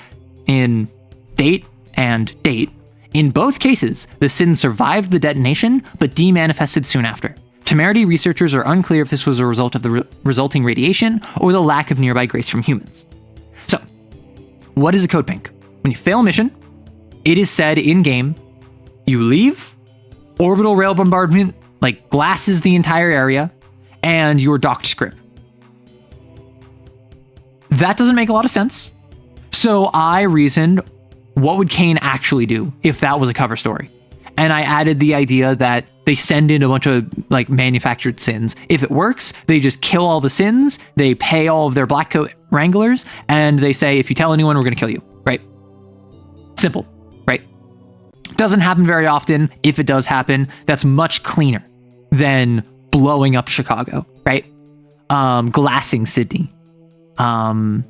in date and date. In both cases, the sin survived the detonation, but demanifested soon after. Temerity researchers are unclear if this was a result of the resulting radiation or the lack of nearby grace from humans. So, what is a code pink? When you fail a mission, it is said in-game, you leave, orbital rail bombardment, like, glasses the entire area, and you're docked script. That doesn't make a lot of sense. So I reasoned, what would Kane actually do if that was a cover story? And I added the idea that they send in a bunch of like manufactured sins. If it works, they just kill all the sins, they pay all of their black coat wranglers, and they say, if you tell anyone, we're going to kill you, right? Simple, right? Doesn't happen very often. If it does happen, that's much cleaner than blowing up Chicago, right? Glassing Sydney. And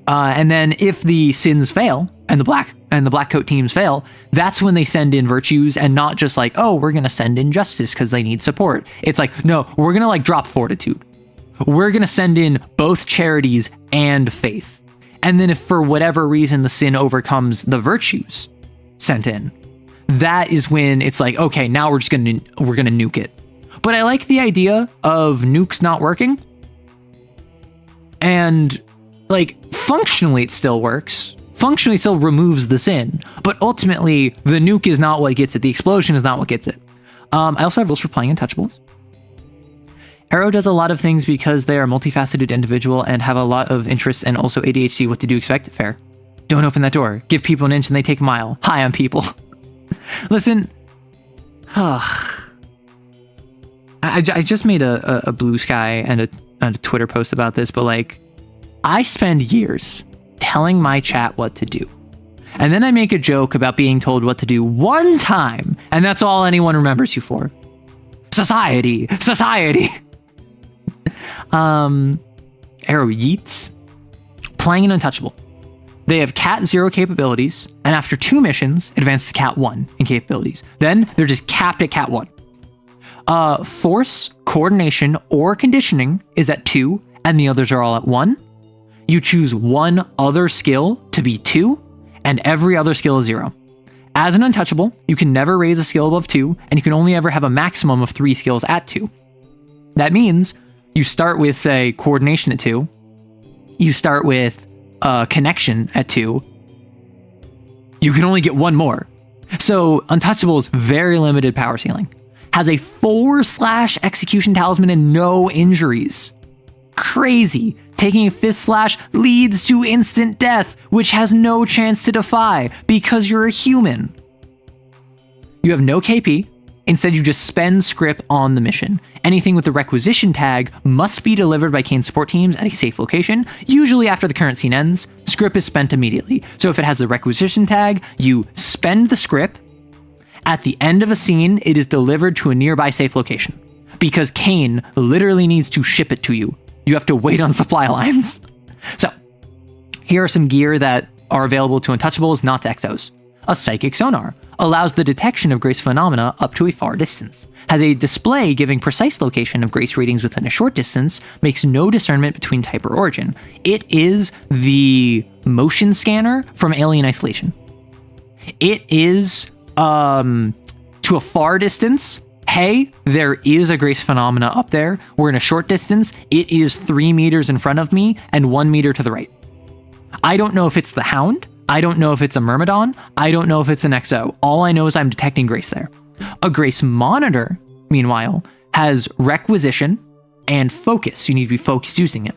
then if the sins fail and the black coat teams fail, that's when they send in virtues, and not just like, oh, we're going to send in justice because they need support. It's like, no, we're going to like drop fortitude. We're going to send in both charities and faith. And then if for whatever reason the sin overcomes the virtues sent in, that is when it's like, okay, now we're going to nuke it. But I like the idea of nukes not working. And like functionally it still works. Functionally still removes the sin. But ultimately the nuke is not what gets it. The explosion is not what gets it. I also have rules for playing Untouchables. Arrow does a lot of things because they are a multifaceted individual and have a lot of interests and also ADHD. What did you expect? Fair. Don't open that door. Give people an inch and they take a mile. Hi, I'm people. Listen. I just made a blue sky and a Twitter post about this, but like, I spend years telling my chat what to do. And then I make a joke about being told what to do one time, and that's all anyone remembers you for. Society. Arrow yeets. Playing an Untouchable. They have Cat 0 capabilities, and after 2 missions, advance to Cat 1 in capabilities. Then they're just capped at Cat 1. Force, coordination, or conditioning is at 2, and the others are all at 1. You choose one other skill to be 2, and every other skill is 0. As an Untouchable, you can never raise a skill above 2, and you can only ever have a maximum of 3 skills at 2. That means you start with, say, coordination at 2. You start with connection at 2. You can only get 1 more. So Untouchable's very limited power ceiling. Has a 4/ execution talisman and no injuries. Crazy. Taking a 5th / leads to instant death, which has no chance to defy because you're a human. You have no KP. Instead, you just spend script on the mission. Anything with the requisition tag must be delivered by Kane's support teams at a safe location, usually after the current scene ends. Script is spent immediately. So if it has the requisition tag, you spend the script. At the end of a scene, it is delivered to a nearby safe location. Because Kane literally needs to ship it to you. You have to wait on supply lines. So, here are some gear that are available to Untouchables, not to XOs. A Psychic Sonar allows the detection of Grace phenomena up to a far distance. Has a display giving precise location of Grace readings within a short distance, makes no discernment between type or origin. It is the motion scanner from Alien Isolation. It is, to a far distance, hey, there is a Grace phenomena up there. We're in a short distance. It is 3 meters in front of me and 1 meter to the right. I don't know if it's the Hound. I don't know if it's a Myrmidon. I don't know if it's an XO. All I know is I'm detecting Grace there. A Grace monitor, meanwhile, has requisition and focus. You need to be focused using it.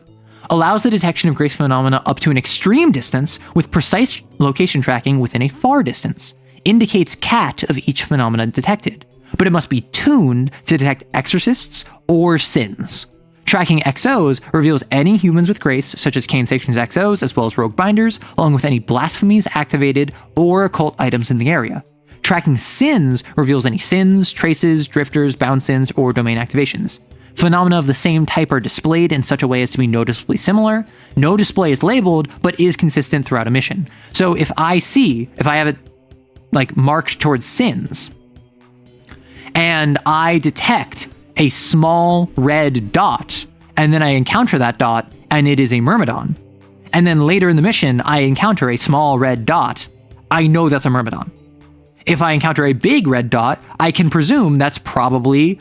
Allows the detection of Grace phenomena up to an extreme distance with precise location tracking within a far distance. Indicates cat of each phenomena detected, but it must be tuned to detect exorcists or sins. Tracking XOs reveals any humans with Grace, such as Kane Section's XOs, as well as Rogue Binders, along with any blasphemies activated or occult items in the area. Tracking sins reveals any sins, traces, drifters, bound sins, or domain activations. Phenomena of the same type are displayed in such a way as to be noticeably similar. No display is labeled, but is consistent throughout a mission. So if I have it like marked towards sins, and I detect a small red dot, and then I encounter that dot, and it is a Myrmidon, and then later in the mission, I encounter a small red dot, I know that's a Myrmidon. If I encounter a big red dot, I can presume that's probably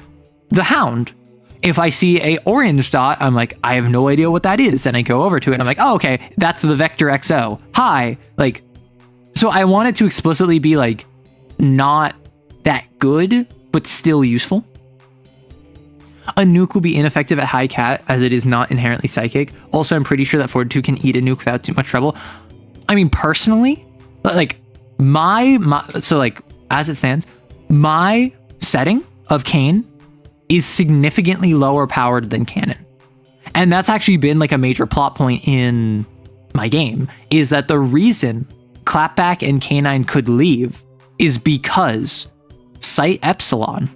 the Hound. If I see a orange dot, I'm like, I have no idea what that is, and I go over to it, and I'm like, oh, okay, that's the Vector XO. Hi. Like, so I want it to explicitly be like, not that good, but still useful. A nuke will be ineffective at high cat, as it is not inherently psychic. Also, I'm pretty sure that Fortitude can eat a nuke without too much trouble. I mean, personally, like, so like, as it stands, my setting of Kane is significantly lower powered than Canon. And that's actually been like a major plot point in my game, is that the reason Clapback and K9 could leave is because Site Epsilon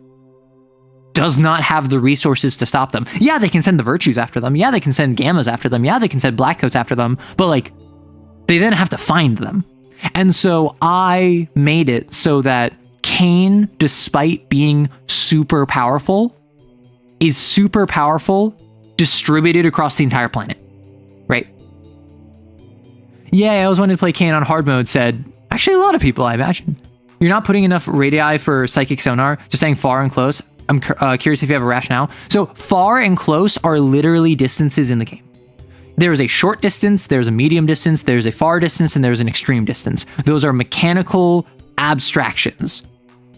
does not have the resources to stop them. Yeah, they can send the Virtues after them. Yeah, they can send Gammas after them. Yeah, they can send Blackcoats after them. But like, they then have to find them. And so I made it so that Kane, despite being super powerful, is super powerful distributed across the entire planet. Right? Yeah, I always wanted to play Kane on hard mode, said actually a lot of people, I imagine. You're not putting enough radii for psychic sonar, just saying far and close. I'm curious if you have a rationale. So far and close are literally distances in the game. There is a short distance, there's a medium distance, there's a far distance, and there's an extreme distance. Those are mechanical abstractions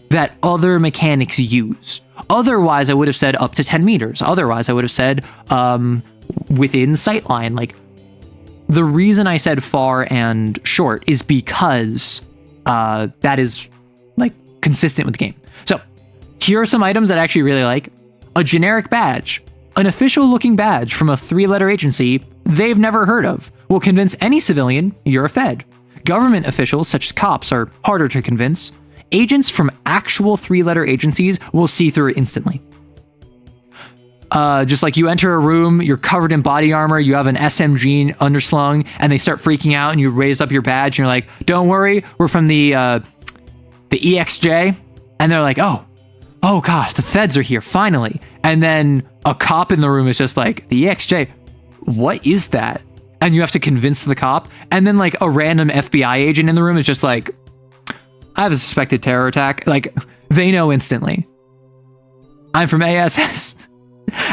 that other mechanics use. Otherwise, I would have said up to 10 meters. Otherwise, I would have said within sightline. Like, the reason I said far and short is because that is like consistent with the game. So here are some items that I actually really like. A generic badge. An official looking badge from a 3-letter agency they've never heard of will convince any civilian you're a Fed. Government officials, such as cops, are harder to convince. Agents from actual 3-letter agencies will see through it instantly. Just like you enter a room, you're covered in body armor, you have an SMG underslung, and they start freaking out, and you raise up your badge, and you're like, don't worry, we're from the EXJ. And they're like, oh gosh, the feds are here, finally. And then a cop in the room is just like, the EXJ, what is that? And you have to convince the cop. And then like a random FBI agent in the room is just like, I have a suspected terror attack. Like, they know instantly. I'm from ASS.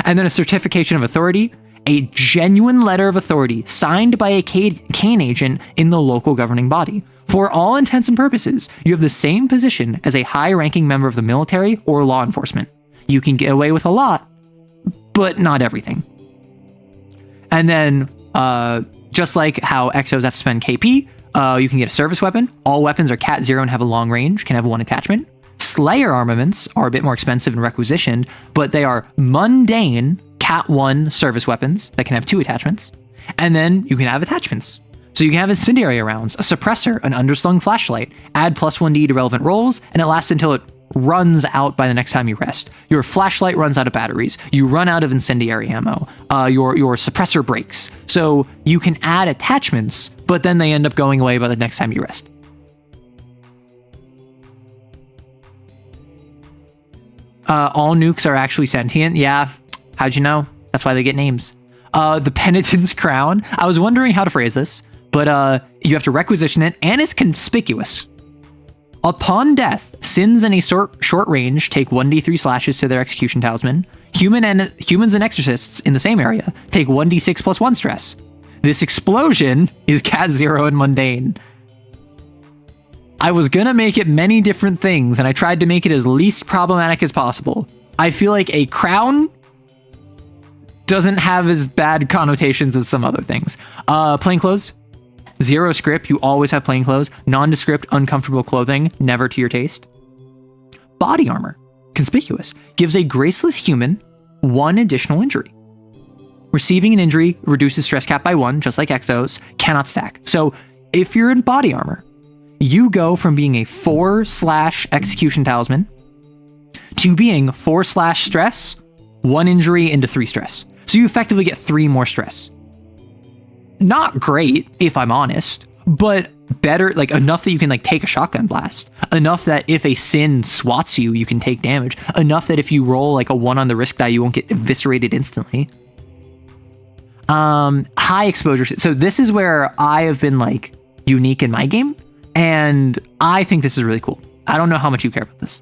And then a certification of authority, a genuine letter of authority signed by a Kane agent in the local governing body. For all intents and purposes, you have the same position as a high-ranking member of the military or law enforcement. You can get away with a lot, but not everything. And then, just like how XOs have to spend KP, you can get a service weapon. All weapons are Cat 0 and have a long range, can have one attachment. Slayer armaments are a bit more expensive and requisitioned, but they are mundane Cat 1 service weapons that can have 2 attachments. And then you can have attachments. So you can have incendiary rounds, a suppressor, an underslung flashlight, add +1d to relevant rolls, and it lasts until it runs out by the next time you rest. Your flashlight runs out of batteries. You run out of incendiary ammo. Your suppressor breaks. So you can add attachments, but then they end up going away by the next time you rest. All nukes are actually sentient. Yeah, how'd you know? That's why they get names. The Penitent's Crown. I was wondering how to phrase this, but you have to requisition it, and it's conspicuous. Upon death, sins in a short range take 1d3 slashes to their execution talisman. Humans and exorcists in the same area take 1d6 plus 1 stress. This explosion is Cat 0 and mundane. I was gonna make it many different things, and I tried to make it as least problematic as possible. I feel like a crown doesn't have as bad connotations as some other things. Plainclothes. 0 script, you always have plainclothes. Nondescript, uncomfortable clothing, never to your taste. Body armor. Conspicuous. Gives a graceless human 1 additional injury. Receiving an injury reduces stress cap by 1, just like Exos. Cannot stack. So if you're in body armor, you go from being a 4/execution talisman to being 4/stress, 1 injury into 3 stress. So you effectively get 3 more stress. Not great, if I'm honest, but better, like enough that you can like take a shotgun blast. Enough that if a sin swats you, you can take damage. Enough that if you roll like a 1 on the risk die, you won't get eviscerated instantly. High exposure. So this is where I have been like unique in my game. And I think this is really cool. I don't know how much you care about this.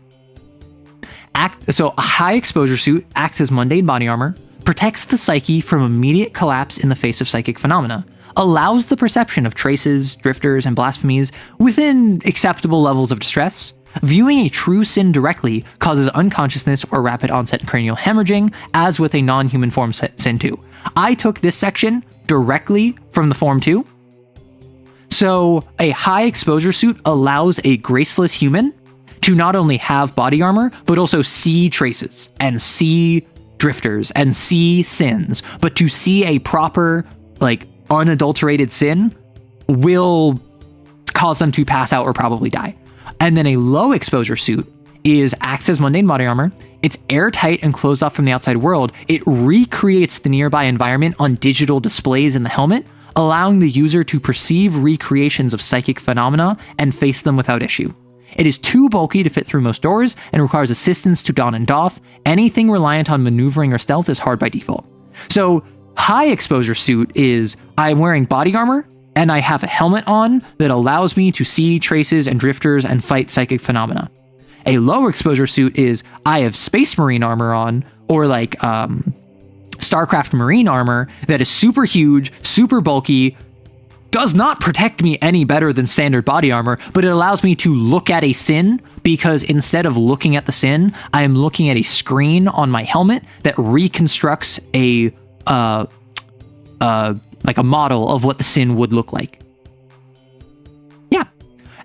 So a high exposure suit acts as mundane body armor, protects the psyche from immediate collapse in the face of psychic phenomena, allows the perception of traces, drifters, and blasphemies within acceptable levels of distress. Viewing a true sin directly causes unconsciousness or rapid onset cranial hemorrhaging, as with a non-human form sin 2. I took this section directly from the Form 2. So a high exposure suit allows a graceless human to not only have body armor, but also see traces and see drifters and see sins. But to see a proper, like, unadulterated sin will cause them to pass out or probably die. And then a low exposure suit acts as mundane body armor. It's airtight and closed off from the outside world. It recreates the nearby environment on digital displays in the helmet, allowing the user to perceive recreations of psychic phenomena and face them without issue. It is too bulky to fit through most doors and requires assistance to don and doff. Anything reliant on maneuvering or stealth is hard by default. So high exposure suit is I'm wearing body armor and I have a helmet on that allows me to see traces and drifters and fight psychic phenomena. A low exposure suit is I have Space Marine armor on, or like StarCraft Marine armor that is super huge, super bulky, does not protect me any better than standard body armor, but it allows me to look at a sin, because instead of looking at the sin, I am looking at a screen on my helmet that reconstructs a like a model of what the sin would look like. Yeah.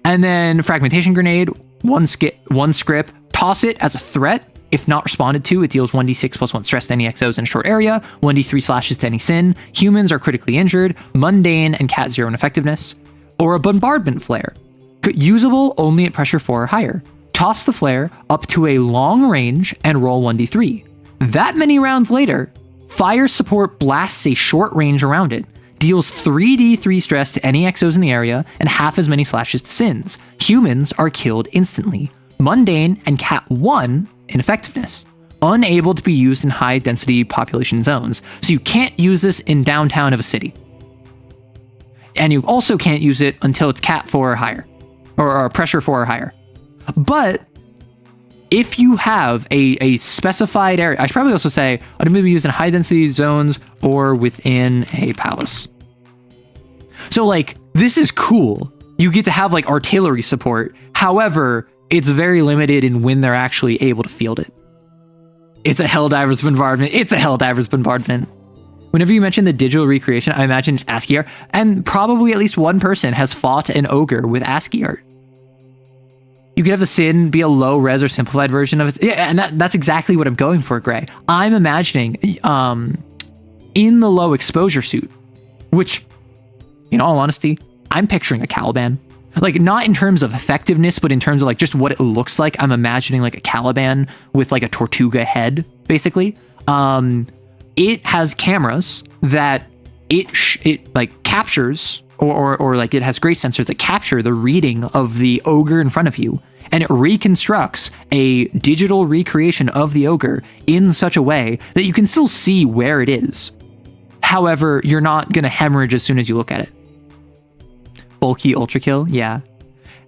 And then fragmentation grenade, one script, toss it as a threat. If not responded to, it deals 1d6 plus 1 stress to any exos in a short area, 1d3 slashes to any sin. Humans are critically injured, mundane, and cat 0 in effectiveness. Or a bombardment flare. Usable only at pressure 4 or higher. Toss the flare up to a long range and roll 1d3. That many rounds later, fire support blasts a short range around it, deals 3d3 stress to any exos in the area, and half as many slashes to sins. Humans are killed instantly. Mundane and cat 1 in effectiveness. Unable to be used in high density population zones. So you can't use this in downtown of a city. And you also can't use it until it's cat 4 or higher, or pressure 4 or higher. But if you have a specified area, I should probably also say I'd maybe use in high density zones or within a palace. So like, this is cool. You get to have like artillery support. However, it's very limited in when they're actually able to field it. It's a Helldivers bombardment. It's a Helldivers bombardment. Whenever you mention the digital recreation, I imagine it's ASCII art, and probably at least one person has fought an ogre with ASCII art. You could have the sin be a low res or simplified version of it. Yeah, and that's exactly what I'm going for, Gray. I'm imagining in the low exposure suit, which, in all honesty, I'm picturing a Caliban. Like, not in terms of effectiveness, but in terms of like just what it looks like. I'm imagining like a Caliban with like a Tortuga head, basically. It has cameras that it like captures, or like it has grace sensors that capture the reading of the ogre in front of you, and it reconstructs a digital recreation of the ogre in such a way that you can still see where it is. However, you're not going to hemorrhage as soon as you look at it. Bulky ultra kill, yeah.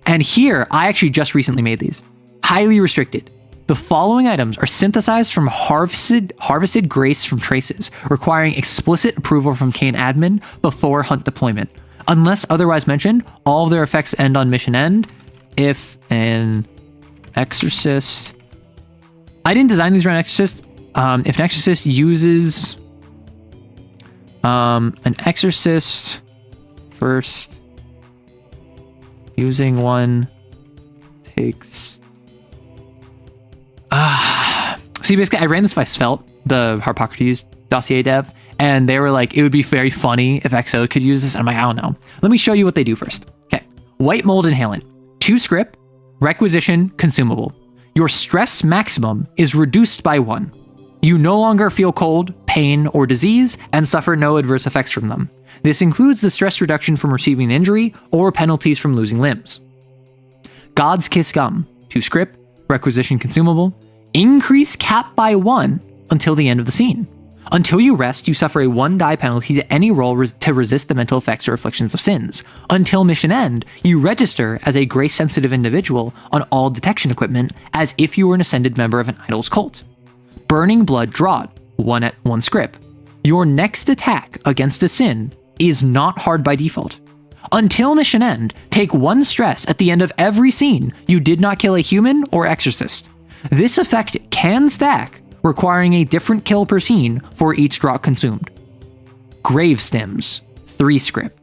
And here, I actually just recently made these. Highly restricted. The following items are synthesized from harvested grace from traces, requiring explicit approval from Kane admin before hunt deployment. Unless otherwise mentioned, all of their effects end on mission end. If an exorcist... I didn't design these around exorcist. If an exorcist uses... an exorcist first... using one takes... See, basically, I ran this by Svelte, the Harpocrates dossier dev, and they were like, it would be very funny if XO could use this. And I'm like, I don't know. Let me show you what they do first. Okay. White Mold Inhalant. 2 script, requisition, consumable. Your stress maximum is reduced by 1. You no longer feel cold, pain, or disease, and suffer no adverse effects from them. This includes the stress reduction from receiving an injury or penalties from losing limbs. God's Kiss Gum. 2 script, requisition, consumable. Increase cap by 1 until the end of the scene. Until you rest, you suffer a 1 die penalty to any roll to resist the mental effects or afflictions of sins. Until mission end, you register as a grace-sensitive individual on all detection equipment as if you were an ascended member of an idol's cult. Burning Blood Draught, 1 script. Your next attack against a sin is not hard by default. Until mission end, take 1 stress at the end of every scene you did not kill a human or exorcist. This effect can stack, requiring a different kill per scene for each draught consumed. Grave Stems, 3 script.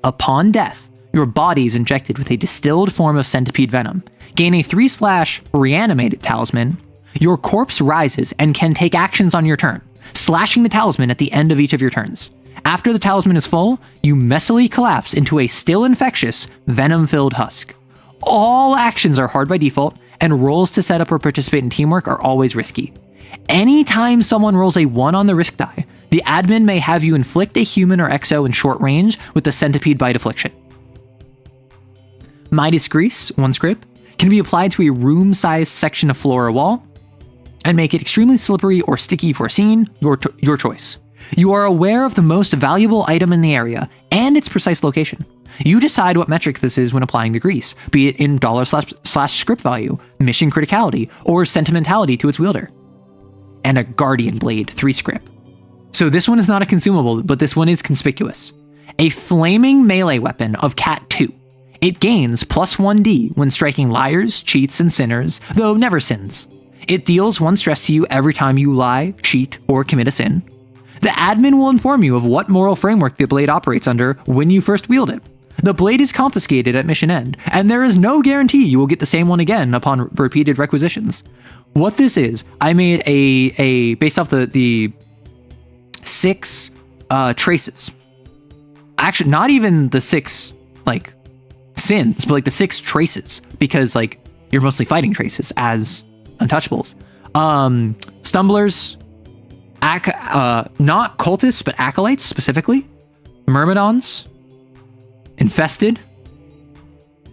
Upon death, your body is injected with a distilled form of centipede venom. Gain a 3/reanimated talisman. Your corpse rises and can take actions on your turn, slashing the talisman at the end of each of your turns. After the talisman is full, you messily collapse into a still infectious, venom-filled husk. All actions are hard by default, and rolls to set up or participate in teamwork are always risky. Anytime someone rolls a 1 on the risk die, the admin may have you inflict a human or exo in short range with the centipede bite affliction. Midas Grease, 1 script, can be applied to a room-sized section of floor or wall, and make it extremely slippery or sticky for a scene, your choice. You are aware of the most valuable item in the area and its precise location. You decide what metric this is when applying the grease, be it in $/script value, mission criticality, or sentimentality to its wielder. And a Guardian Blade, 3 script. So this one is not a consumable, but this one is conspicuous. A flaming melee weapon of Cat 2. It gains +1d when striking liars, cheats, and sinners, though never sins. It deals 1 stress to you every time you lie, cheat, or commit a sin. The admin will inform you of what moral framework the blade operates under when you first wield it. The blade is confiscated at mission end, and there is no guarantee you will get the same one again upon repeated requisitions. What this is, I made a based off the 6 traces. Actually, not even the 6 like sins, but like the 6 traces, because like you're mostly fighting traces as untouchables. Stumblers, not cultists, but acolytes specifically. Myrmidons, infested.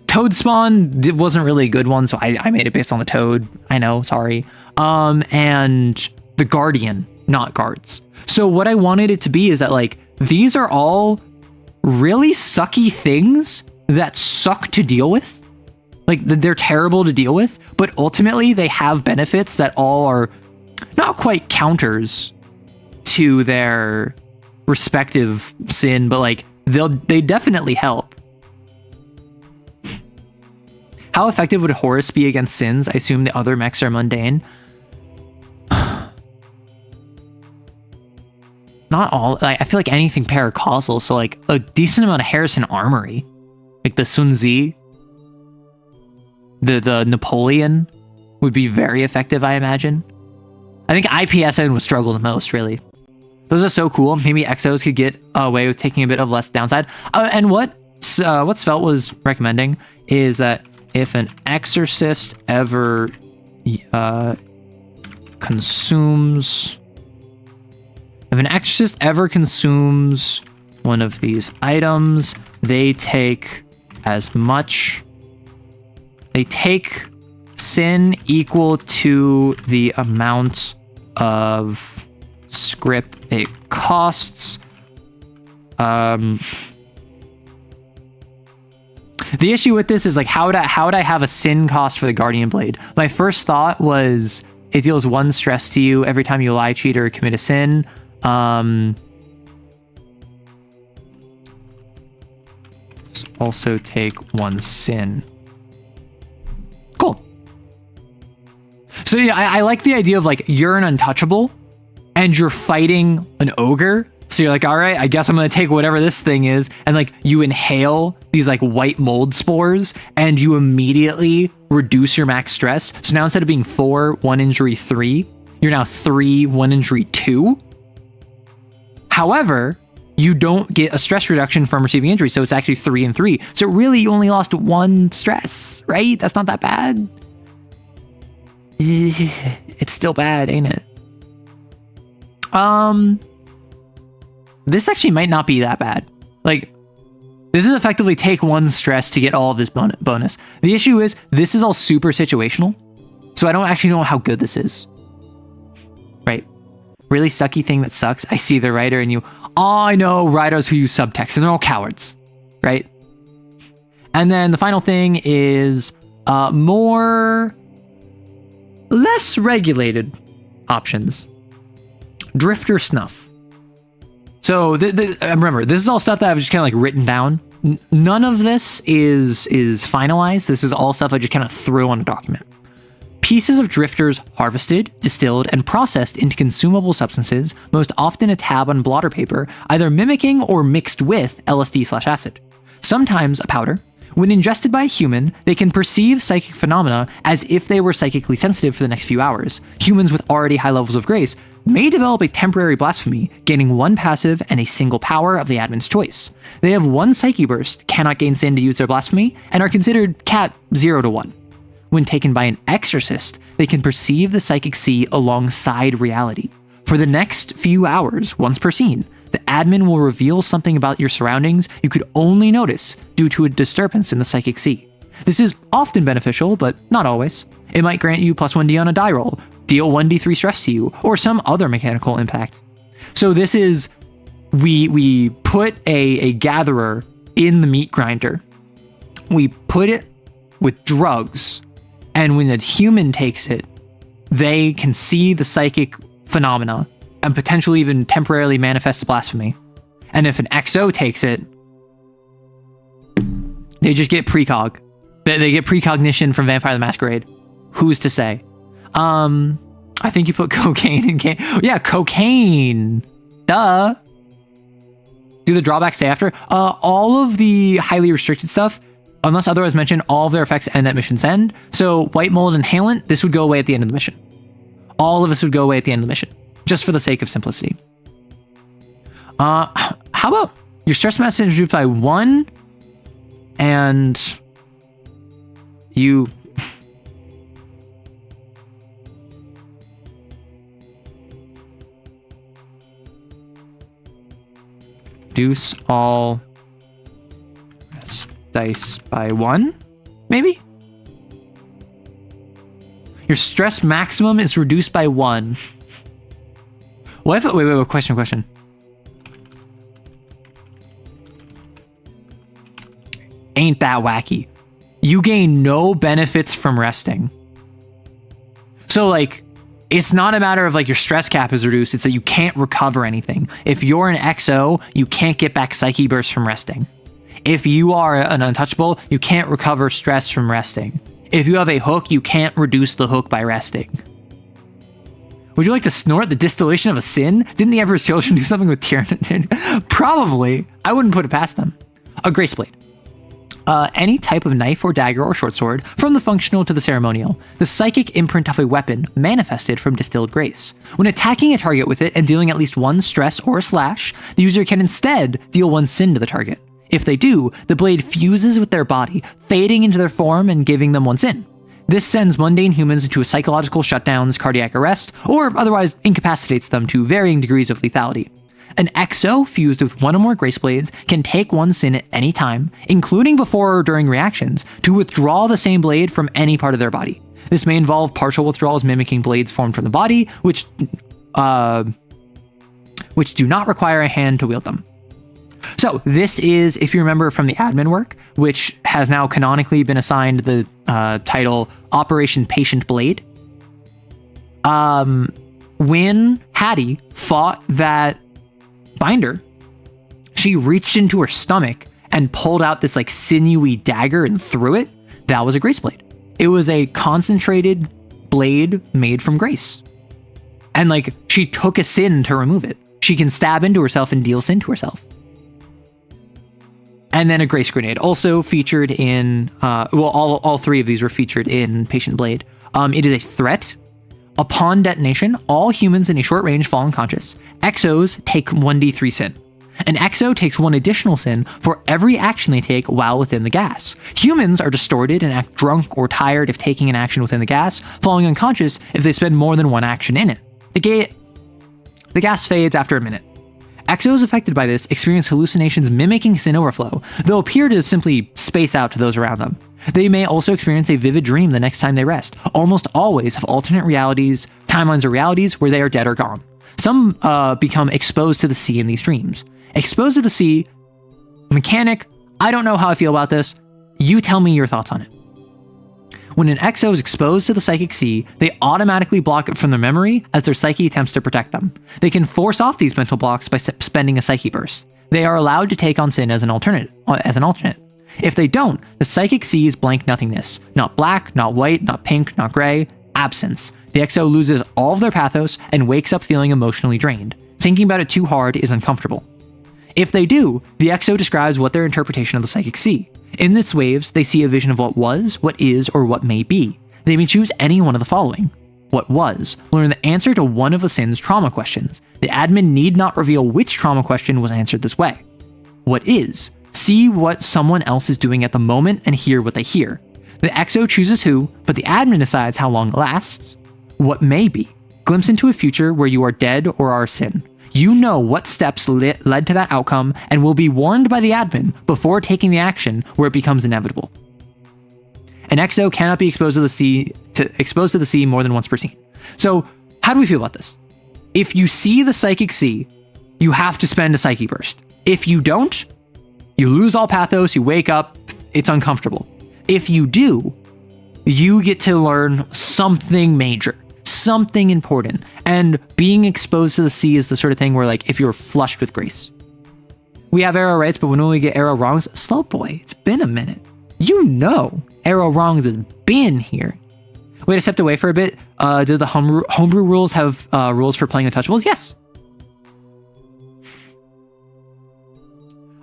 Toad spawn wasn't really a good one, so I made it based on the toad. I know, sorry. And the guardian, not guards. So what I wanted it to be is that like these are all really sucky things that suck to deal with. Like they're terrible to deal with, but ultimately they have benefits that all are not quite counters to their respective sin, but like they definitely help. How effective would Horus be against sins? I assume the other mechs are mundane. Not all. Like, I feel like anything paracausal, so like a decent amount of Harrison Armory, like the Sun Tzu, the Napoleon would be very effective, I imagine. I think IPSN would struggle the most, really. Those are so cool. Maybe Exos could get away with taking a bit of less downside. And what Svelte was recommending is that if an exorcist ever consumes one of these items, they take sin equal to the amount of script it costs. The issue with this is like how would I have a sin cost for the Guardian Blade? My first thought was it deals 1 stress to you every time you lie, cheat, or commit a sin. Also take 1 sin. Cool. So yeah, I like the idea of like you're an untouchable and you're fighting an ogre. So you're like, all right, I guess I'm going to take whatever this thing is. And like you inhale these like white mold spores and you immediately reduce your max stress. So now instead of being 4, 1 injury, 3, you're now 3, 1 injury, 2. However, you don't get a stress reduction from receiving injury. So it's actually 3 and 3. So really you only lost 1 stress, right? That's not that bad. It's still bad, ain't it? This actually might not be that bad. Like, this is effectively take 1 stress to get all of this bonus. The issue is, this is all super situational, so I don't actually know how good this is. Right? Really sucky thing that sucks. I see the writer and you, I know writers who use subtext, and they're all cowards. Right? And then the final thing is less regulated options. Drifter snuff. So remember, this is all stuff that I've just kind of like written down. None of this is finalized. This is all stuff I just kind of threw on a document. Pieces of drifters harvested, distilled, and processed into consumable substances, most often a tab on blotter paper, either mimicking or mixed with LSD/acid. sometimes a powder. When ingested by a human, they can perceive psychic phenomena as if they were psychically sensitive for the next few hours. Humans with already high levels of grace may develop a temporary blasphemy, gaining 1 passive and a single power of the admin's choice. They have 1 psyche burst, cannot gain sin to use their blasphemy, and are considered cat 0 to 1. When taken by an exorcist, they can perceive the psychic sea alongside reality. For the next few hours, once per scene, the admin will reveal something about your surroundings you could only notice due to a disturbance in the psychic sea. This is often beneficial, but not always. It might grant you +1d on a die roll, deal 1d3 stress to you, or some other mechanical impact. So this is, we put a gatherer in the meat grinder. We put it with drugs, and when a human takes it, they can see the psychic phenomena and potentially even temporarily manifest blasphemy. And if an XO takes it, they just get precog. They get precognition from Vampire the Masquerade. Who's to say? I think you put cocaine in cane. Yeah, cocaine. Duh. Do the drawbacks stay after? All of the highly restricted stuff, unless otherwise mentioned, all of their effects end at mission's end. So White Mold and Halant, this would go away at the end of the mission. All of this would go away at the end of the mission, just for the sake of simplicity. How about your stress message is reduced by 1, and you reduce all dice by 1, maybe? Your stress maximum is reduced by 1. What if, wait, question. Ain't that wacky? You gain no benefits from resting. So like, it's not a matter of like your stress cap is reduced, it's that you can't recover anything. If you're an XO, you can't get back psyche burst from resting. If you are an untouchable, you can't recover stress from resting. If you have a hook, you can't reduce the hook by resting. Would you like to snort the distillation of a sin? Didn't the Emperor's Children do something with Tyranid? Probably. I wouldn't put it past them. A Grace Blade. Any type of knife or dagger or short sword, from the functional to the ceremonial, the psychic imprint of a weapon manifested from distilled grace. When attacking a target with it and dealing at least 1 stress or a slash, the user can instead deal 1 sin to the target. If they do, the blade fuses with their body, fading into their form and giving them 1 sin. This sends mundane humans into a psychological shutdowns, cardiac arrest, or otherwise incapacitates them to varying degrees of lethality. An XO fused with 1 or more Grace Blades can take 1 sin at any time, including before or during reactions, to withdraw the same blade from any part of their body. This may involve partial withdrawals mimicking blades formed from the body, which do not require a hand to wield them. So this is, if you remember from the admin work, which has now canonically been assigned the title Operation Patient Blade. When Hattie fought that binder, she reached into her stomach and pulled out this like sinewy dagger and threw it. That was a Grace Blade. It was a concentrated blade made from grace. And like, she took a sin to remove it. She can stab into herself and deal sin to herself. And then a Grace Grenade, also featured in, all 3 of these were featured in Patient Blade. It is a threat. Upon detonation, all humans in a short range fall unconscious. XOs take 1d3 sin. An XO takes 1 additional sin for every action they take while within the gas. Humans are distorted and act drunk or tired if taking an action within the gas, falling unconscious if they spend more than 1 action in it. The gas fades after a minute. XOs affected by this experience hallucinations mimicking sin overflow, though appear to simply space out to those around them. They may also experience a vivid dream the next time they rest, almost always have alternate realities, timelines or realities where they are dead or gone. Some become exposed to the sea in these dreams. Exposed to the sea, mechanic, I don't know how I feel about this, you tell me your thoughts on it. When an XO is exposed to the psychic sea, they automatically block it from their memory as their psyche attempts to protect them. They can force off these mental blocks by spending a psyche burst. They are allowed to take on sin as an alternate. If they don't, the psychic sea is blank nothingness. Not black, not white, not pink, not gray, absence. The XO loses all of their pathos and wakes up feeling emotionally drained. Thinking about it too hard is uncomfortable. If they do, the XO describes what their interpretation of the psychic see. In its waves, they see a vision of what was, what is, or what may be. They may choose any one of the following. What was, learn the answer to one of the SIN's trauma questions. The admin need not reveal which trauma question was answered this way. What is, see what someone else is doing at the moment and hear what they hear. The XO chooses who, but the admin decides how long it lasts. What may be, glimpse into a future where you are dead or are SIN. You know what steps led to that outcome and will be warned by the admin before taking the action where it becomes inevitable. An XO cannot be exposed to the sea more than once per scene. So how do we feel about this? If you see the psychic sea, you have to spend a psyche burst. If you don't, you lose all pathos, you wake up, it's uncomfortable. If you do, you get to learn something major, something important. And being exposed to the sea is the sort of thing where, like, if you're flushed with grace. We have arrow rights, but when we get arrow wrongs, slow boy, it's been a minute. You know arrow wrongs has been here. Wait, I stepped away for a bit. Do the homebrew rules have rules for playing untouchables? Yes.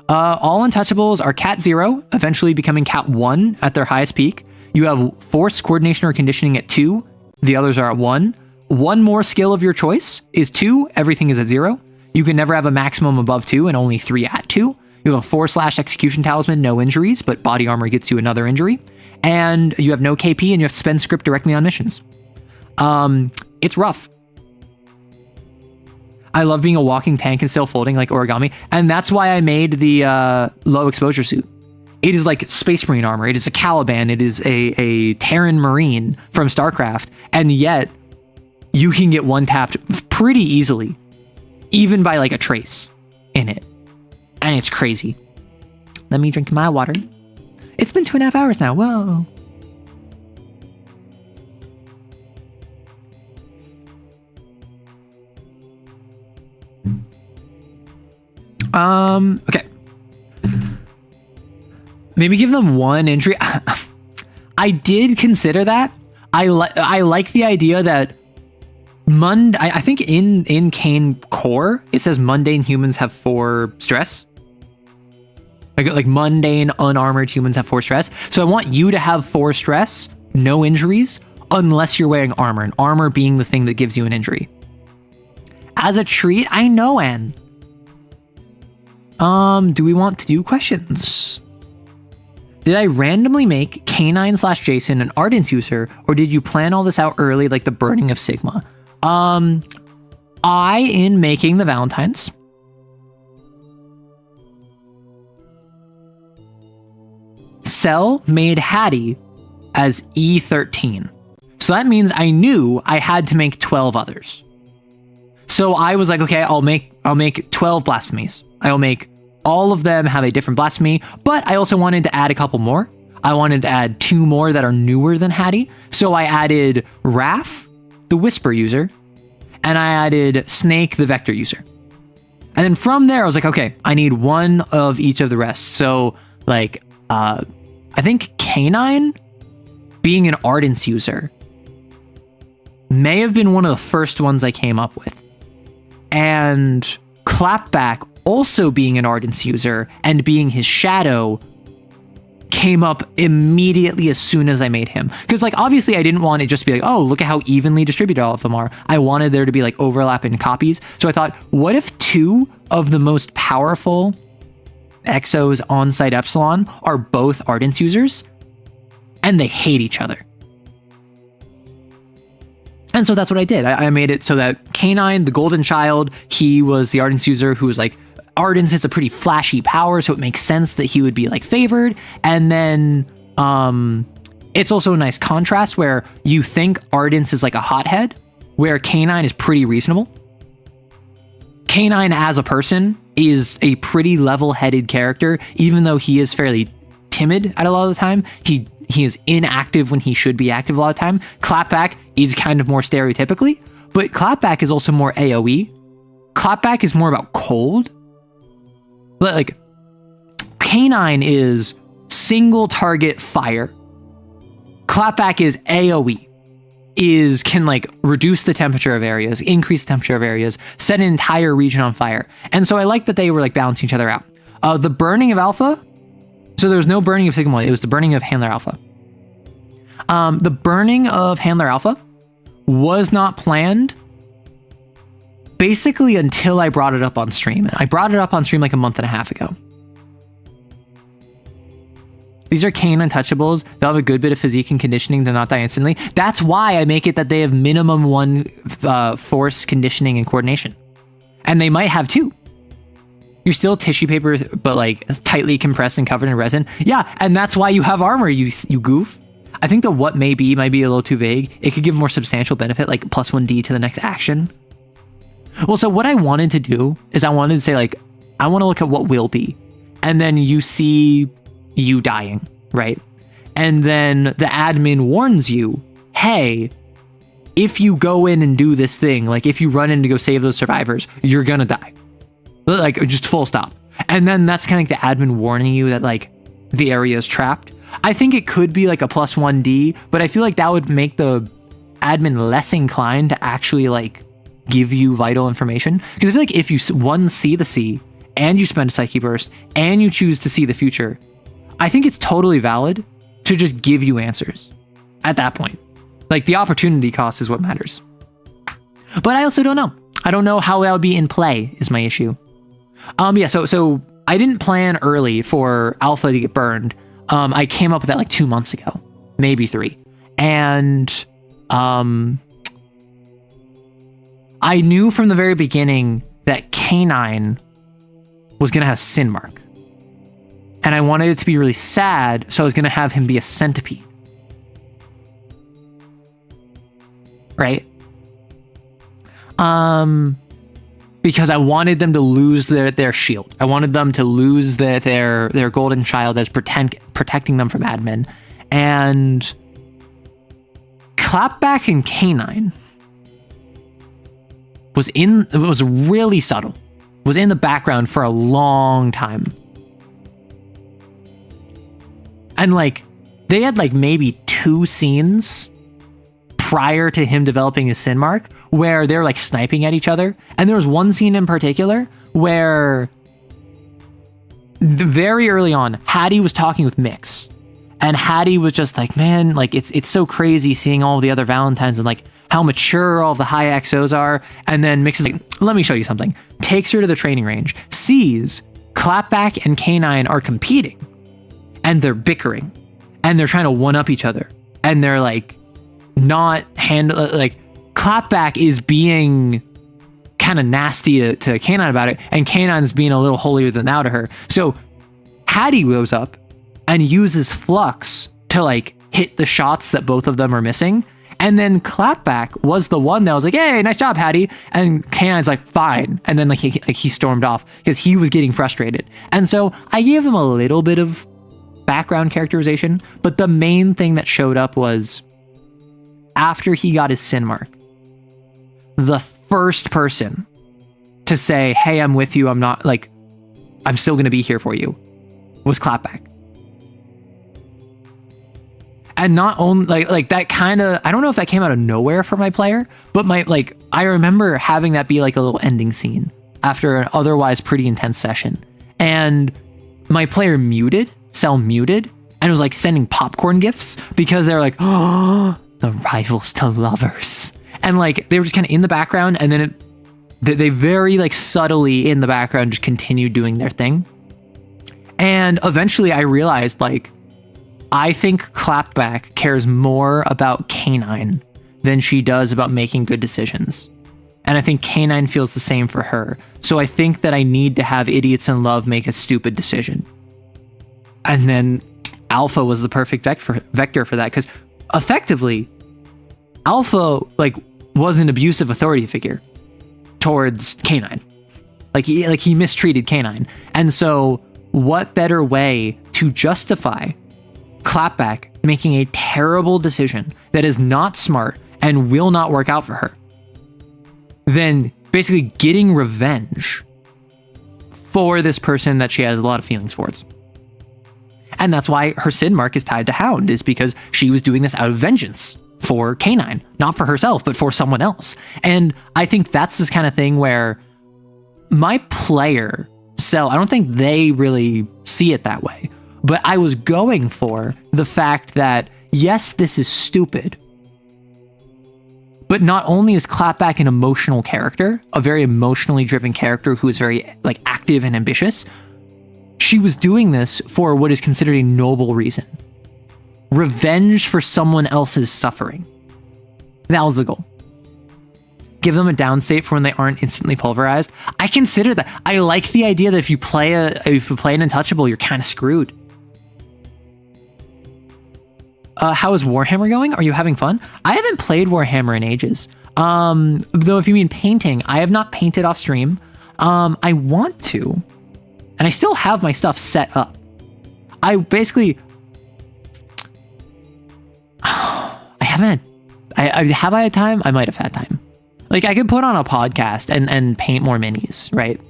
All untouchables are Cat 0, eventually becoming Cat 1 at their highest peak. You have force, coordination, or conditioning at 2. The others are at 1. One more skill of your choice is 2. Everything is at 0. You can never have a maximum above 2 and only 3 at 2. You have a 4/execution talisman, no injuries, but body armor gets you another injury. And you have no KP and you have to spend script directly on missions. It's rough. I love being a walking tank and still folding like origami. And that's why I made the low exposure suit. It is like Space Marine armor. It is a Caliban. It is a Terran Marine from StarCraft. And yet you can get one tapped pretty easily, even by like a trace in it. And it's crazy. Let me drink my water. It's been 2.5 hours now. Whoa. Okay. Maybe give them one injury. I did consider that. I like the idea that I think in Kane core, it says mundane humans have 4 stress. Like mundane, unarmored humans have 4 stress. So I want you to have 4 stress, no injuries, unless you're wearing armor, and armor being the thing that gives you an injury. As a treat, I know, Anne. Do we want to do questions? Did I randomly make K9/Jason an Ardence user, or did you plan all this out early like the burning of Sigma? In making the Valentines, Cell made Hattie as E13. So that means I knew I had to make 12 others. So I was like, okay, I'll make 12 blasphemies. I'll make all of them have a different blasphemy, but I also wanted to add a couple more. I wanted to add 2 more that are newer than Hattie. So I added Raph, the Whisper user, and I added Snake, the Vector user. And then from there, I was like, okay, I need one of each of the rest. So like, I think K9 being an Ardence user may have been one of the first ones I came up with. And Clapback also being an Ardence user and being his shadow came up immediately as soon as I made him. Because like, obviously I didn't want it just to be like, oh, look at how evenly distributed all of them are. I wanted there to be like overlap in copies. So I thought, what if 2 of the most powerful Exos on Site Epsilon are both Ardence users and they hate each other? And so that's what I did. I made it so that K9, the Golden Child, he was the Ardence user who was like, Ardence is a pretty flashy power, so it makes sense that he would be like favored. And then it's also a nice contrast where you think Ardence is like a hothead, where K9 is pretty reasonable. K9 as a person is a pretty level-headed character, even though he is fairly timid at a lot of the time. He is inactive when he should be active a lot of the time. Clapback is kind of more stereotypically, but Clapback is also more AoE. Clapback is more about cold. But like, K9 is single target fire. Clapback is AoE. can like reduce the temperature of areas, increase the temperature of areas, set an entire region on fire. And so I like that they were like balancing each other out. The burning of Alpha, so there was no burning of Sigma 1, it was the burning of Handler Alpha. The burning of Handler Alpha was not planned basically until I brought it up on stream. And I brought it up on stream like a month and a half ago. These are Kane untouchables. They'll have a good bit of physique and conditioning to not die instantly. That's why I make it that they have minimum 1 force, conditioning, and coordination. And they might have 2. You're still tissue paper, but like tightly compressed and covered in resin. Yeah, and that's why you have armor, you goof. I think the what may be might be a little too vague. It could give more substantial benefit, like plus 1d to the next action. Well, so what I wanted to do is I wanted to say, like, I want to look at what will be. And then you see you dying, right? And then the admin warns you, hey, if you go in and do this thing, like if you run in to go save those survivors, you're gonna die. Like, just full stop. And then that's kind of like the admin warning you that like the area is trapped. I think it could be like a plus 1d, but I feel like that would make the admin less inclined to actually like give you vital information. Because I feel like if you see the sea and you spend a psyche burst and you choose to see the future, I think it's totally valid to just give you answers at that point. Like the opportunity cost is what matters. But I also don't know. I don't know how that would be in play is my issue. Yeah, so I didn't plan early for Alpha to get burned. I came up with that like 2 months ago, maybe 3. And I knew from the very beginning that K9 was going to have a sin mark. And I wanted it to be really sad, so I was going to have him be a centipede. Right? Because I wanted them to lose their shield. I wanted them to lose their golden child that's protecting them from admin. And Clapback and K9 was really subtle. Was in the background for a long time. And like they had like maybe 2 scenes prior to him developing his sin mark where they're like sniping at each other. And there was one scene in particular where very early on, Hattie was talking with Mix. And Hattie was just like, man, like it's so crazy seeing all the other Valentines and like how mature all the high XOs are. And then Mix is like, let me show you something. Takes her to the training range, sees Clapback and K9 are competing and they're bickering and they're trying to one up each other. And they're like, not handle like Clapback is being kind of nasty to K9 about it, and K9 is being a little holier than thou to her. So Hattie goes up and uses Flux to like hit the shots that both of them are missing, and then Clapback was the one that was like, hey, nice job, Hattie, and K9's like, fine, and then like he stormed off because he was getting frustrated. And so I gave them a little bit of background characterization, but the main thing that showed up was after he got his sin mark, the first person to say, hey, I'm with you, I'm not like, I'm still going to be here for you, was Clapback. And not only like that kind of, I don't know if that came out of nowhere for my player, but I remember having that be like a little ending scene after an otherwise pretty intense session. And my player Cell muted, and was like sending popcorn gifts because they're like, oh, the rivals to lovers. And like, they were just kind of in the background, and then they very like subtly in the background just continued doing their thing. And eventually I realized like, I think Clapback cares more about K9 than she does about making good decisions. And I think K9 feels the same for her. So I think that I need to have Idiots in Love make a stupid decision. And then Alpha was the perfect vector for that, because effectively, Alpha like was an abusive authority figure towards K9. Like he mistreated K9. And so what better way to justify Clapback making a terrible decision that is not smart and will not work out for her than basically getting revenge for this person that she has a lot of feelings towards. And that's why her sin mark is tied to Hound, is because she was doing this out of vengeance for K9, not for herself, but for someone else. And I think that's this kind of thing where my player cell, I don't think they really see it that way, but I was going for the fact that, yes, this is stupid, but not only is Clapback an emotional character, a very emotionally driven character who is very like active and ambitious, she was doing this for what is considered a noble reason. Revenge for someone else's suffering. That was the goal. Give them a downstate for when they aren't instantly pulverized. I consider that. I like the idea that if you play an untouchable, you're kind of screwed. How is Warhammer going? Are you having fun? I haven't played Warhammer in ages. Though if you mean painting, I have not painted off stream. I want to, and I still have my stuff set up. I basically, have I had time? I might have had time. Like I could put on a podcast and paint more minis, right?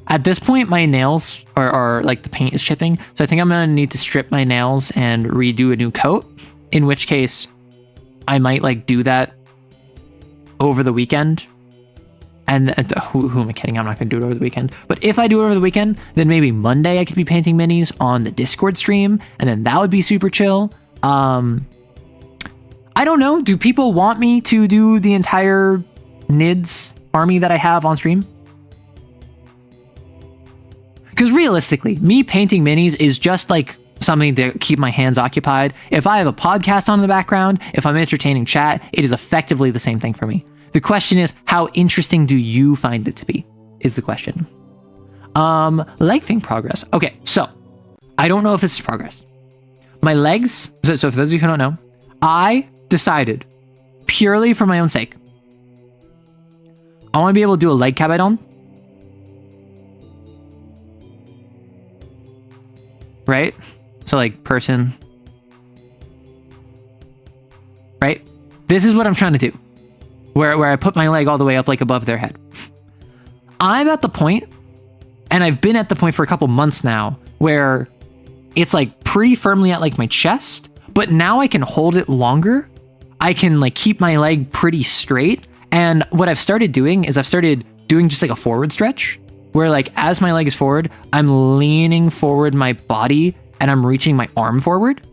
At this point, my nails are like the paint is chipping. So I think I'm going to need to strip my nails and redo a new coat, in which case I might like do that over the weekend. And who am I kidding? I'm not going to do it over the weekend. But if I do it over the weekend, then maybe Monday I could be painting minis on the Discord stream. And then that would be super chill. I don't know. Do people want me to do the entire NIDS army that I have on stream? Because realistically, me painting minis is just like something to keep my hands occupied. If I have a podcast on in the background, if I'm entertaining chat, it is effectively the same thing for me. The question is, how interesting do you find it to be? Is the question. Leg thing progress. Okay, so I don't know if this is progress. My legs, so for those of you who don't know, I decided purely for my own sake, I want to be able to do a leg kabedon. Right? So like person. Right? This is what I'm trying to do. Where I put my leg all the way up like above their head. I'm at the point, and I've been at the point for a couple months now, where it's like pretty firmly at like my chest, but now I can hold it longer. I can like keep my leg pretty straight. And what I've started doing is I've started doing just like a forward stretch, where like as my leg is forward, I'm leaning forward my body and I'm reaching my arm forward.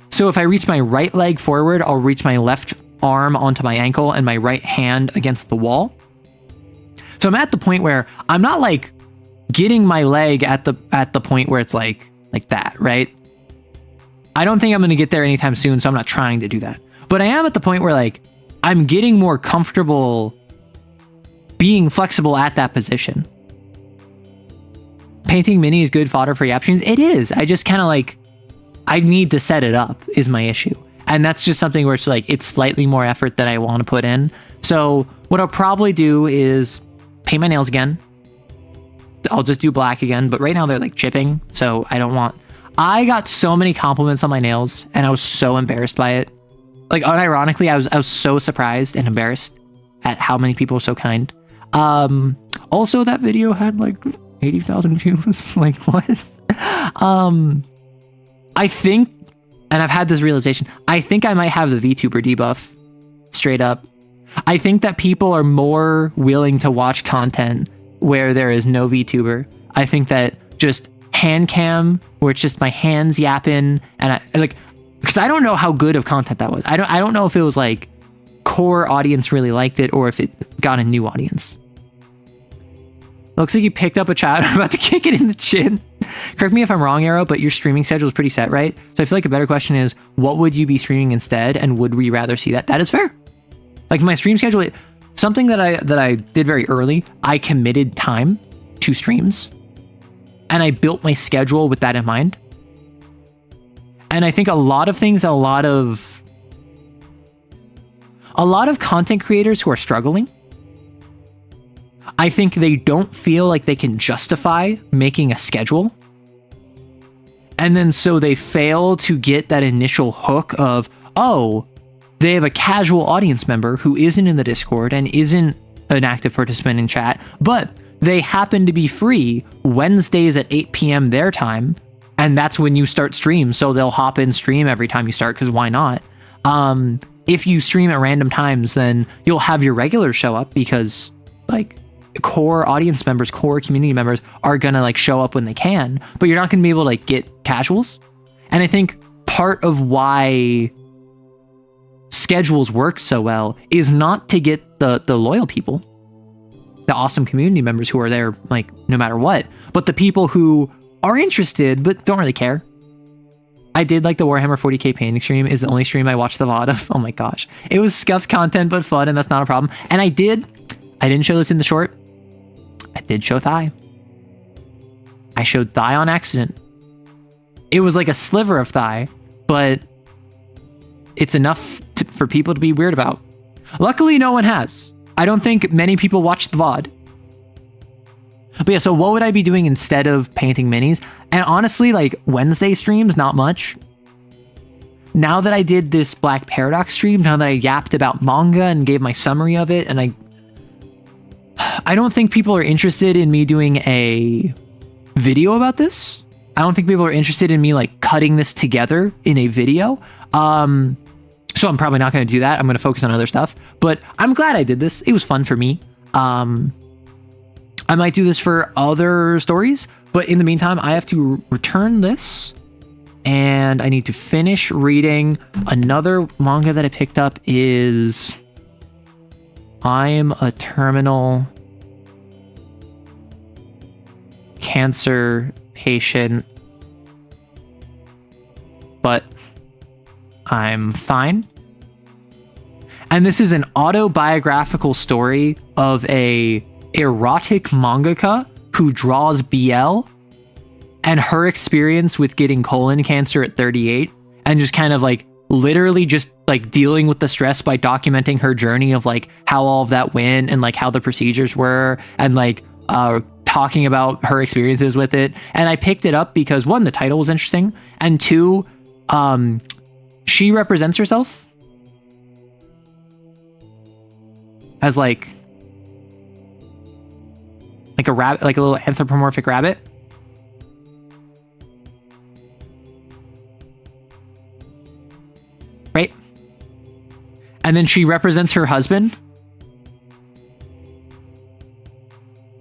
So if I reach my right leg forward, I'll reach my left arm onto my ankle and my right hand against the wall. So I'm at the point where I'm not like getting my leg at the point where it's like that, right? I don't think I'm going to get there anytime soon, so I'm not trying to do that. But I am at the point where like I'm getting more comfortable being flexible at that position. Painting mini is good fodder for yap streams. It is. I just kind of like, I need to set it up is my issue. And that's just something where it's like, it's slightly more effort that I want to put in. So what I'll probably do is paint my nails again. I'll just do black again, but right now they're like chipping. So I got so many compliments on my nails and I was so embarrassed by it. Like unironically, I was so surprised and embarrassed at how many people were so kind. Also that video had like 80,000 views. Like what? I think, and I've had this realization, I think I might have the VTuber debuff straight up. I think that people are more willing to watch content where there is no VTuber. I think that just hand cam, where it's just my hands yapping, and I like, because I don't know how good of content that was. I don't know if it was like core audience really liked it or if it got a new audience. Looks like you picked up a chat. I'm about to kick it in the chin. Correct me if I'm wrong, Arrow, but your streaming schedule is pretty set, right? So I feel like a better question is, what would you be streaming instead? And would we rather see that? That is fair. Like my stream schedule, something that I did very early, I committed time to streams and I built my schedule with that in mind. And I think a lot of content creators who are struggling, I think they don't feel like they can justify making a schedule. And then so they fail to get that initial hook of, oh, they have a casual audience member who isn't in the Discord and isn't an active participant in chat, but they happen to be free Wednesdays at 8 p.m. their time. And that's when you start stream. So they'll hop in stream every time you start, because why not? If you stream at random times, then you'll have your regulars show up because like core audience members, core community members are gonna like show up when they can, but you're not gonna be able to like get casuals. And I think part of why schedules work so well is not to get the loyal people, the awesome community members who are there like no matter what, but the people who are interested but don't really care. I did like the Warhammer 40k painting stream is the only stream I watched the VOD of. Oh my gosh. It was scuffed content but fun, and that's not a problem. And I didn't show this in the short. I did show thigh. I showed thigh on accident. It was like a sliver of thigh, but it's enough for people to be weird about. Luckily, no one has. I don't think many people watched the VOD. But yeah, so what would I be doing instead of painting minis? And honestly, like Wednesday streams, not much. Now that I did this Black Paradox stream, now that I yapped about manga and gave my summary of it, and I don't think people are interested in me doing a video about this. I don't think people are interested in me like cutting this together in a video. So I'm probably not going to do that. I'm going to focus on other stuff, but I'm glad I did this. It was fun for me. I might do this for other stories, but in the meantime, I have to return this and I need to finish reading. Another manga that I picked up is I'm a terminal cancer patient, but I'm fine. And this is an autobiographical story of a erotic mangaka who draws BL and her experience with getting colon cancer at 38 and just kind of like literally just like dealing with the stress by documenting her journey of like how all of that went and like how the procedures were and like talking about her experiences with it. And I picked it up because one, the title was interesting, and two, she represents herself as like a rabbit, like a little anthropomorphic rabbit. Right? And then she represents her husband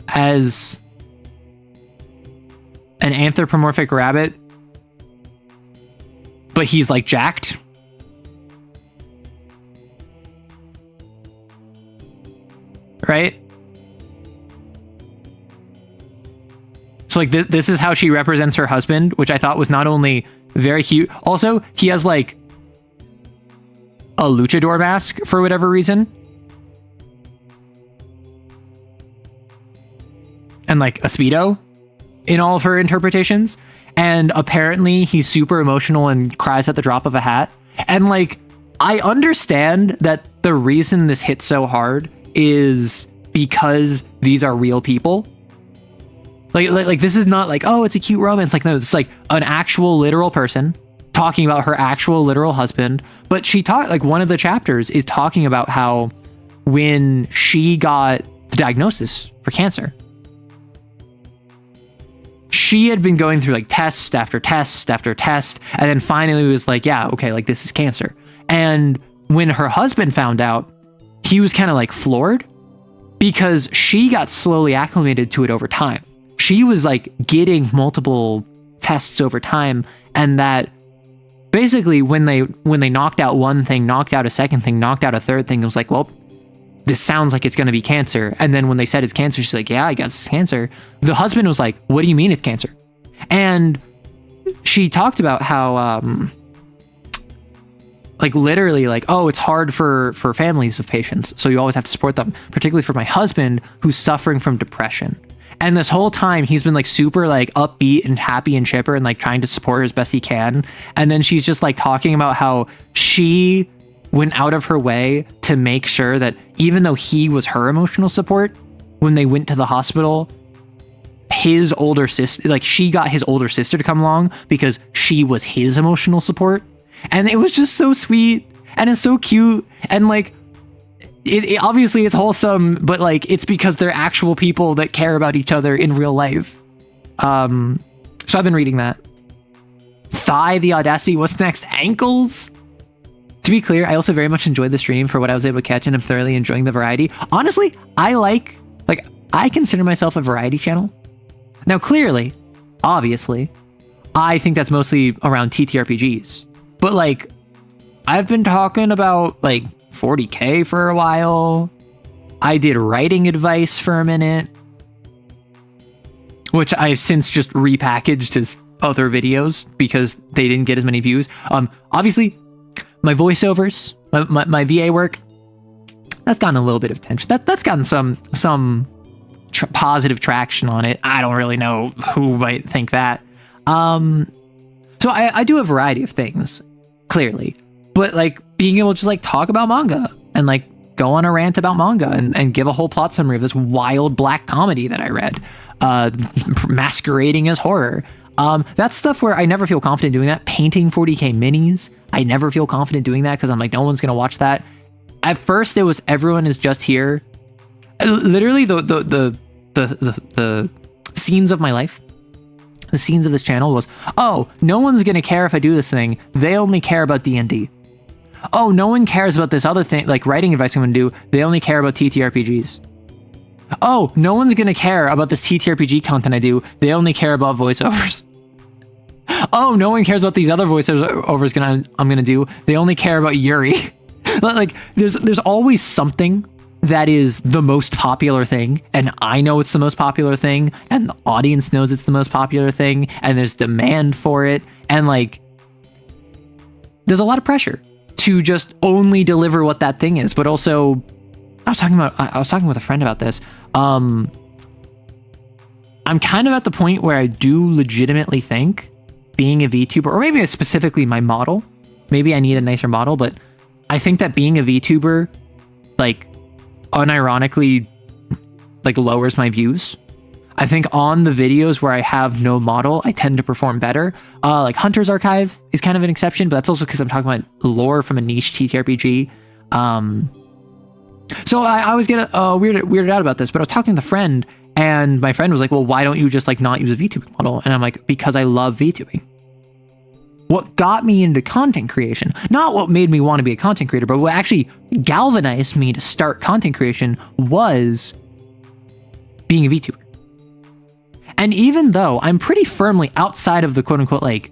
as an anthropomorphic rabbit, but he's like jacked. Right? So like this is how she represents her husband, which I thought was not only very cute, also he has like a luchador mask for whatever reason. And like a Speedo in all of her interpretations. And apparently he's super emotional and cries at the drop of a hat. And like, I understand that the reason this hits so hard is because these are real people. Like this is not like, oh, it's a cute romance. Like, no, it's like an actual literal person talking about her actual literal husband. But she talked, like one of the chapters is talking about how when she got the diagnosis for cancer, she had been going through like test after test after test. And then finally was like, yeah, okay, like this is cancer. And when her husband found out, he was kind of like floored because she got slowly acclimated to it over time. She was like getting multiple tests over time, and that basically when they knocked out one thing, knocked out a second thing, knocked out a third thing, it was like, well, this sounds like it's going to be cancer. And then when they said it's cancer, she's like, yeah, I guess it's cancer. The husband was like, what do you mean it's cancer? And she talked about how like literally like, oh, it's hard for families of patients, so you always have to support them, particularly for my husband who's suffering from depression. And this whole time he's been like super like upbeat and happy and chipper and like trying to support her as best he can. And then she's just like talking about how she went out of her way to make sure that even though he was her emotional support, when they went to the hospital, his older sister, like she got his older sister to come along because she was his emotional support. And it was just so sweet and it's so cute. And like, it obviously it's wholesome, but like it's because they're actual people that care about each other in real life. So I've been reading that. Thigh, the audacity. What's next? Ankles. To be clear, I also very much enjoyed the stream for what I was able to catch, and I'm thoroughly enjoying the variety. Honestly, I consider myself a variety channel. Now, clearly, obviously, I think that's mostly around TTRPGs. But like, I've been talking about like 40K for a while. I did writing advice for a minute, which I've since just repackaged as other videos because they didn't get as many views. Obviously, my voiceovers, my VA work, that's gotten a little bit of attention. That's gotten some positive traction on it. I don't really know who might think that. So I do a variety of things, clearly, but like being able to just like talk about manga and like go on a rant about manga and give a whole plot summary of this wild black comedy that I read, masquerading as horror. That's stuff where I never feel confident doing that. Painting 40K minis, I never feel confident doing that because I'm like, no one's gonna watch that. At first, it was everyone is just here. Literally, the scenes of my life, the scenes of this channel was, oh, no one's gonna care if I do this thing. They only care about D&D. Oh, no one cares about this other thing, like writing advice I'm gonna do. They only care about TTRPGs. Oh, no one's gonna care about this TTRPG content I do. They only care about voiceovers. Oh, no one cares about these other voiceovers I'm gonna do. They only care about Yuri. Like, there's always something that is the most popular thing, and I know it's the most popular thing, and the audience knows it's the most popular thing, and there's demand for it, and like, there's a lot of pressure to just only deliver what that thing is. But also, I was talking with a friend about this. I'm kind of at the point where I do legitimately think being a VTuber, or maybe specifically my model, maybe I need a nicer model, but I think that being a VTuber, like, unironically, like, lowers my views. I think on the videos where I have no model, I tend to perform better. Like Hunter's Archive is kind of an exception, but that's also because I'm talking about lore from a niche TTRPG. So I always get weirded out about this, but I was talking to a friend, and my friend was like, well, why don't you just like not use a VTubing model? And I'm like, because I love VTubing. What got me into content creation, not what made me want to be a content creator, but what actually galvanized me to start content creation was being a VTuber. And even though I'm pretty firmly outside of the quote unquote like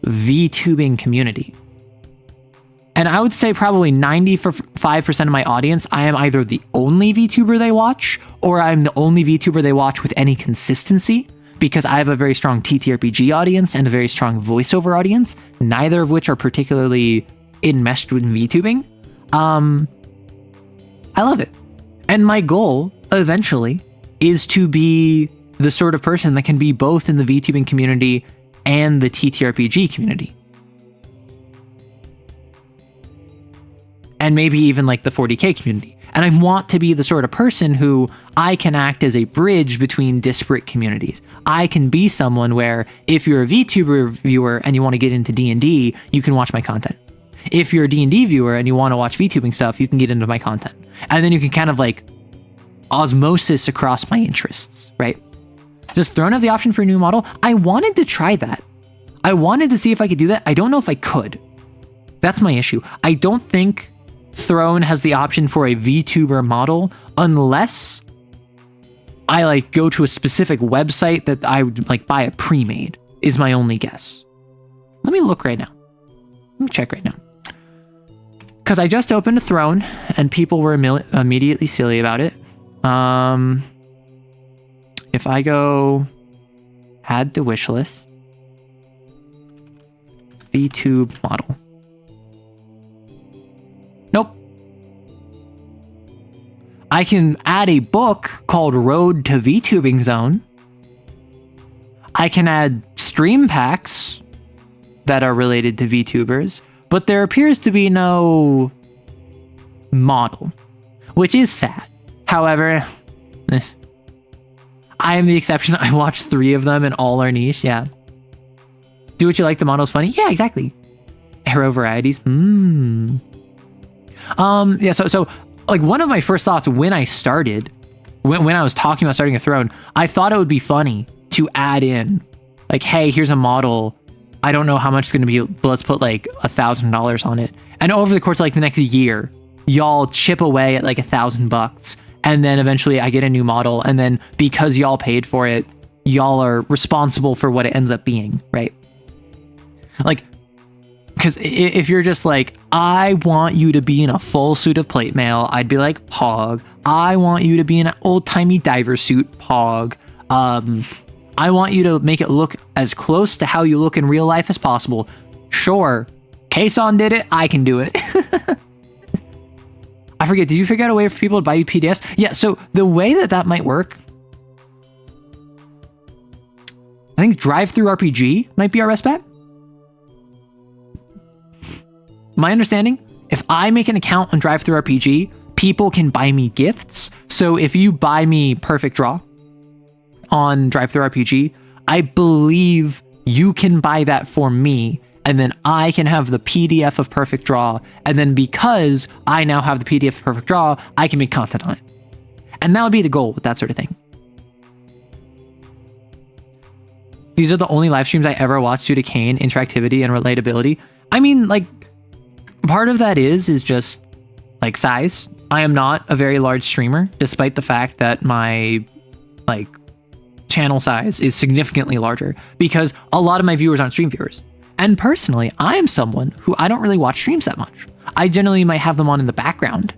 VTubing community, and I would say probably 95% of my audience, I am either the only VTuber they watch, or I'm the only VTuber they watch with any consistency, because I have a very strong TTRPG audience and a very strong voiceover audience, neither of which are particularly enmeshed with VTubing. I love it. And my goal, eventually, is to be the sort of person that can be both in the VTubing community and the TTRPG community. And maybe even like the 40K community. And I want to be the sort of person who I can act as a bridge between disparate communities. I can be someone where if you're a VTuber viewer and you want to get into D&D, you can watch my content. If you're a D&D viewer and you want to watch VTubing stuff, you can get into my content. And then you can kind of like osmosis across my interests, right? Just throwing out the option for a new model. I wanted to try that. I wanted to see if I could do that. I don't know if I could. That's my issue. I don't think Throne has the option for a VTuber model unless I like go to a specific website that I would like buy a pre-made, is my only guess. Let me look right now. Let me check right now. Because I just opened a Throne and people were immediately silly about it. If I go add to wish list, VTube model. Nope. I can add a book called Road to VTubing Zone. I can add stream packs that are related to VTubers, but there appears to be no model, which is sad. However, I am the exception. I watched 3 of them and all are niche. Yeah. Do what you like. The model's funny. Yeah, exactly. Arrow varieties. Yeah, so like one of my first thoughts when I started, when I was talking about starting a Throne, I thought it would be funny to add in like, hey, here's a model I don't know how much it's going to be, but let's put like $1,000 on it. And over the course of like the next year, y'all chip away at like $1,000, and then eventually I get a new model, and then because y'all paid for it, y'all are responsible for what it ends up being, right? Like, because if you're just like, I want you to be in a full suit of plate mail, I'd be like, Pog. I want you to be in an old-timey diver suit, Pog. I want you to make it look as close to how you look in real life as possible. Sure. Kason did it. I can do it. I forget. Did you figure out a way for people to buy you PDFs? Yeah. So the way that might work, I think Drive-Thru RPG might be our best bet. My understanding, if I make an account on Drive-Thru RPG, people can buy me gifts. So if you buy me Perfect Draw on Drive-Thru RPG, I believe you can buy that for me, and then I can have the PDF of Perfect Draw, and then because I now have the PDF of Perfect Draw, I can make content on it. And that would be the goal with that sort of thing. These are the only live streams I ever watched due to Kane, interactivity, and relatability. I mean, like, part of that is just like size. I am not a very large streamer, despite the fact that my like channel size is significantly larger, because a lot of my viewers aren't stream viewers. And personally, I am someone who I don't really watch streams that much. I generally might have them on in the background.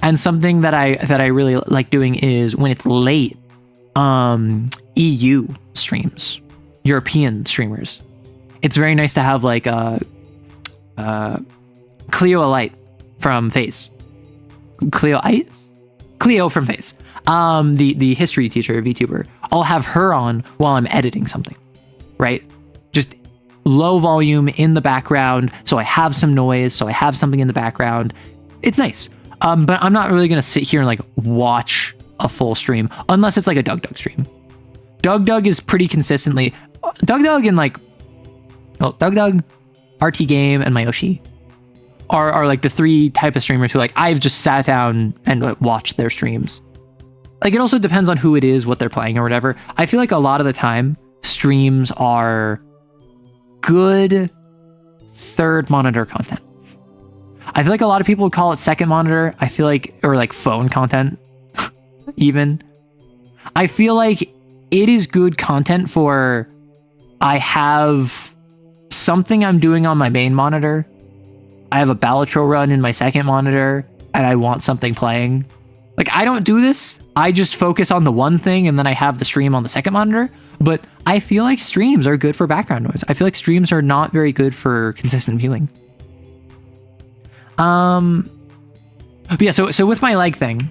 And something that I really like doing is when it's late, EU streams, European streamers. It's very nice to have like Cleo Light from FaZe. Cleo from FaZe. The history teacher, VTuber. I'll have her on while I'm editing something, right? Just low volume in the background, so I have some noise, so I have something in the background. It's nice. But I'm not really gonna sit here and like watch a full stream unless it's like a Doug stream. Doug is pretty consistently Doug and like Doug, RT Game, and Mayoshi are like the three type of streamers who like I've just sat down and watched their streams. Like, it also depends on who it is, what they're playing or whatever. I feel like a lot of the time streams are good third monitor content. I feel like a lot of people would call it second monitor. I feel like, or like phone content even. I feel like it is good content for, I have something I'm doing on my main monitor. I have a Balatro run in my second monitor, and I want something playing. Like, I don't do this. I just focus on the one thing, and then I have the stream on the second monitor. But I feel like streams are good for background noise. I feel like streams are not very good for consistent viewing. But yeah, so with my leg thing,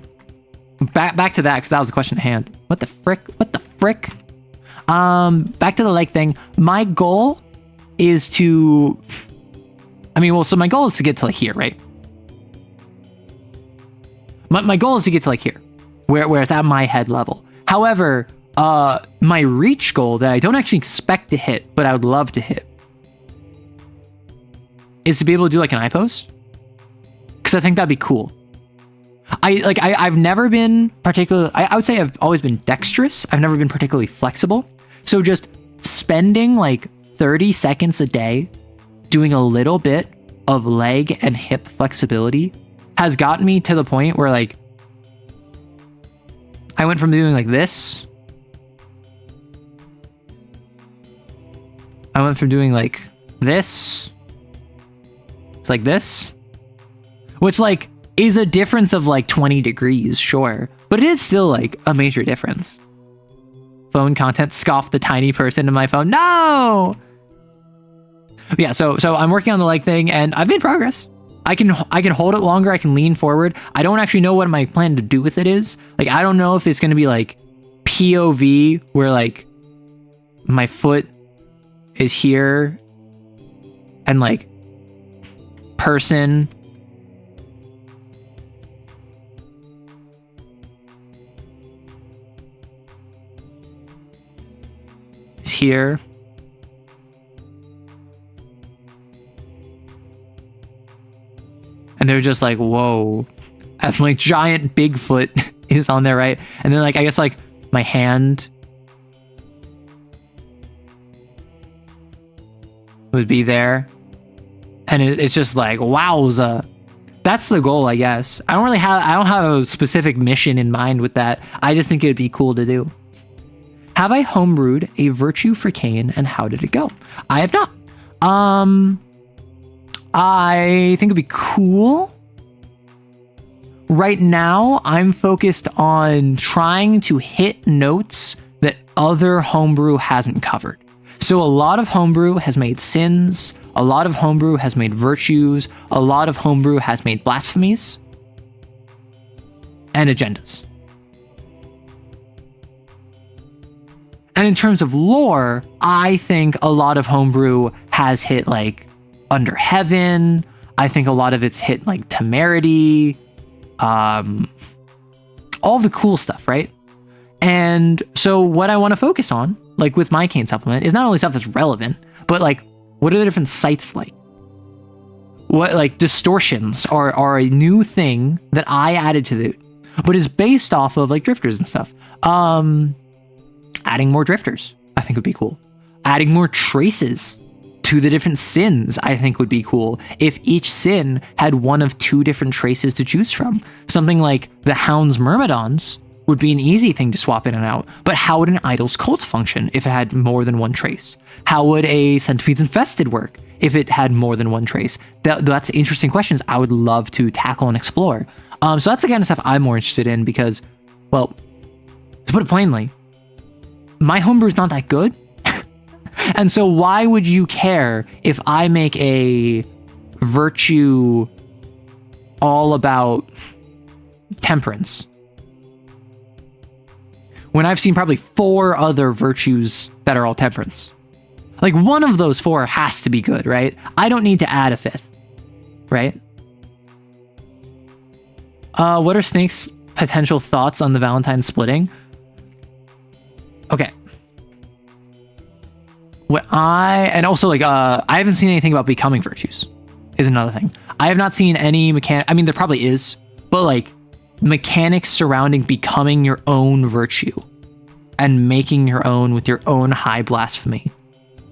back to that, because that was the question at hand. What the frick? Back to the leg thing. My goal is to, so my goal is to get to like here, right? My goal is to get to like here, where it's at my head level. However, my reach goal that I don't actually expect to hit, but I would love to hit, is to be able to do like an eye pose, because I think that'd be cool. I've never been particularly, I would say I've always been dexterous. I've never been particularly flexible. So just spending like 30 seconds a day doing a little bit of leg and hip flexibility has gotten me to the point where like I went from doing like this. I went from doing like this. It's like this, which like is a difference of like 20 degrees, sure, but it is still like a major difference. Phone content, scoff the tiny person in my phone. No. But yeah, so I'm working on the leg thing, and I've made progress. I can hold it longer. I can lean forward. I don't actually know what my plan to do with it is. Like, I don't know if it's going to be like POV where like my foot is here and like person is here. And they're just like, whoa, as my giant Bigfoot is on there, right? And then like, I guess like my hand would be there. And it's just like, wowza. That's the goal, I guess. I don't have a specific mission in mind with that. I just think it'd be cool to do. Have I homebrewed a virtue for Cain, and how did it go? I have not. I think it'd be cool. Right now, I'm focused on trying to hit notes that other homebrew hasn't covered. So a lot of homebrew has made sins, a lot of homebrew has made virtues, a lot of homebrew has made blasphemies, and agendas. And in terms of lore, I think a lot of homebrew has hit like Under Heaven. I think a lot of it's hit like Temerity, all the cool stuff, right? And so what I want to focus on, like with my Cain supplement, is not only stuff that's relevant, but like, what are the different sites like? What like distortions are a new thing that I added to the, but is based off of like drifters and stuff. Adding more drifters, I think would be cool. Adding more traces to the different sins, I think would be cool. If each sin had one of two different traces to choose from. Something like the Hound's Myrmidons would be an easy thing to swap in and out. But how would an Idol's Cult function if it had more than one trace? How would a Centipedes Infested work if it had more than one trace? That's interesting questions I would love to tackle and explore. So that's the kind of stuff I'm more interested in because, well, to put it plainly, my homebrew is not that good. And so why would you care if I make a virtue all about temperance when I've seen probably 4 other virtues that are all temperance? Like one of those 4 has to be good, right? I don't need to add a 5th, right? What are Snake's potential thoughts on the Valentine splitting? Okay. I haven't seen anything about becoming virtues is another thing. I have not seen any I mean, there probably is, but like mechanics surrounding becoming your own virtue and making your own with your own high blasphemy.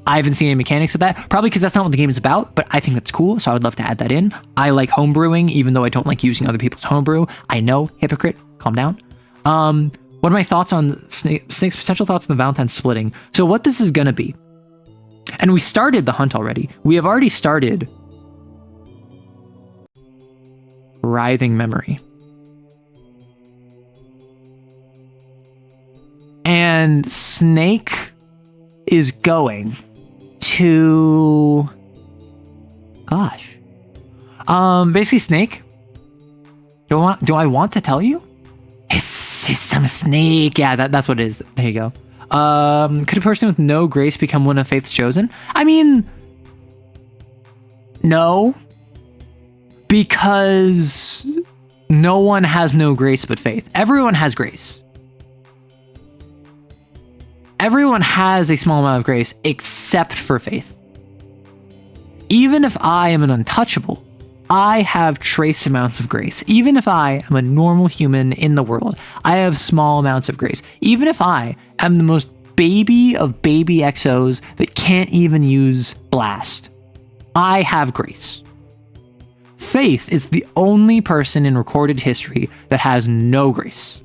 I haven't seen any mechanics of that, probably because that's not what the game is about, but I think that's cool, so I would love to add that in. I like homebrewing, even though I don't like using other people's homebrew. I know, hypocrite, calm down. What are my thoughts on Snake's potential thoughts on the Valentine splitting? So what this is going to be, and we started the hunt already. We have already started Writhing Memory. And Snake is going to... Gosh. Basically, Snake, do I want to tell you? I'm a snake. Yeah, that's what it is. There you go. Could a person with no grace become one of Faith's chosen? I mean, no. Because no one has no grace but Faith. Everyone has grace. Everyone has a small amount of grace except for Faith. Even if I am an untouchable, I have trace amounts of grace. Even if I am a normal human in the world, I have small amounts of grace. Even if I am the most baby of baby XOs that can't even use Blast, I have grace. Faith is the only person in recorded history that has no grace.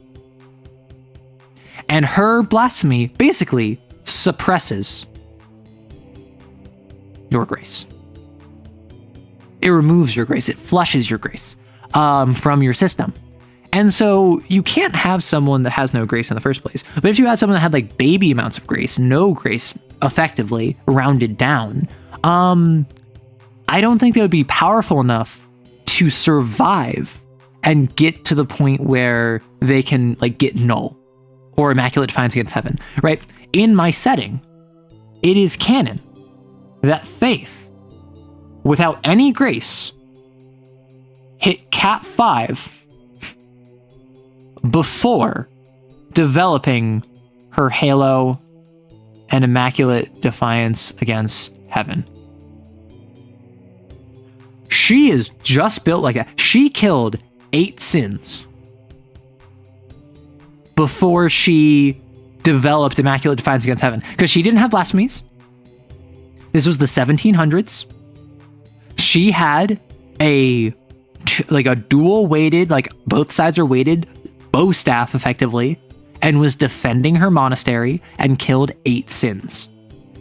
And her blasphemy basically suppresses your grace. It removes your grace. It flushes your grace from your system. And so you can't have someone that has no grace in the first place. But if you had someone that had like baby amounts of grace, no grace, effectively rounded down, I don't think they would be powerful enough to survive and get to the point where they can like get null or immaculate defiance against heaven, right? In my setting, it is canon that Faith, without any grace, hit Cat 5 before developing her halo and immaculate defiance against heaven. She is just built like that. She killed 8 sins before she developed immaculate defiance against heaven, because she didn't have blasphemies. This was the 1700s. She had a dual weighted, like both sides are weighted, bow staff effectively, and was defending her monastery and killed 8 sins.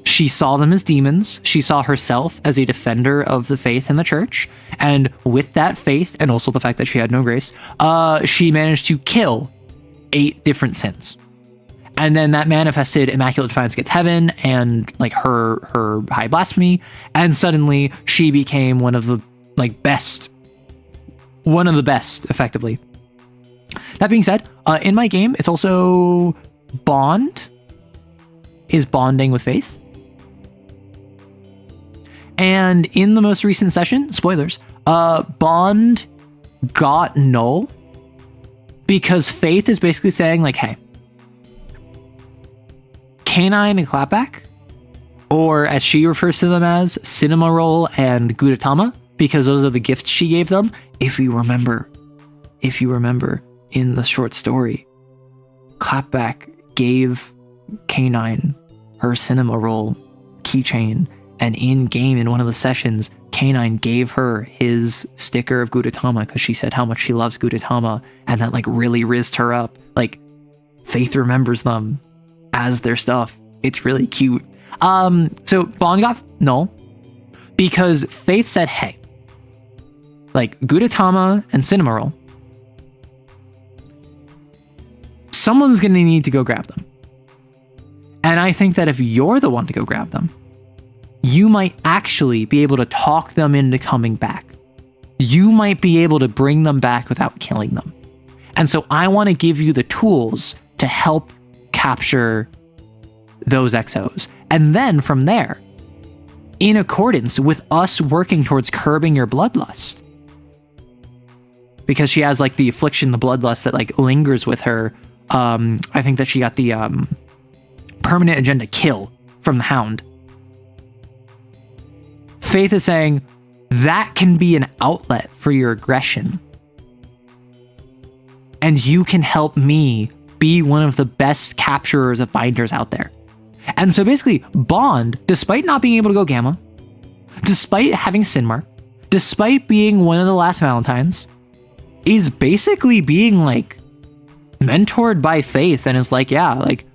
She saw them as demons. She saw herself as a defender of the faith and the church. And with that faith, and also the fact that she had no grace, she managed to kill 8 different sins. And then that manifested Immaculate Defiance Gets Heaven and like her high blasphemy. And suddenly she became one of the best, effectively. That being said, in my game, it's also Bond is bonding with Faith. And in the most recent session, spoilers, Bond got null because Faith is basically saying like, hey, Canine and Clapback, or as she refers to them as, Cinema Roll and Gudetama, because those are the gifts she gave them. If you remember in the short story, Clapback gave Canine her Cinema Roll keychain, and in game in one of the sessions, Canine gave her his sticker of Gudetama because she said how much she loves Gudetama, and that like really rizzed her up. Like, Faith remembers them as their stuff. It's really cute. So Bond got null because Faith said, hey, like Gudetama and Cinema Roll, someone's gonna need to go grab them. And I think that if you're the one to go grab them, you might actually be able to talk them into coming back. You might be able to bring them back without killing them. And so I want to give you the tools to help capture those XOs. And then from there, in accordance with us working towards curbing your bloodlust, because she has like the affliction, the bloodlust that like lingers with her. I think that she got the permanent agenda kill from the Hound. Faith is saying that can be an outlet for your aggression. And you can help me be one of the best capturers of binders out there. And so basically, Bond, despite not being able to go Gamma, despite having Sin Mark, despite being one of the last Valentines, is basically being like mentored by Faith and is like, yeah, like,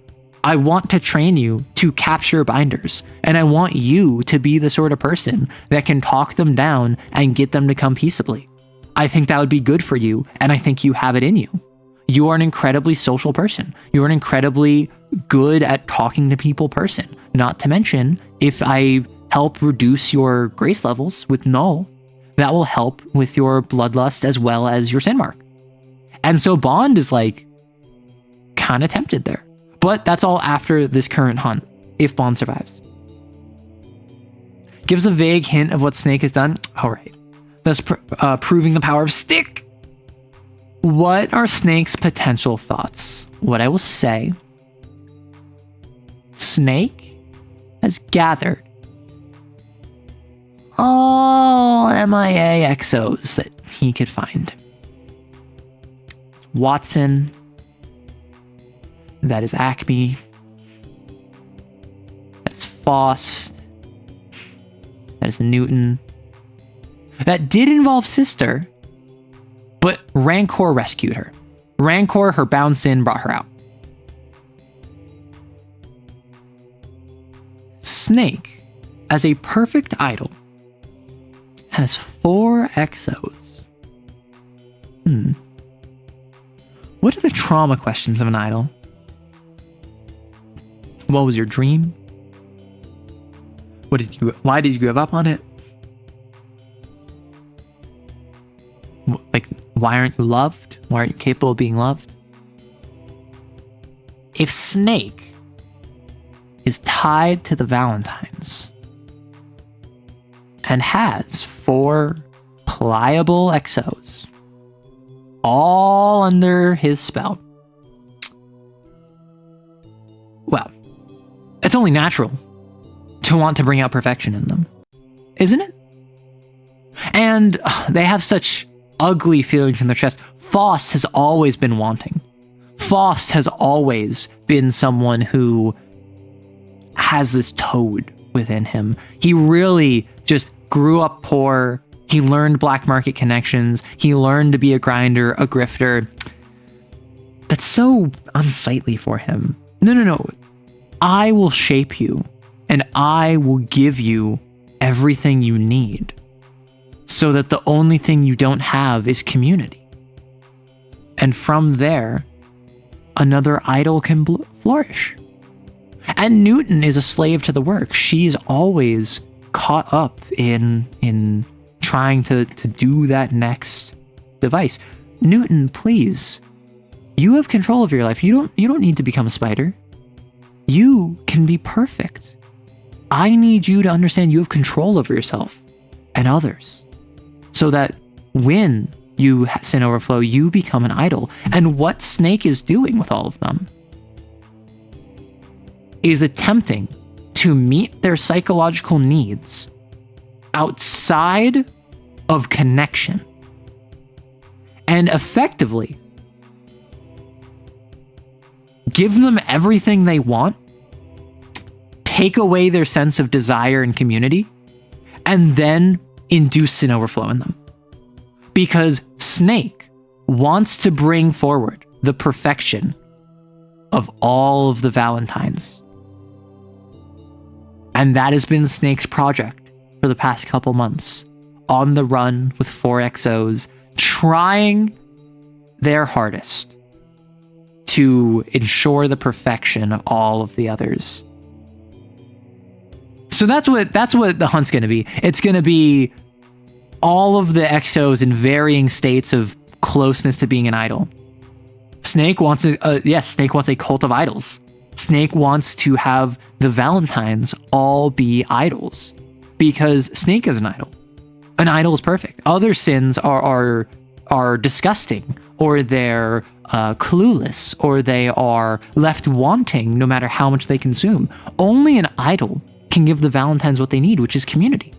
I want to train you to capture binders, and I want you to be the sort of person that can talk them down and get them to come peaceably. I think that would be good for you, and I think you have it in you. You are an incredibly social person. You're an incredibly good at talking to people person. Not to mention, if I help reduce your grace levels with null, that will help with your bloodlust as well as your sin mark. And so Bond is like kind of tempted there. But that's all after this current hunt, if Bond survives. Gives a vague hint of what Snake has done. All right. Thus proving the power of Stick. What are Snake's potential thoughts? What I will say, Snake has gathered all MIA XOs that he could find. Watson, that is Acme, that's Faust, that is Newton. That did involve Sister, but Rancor rescued her. Rancor, her bound sin, brought her out. Snake, as a perfect idol, has 4 XOs. What are the trauma questions of an idol? What was your dream? Why did you give up on it? Like, why aren't you loved? Why aren't you capable of being loved? If Snake is tied to the Valentines and has 4 pliable XOs, all under his spell, well, it's only natural to want to bring out perfection in them, isn't it? And they have such ugly feelings in their chest. Faust has always been wanting. Faust has always been someone who has this toad within him. He really just grew up poor. He learned black market connections. He learned to be a grinder, a grifter. That's so unsightly for him. No. I will shape you, and I will give you everything you need, so that the only thing you don't have is community. And from there, another idol can flourish. And Newton is a slave to the work. She's always caught up in trying to do that next device. Newton, please. You have control of your life. You don't need to become a spider. You can be perfect. I need you to understand you have control over yourself and others, so that when you sin overflow, you become an idol. And what Snake is doing with all of them is attempting to meet their psychological needs outside of connection, and effectively give them everything they want, take away their sense of desire and community, and then induce sin overflow in them. Because Snake wants to bring forward the perfection of all of the Valentines. And that has been Snake's project for the past couple months, on the run with 4XOs, trying their hardest to ensure the perfection of all of the others. So that's what the hunt's going to be. It's going to be all of the XOs in varying states of closeness to being an idol. Snake wants Snake wants a cult of idols. Snake wants to have the Valentines all be idols, because Snake is an idol. An idol is perfect. Other sins are disgusting, or they're clueless, or they are left wanting no matter how much they consume. Only an idol can give the Valentines what they need, which is community.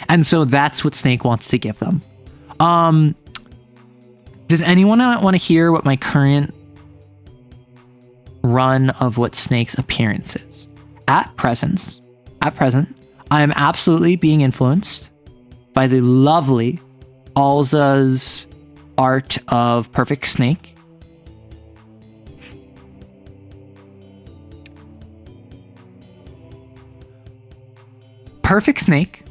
And so that's what Snake wants to give them. Does anyone want to hear what my current run of what Snake's appearance is? At present, I am absolutely being influenced by the lovely Alza's art of Perfect Snake. Perfect Snake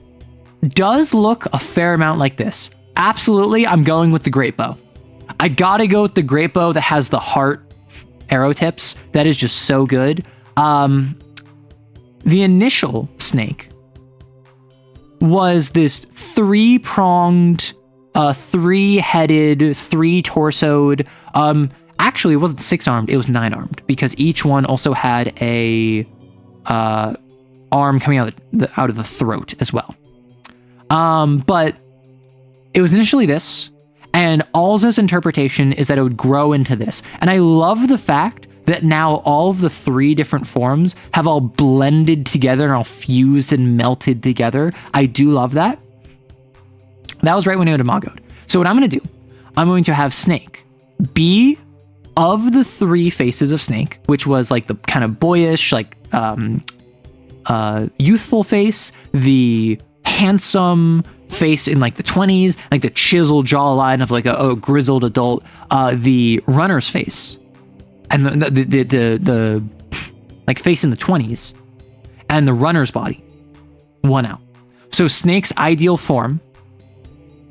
does look a fair amount like this. Absolutely, I'm going with the great bow. I gotta go with the great bow that has the heart arrow tips. That is just so good. The initial Snake was this three-pronged, three-headed, three-torsoed. Actually, it wasn't six-armed, it was nine-armed, because each one also had a arm coming out of the throat as well. But it was initially this, and Alza's interpretation is that it would grow into this. And I love the fact that now all of the three different forms have all blended together and all fused and melted together. I do love that. That was right when it imagoed. So what I'm going to do, I'm going to have Snake be of the three faces of Snake, which was like the kind of boyish, like youthful face, the handsome face in like the 20s, like the chiseled jawline of like a grizzled adult, the runner's face, and the like face in the 20s, and the runner's body, one out. So Snake's ideal form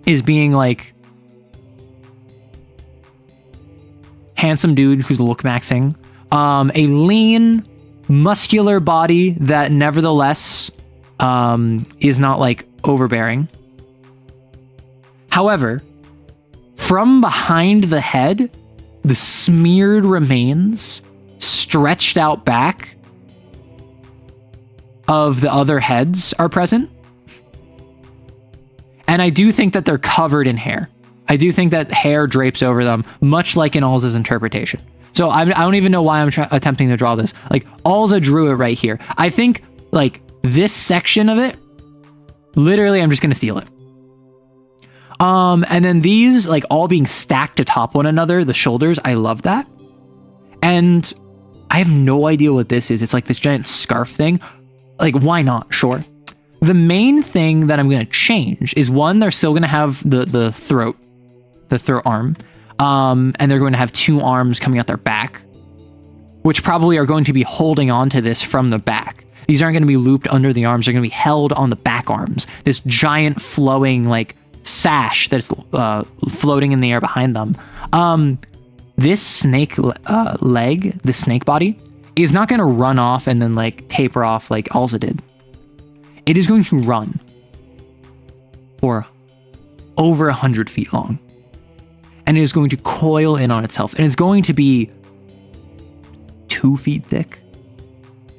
is being like handsome dude who's look maxing, a lean, muscular body that nevertheless is not like overbearing. However, from behind the head, the smeared remains stretched out back of the other heads are present. And I do think that they're covered in hair. I do think that hair drapes over them, much like in Alza's interpretation. So I don't even know why I'm attempting to draw this. Like, Alza drew it right here. I think, like, this section of it, literally, I'm just going to steal it. And then these, like, all being stacked atop one another, the shoulders, I love that. And I have no idea what this is. It's like this giant scarf thing. like, why not? Sure. The main thing that I'm going to change is, one, they're still going to have the throat arm, and they're going to have 2 arms coming out their back, which probably are going to be holding on to this from the back. These aren't going to be looped under the arms. They're going to be held on the back arms. This giant flowing like sash that's floating in the air behind them. This snake leg, the snake body, is not going to run off and then like taper off like Alza did. It is going to run for over 100 feet long. And it is going to coil in on itself. And it's going to be 2 feet thick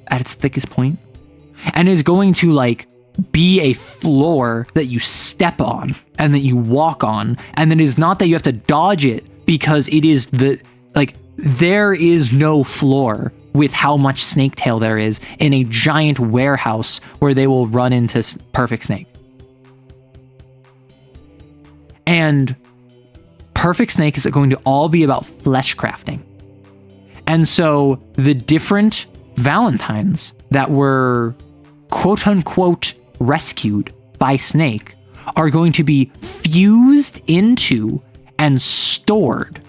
at its thickest point. And it is going to like be a floor that you step on and that you walk on. And it is not that you have to dodge it, because it is there is no floor with how much snake tail there is in a giant warehouse where they will run into Perfect Snake. And Perfect Snake is going to all be about flesh crafting. And so the different Valentines that were quote unquote rescued by Snake are going to be fused into and stored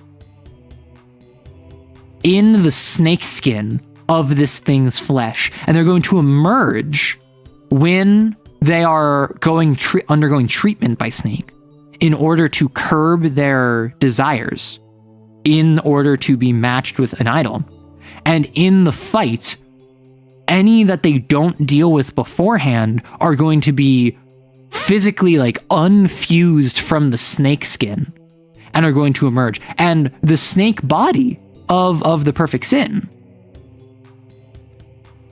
in the snake skin of this thing's flesh. And they're going to emerge when they are undergoing treatment by Snake in order to curb their desires, in order to be matched with an idol. And in the fight, any that they don't deal with beforehand are going to be physically like unfused from the snake skin and are going to emerge. And the snake body of the Perfect Sin,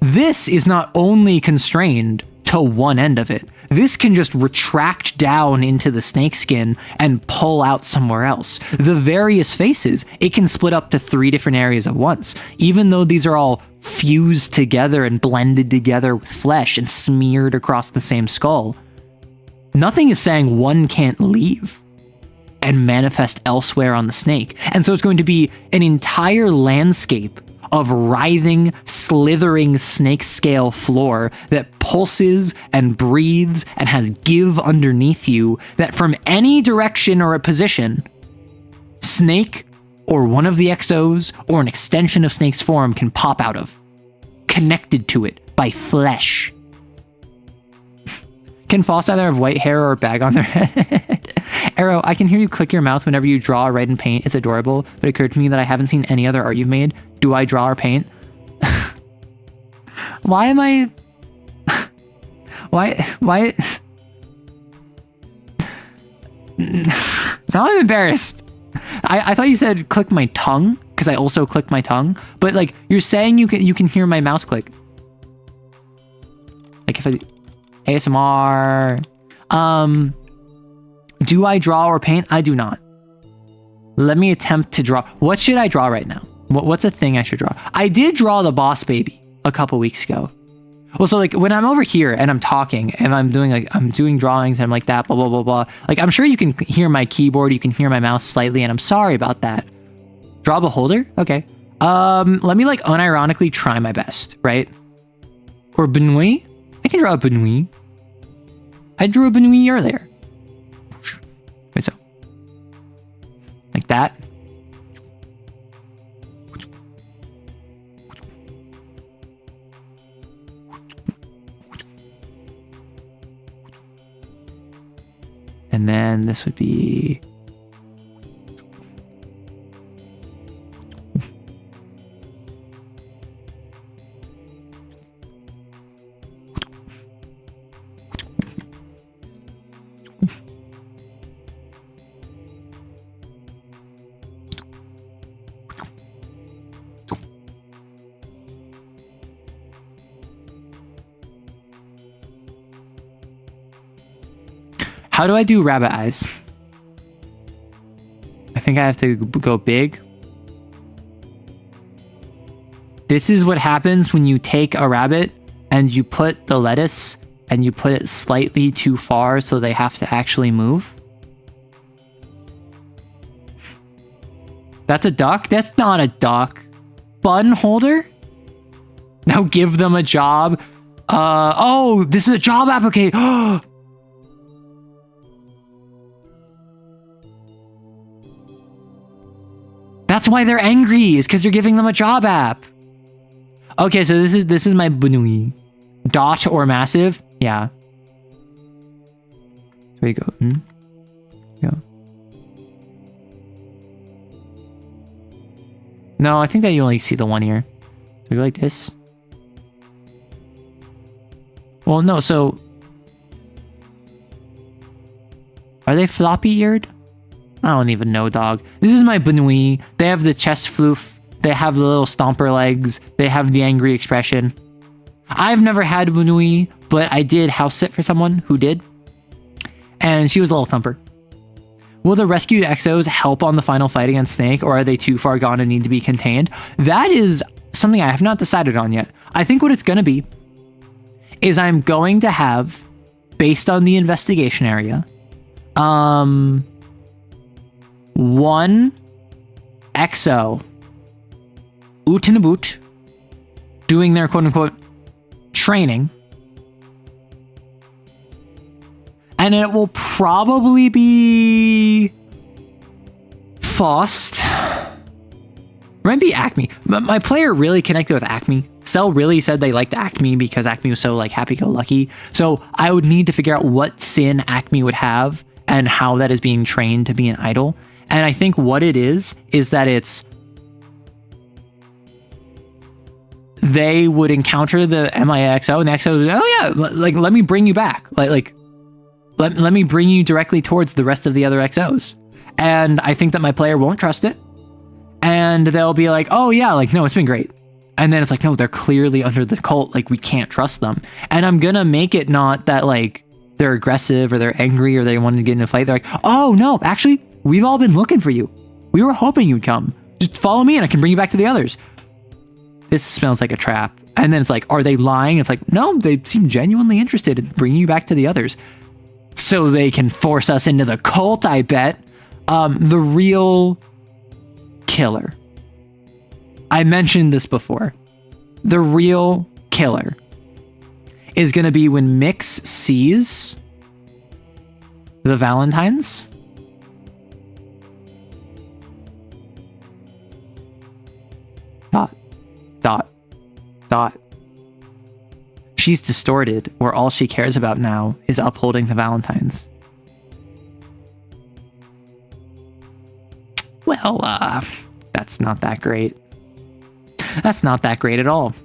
this is not only constrained to one end of it. This can just retract down into the snake skin and pull out somewhere else. The various faces, it can split up to 3 different areas at once. Even though these are all fused together and blended together with flesh and smeared across the same skull, nothing is saying one can't leave and manifest elsewhere on the snake. And so it's going to be an entire landscape of writhing, slithering snake scale floor that pulses and breathes and has give underneath you, that from any direction or a position, Snake or one of the XOs or an extension of Snake's form can pop out of, connected to it by flesh. Can Faust either have white hair or a bag on their head? Arrow, I can hear you click your mouth whenever you draw or write and paint. It's adorable, but it occurred to me that I haven't seen any other art you've made. Do I draw or paint? Why am I... Why... Now I'm embarrassed. I thought you said click my tongue, because I also clicked my tongue. But like, you're saying you can hear my mouse click. Like if I... ASMR. Do I draw or paint? I do not. Let me attempt to draw. What should I draw right now? What's a thing I should draw? I did draw the boss baby a couple weeks ago. Well, so like when I'm over here and I'm talking and I'm doing drawings and I'm like that, blah, blah, blah, blah. Like, I'm sure you can hear my keyboard. You can hear my mouse slightly, and I'm sorry about that. Draw beholder? Okay. Let me like unironically try my best, right? Or Benoit? I can draw a Benoit. I drew a Benoit earlier. Wait, so. Like that. And then this would be... How do I do rabbit eyes? I think I have to go big. This is what happens when you take a rabbit and you put the lettuce and you put it slightly too far so they have to actually move. That's a duck? That's not a duck. Bun holder? Now give them a job. Oh, this is a job application. That's why they're angry, is because you're giving them a job app. Okay, so this is my bunui. Dot or massive? Yeah. There you go. Yeah. No, I think that you only see the one ear. So you like this? Well, no, so... Are they floppy-eared? I don't even know, dog. This is my bunui. They have the chest floof. They have the little stomper legs. They have the angry expression. I've never had bunui, but I did house sit for someone who did. And she was a little thumper. Will the rescued exos help on the final fight against Snake, or are they too far gone and need to be contained? That is something I have not decided on yet. I think what it's going to be is I'm going to have, based on the investigation area, one exo out and about doing their quote-unquote training, and it will probably be Faust. It might be Acme. My player really connected with Acme. Cell really said they liked Acme because Acme was so like happy-go-lucky. So I would need to figure out what sin Acme would have and how that is being trained to be an idol. And I think what it is that it's they would encounter the MIXO and the XO would, oh yeah, like let me bring you back. Let me bring you directly towards the rest of the other XOs. And I think that my player won't trust it. And they'll be like, oh yeah, like, no, it's been great. And then it's like, no, they're clearly under the cult. Like, we can't trust them. And I'm gonna make it not that like they're aggressive or they're angry or they wanted to get in a fight. They're like, oh no, actually, we've all been looking for you. We were hoping you'd come. Just follow me and I can bring you back to the others. This smells like a trap. And then it's like, are they lying? It's like, no, they seem genuinely interested in bringing you back to the others. So they can force us into the cult, I bet. The real killer. I mentioned this before. The real killer is going to be when Mix sees the Valentines. Dot. She's distorted, where all she cares about now is upholding the Valentines. Well, that's not that great. That's not that great at all.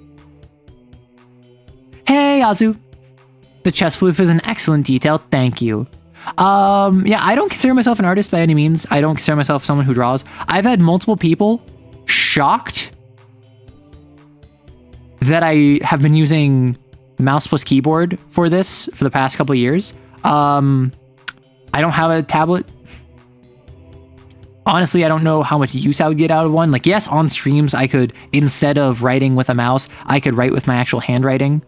Hey, Azu. The chest floof is an excellent detail. Thank you. Yeah, I don't consider myself an artist by any means. I don't consider myself someone who draws. I've had multiple people shocked that I have been using mouse plus keyboard for this for the past couple of years. I don't have a tablet. Honestly, I don't know how much use I would get out of one. Like, yes, on streams, I could, instead of writing with a mouse, I could write with my actual handwriting,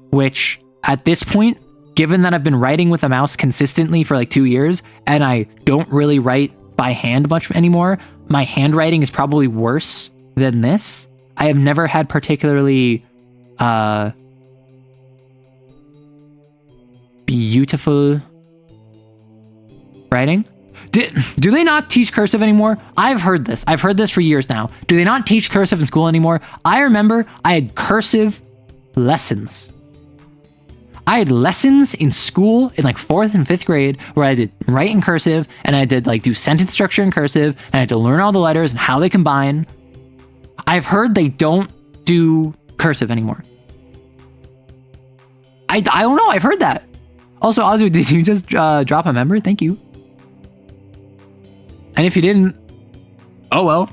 which at this point, given that I've been writing with a mouse consistently for like 2 years, and I don't really write by hand much anymore, my handwriting is probably worse than this. I have never had particularly beautiful writing. Do they not teach cursive anymore? I've heard this. I've heard this for years now. Do they not teach cursive in school anymore? I remember I had cursive lessons. I had lessons in school in like 4th and 5th grade where I did write in cursive and I did like do sentence structure in cursive and I had to learn all the letters and how they combine. I've heard they don't do cursive anymore. I don't know. I've heard that. Also, Azu, did you just drop a member? Thank you. And if you didn't, oh well.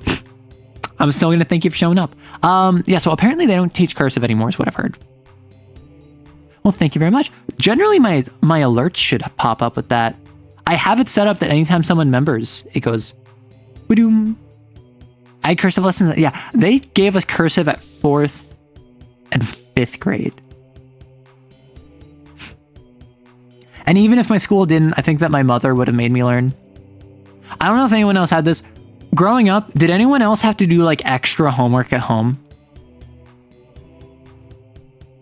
I'm still going to thank you for showing up. Yeah, so apparently they don't teach cursive anymore is what I've heard. Well, thank you very much. Generally, my alerts should pop up with that. I have it set up that anytime someone members, it goes, boom. I had cursive lessons. Yeah, they gave us cursive at 4th and 5th grade. And even if my school didn't, I think that my mother would have made me learn. I don't know if anyone else had this. Growing up, did anyone else have to do like extra homework at home?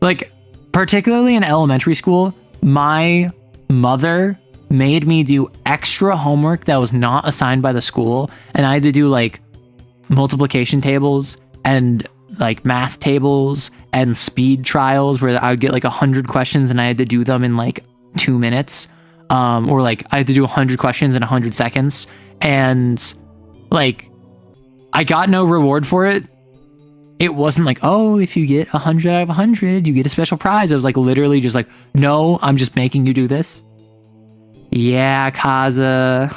Like, particularly in elementary school, my mother made me do extra homework that was not assigned by the school, and I had to do like multiplication tables and like math tables and speed trials where I would get like 100 questions and I had to do them in like 2 minutes, or like I had to do 100 questions in 100 seconds, and like I got no reward for it. It wasn't like, oh, if you get 100 out of 100 you get a special prize. It was like literally just like, no, I'm just making you do this. Yeah, Kaza.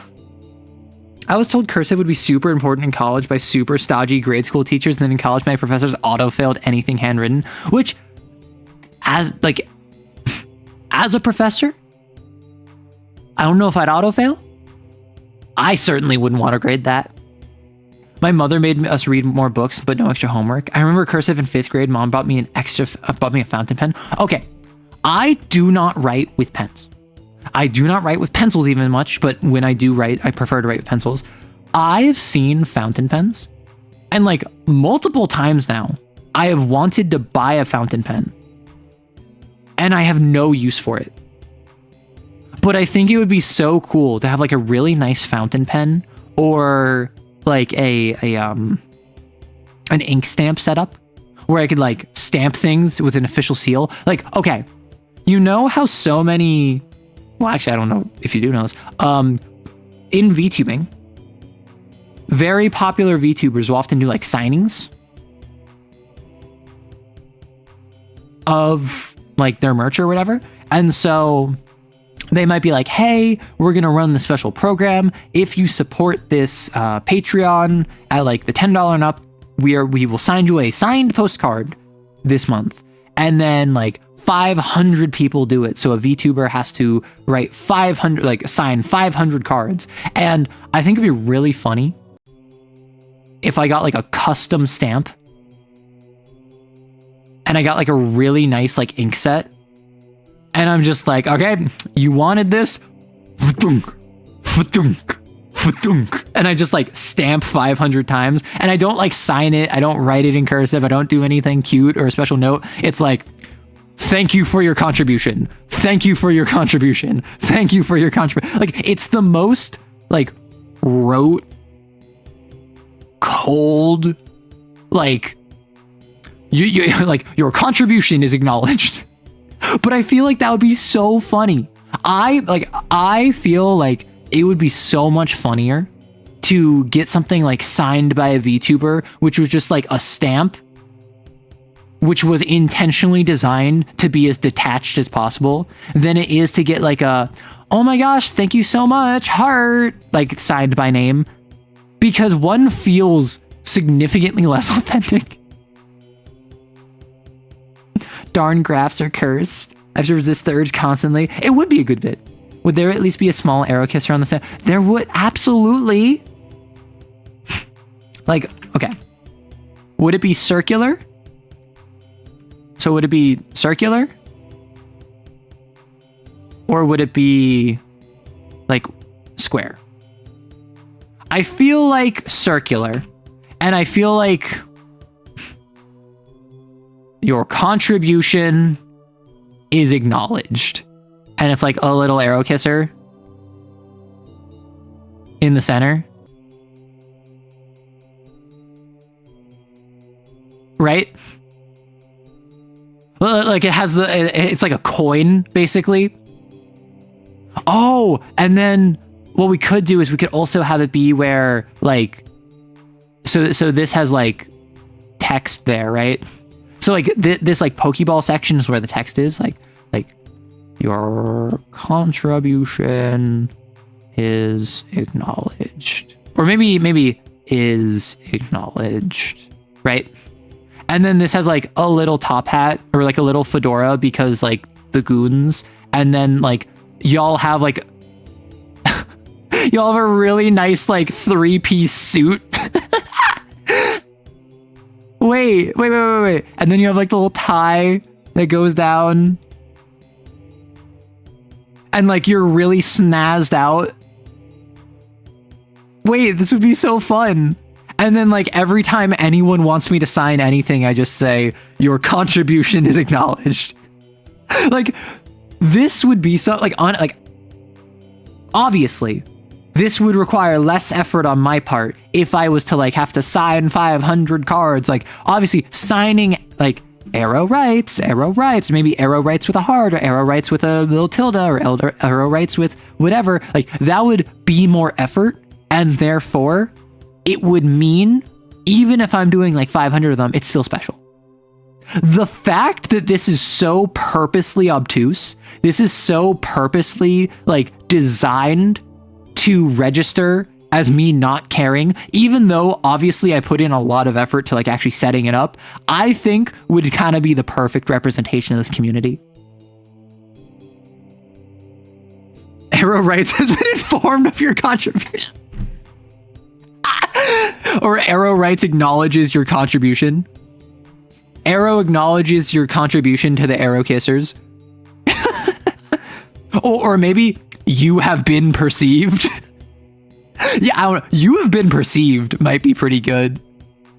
I was told cursive would be super important in college by super stodgy grade school teachers, and then in college my professors auto-failed anything handwritten, which as a professor, I don't know if I'd auto-fail. I certainly wouldn't want to grade that. My mother made us read more books, but no extra homework. I remember cursive in 5th grade. Mom bought me a fountain pen. Okay, I do not write with pens. I do not write with pencils even much, but when I do write, I prefer to write with pencils. I've seen fountain pens, and like multiple times now, I have wanted to buy a fountain pen, and I have no use for it. But I think it would be so cool to have like a really nice fountain pen, or like an ink stamp setup where I could like stamp things with an official seal. Like, okay, you know how so many, well, actually, I don't know if you do know this, in VTubing, very popular VTubers will often do like signings of like their merch or whatever. And so they might be like, hey, we're going to run the special program. If you support this Patreon at like the $10 and up, we will sign you a signed postcard this month. And then like 500 people do it. So a VTuber has to write 500, like sign 500 cards. And I think it'd be really funny if I got like a custom stamp and I got like a really nice like ink set. And I'm just like, okay, you wanted this? Fa-dunk, fa-dunk, fa-dunk. And I just like stamp 500 times. And I don't like sign it. I don't write it in cursive. I don't do anything cute or a special note. It's like, thank you for your contribution. Thank you for your contribution. Thank you for your contribution. Like, it's the most like rote, cold, like you like your contribution is acknowledged. But I feel like that would be so funny. I feel like it would be so much funnier to get something like signed by a VTuber, which was just like a stamp, which was intentionally designed to be as detached as possible, than it is to get like a, oh my gosh, thank you so much, heart, like signed by name, because one feels significantly less authentic. Darn graphs are cursed. I have to resist the urge constantly. It would be a good bit. Would there at least be a small arrow kisser on the side? There would, absolutely. Like, okay. Would it be circular? So would it be circular? Or would it be like square? I feel like circular. And I feel like your contribution is acknowledged. And it's like a little arrow kisser in the center. Right? Well, like it has it's like a coin, basically. Oh, and then what we could do is we could also have it be where like, so this has like text there, right? So like this like Pokeball section is where the text is, like your contribution is acknowledged, or maybe is acknowledged, right? And then this has like a little top hat or like a little fedora because like the goons, and then like y'all have like y'all have a really nice like 3-piece suit. Wait. And then you have like the little tie that goes down. And like you're really snazzed out. Wait, this would be so fun. And then like every time anyone wants me to sign anything, I just say, your contribution is acknowledged. Like, this would be so, like, obviously, this would require less effort on my part if I was to, like, have to sign 500 cards. Like, obviously, signing, like, arrow writes, maybe arrow writes with a heart, or arrow writes with a little tilde, or arrow writes with whatever. Like, that would be more effort, and therefore, it would mean, even if I'm doing, like, 500 of them, it's still special. The fact that this is so purposely obtuse, this is so purposely, like, designed to register as me not caring, even though obviously I put in a lot of effort to, like, actually setting it up, I think would kind of be the perfect representation of this community. Arrow Rights has been informed of your contribution. Or Arrow Rights acknowledges your contribution. Arrow acknowledges your contribution to the Arrow Kissers. Or maybe you have been perceived. Yeah, I don't know. You have been perceived might be pretty good.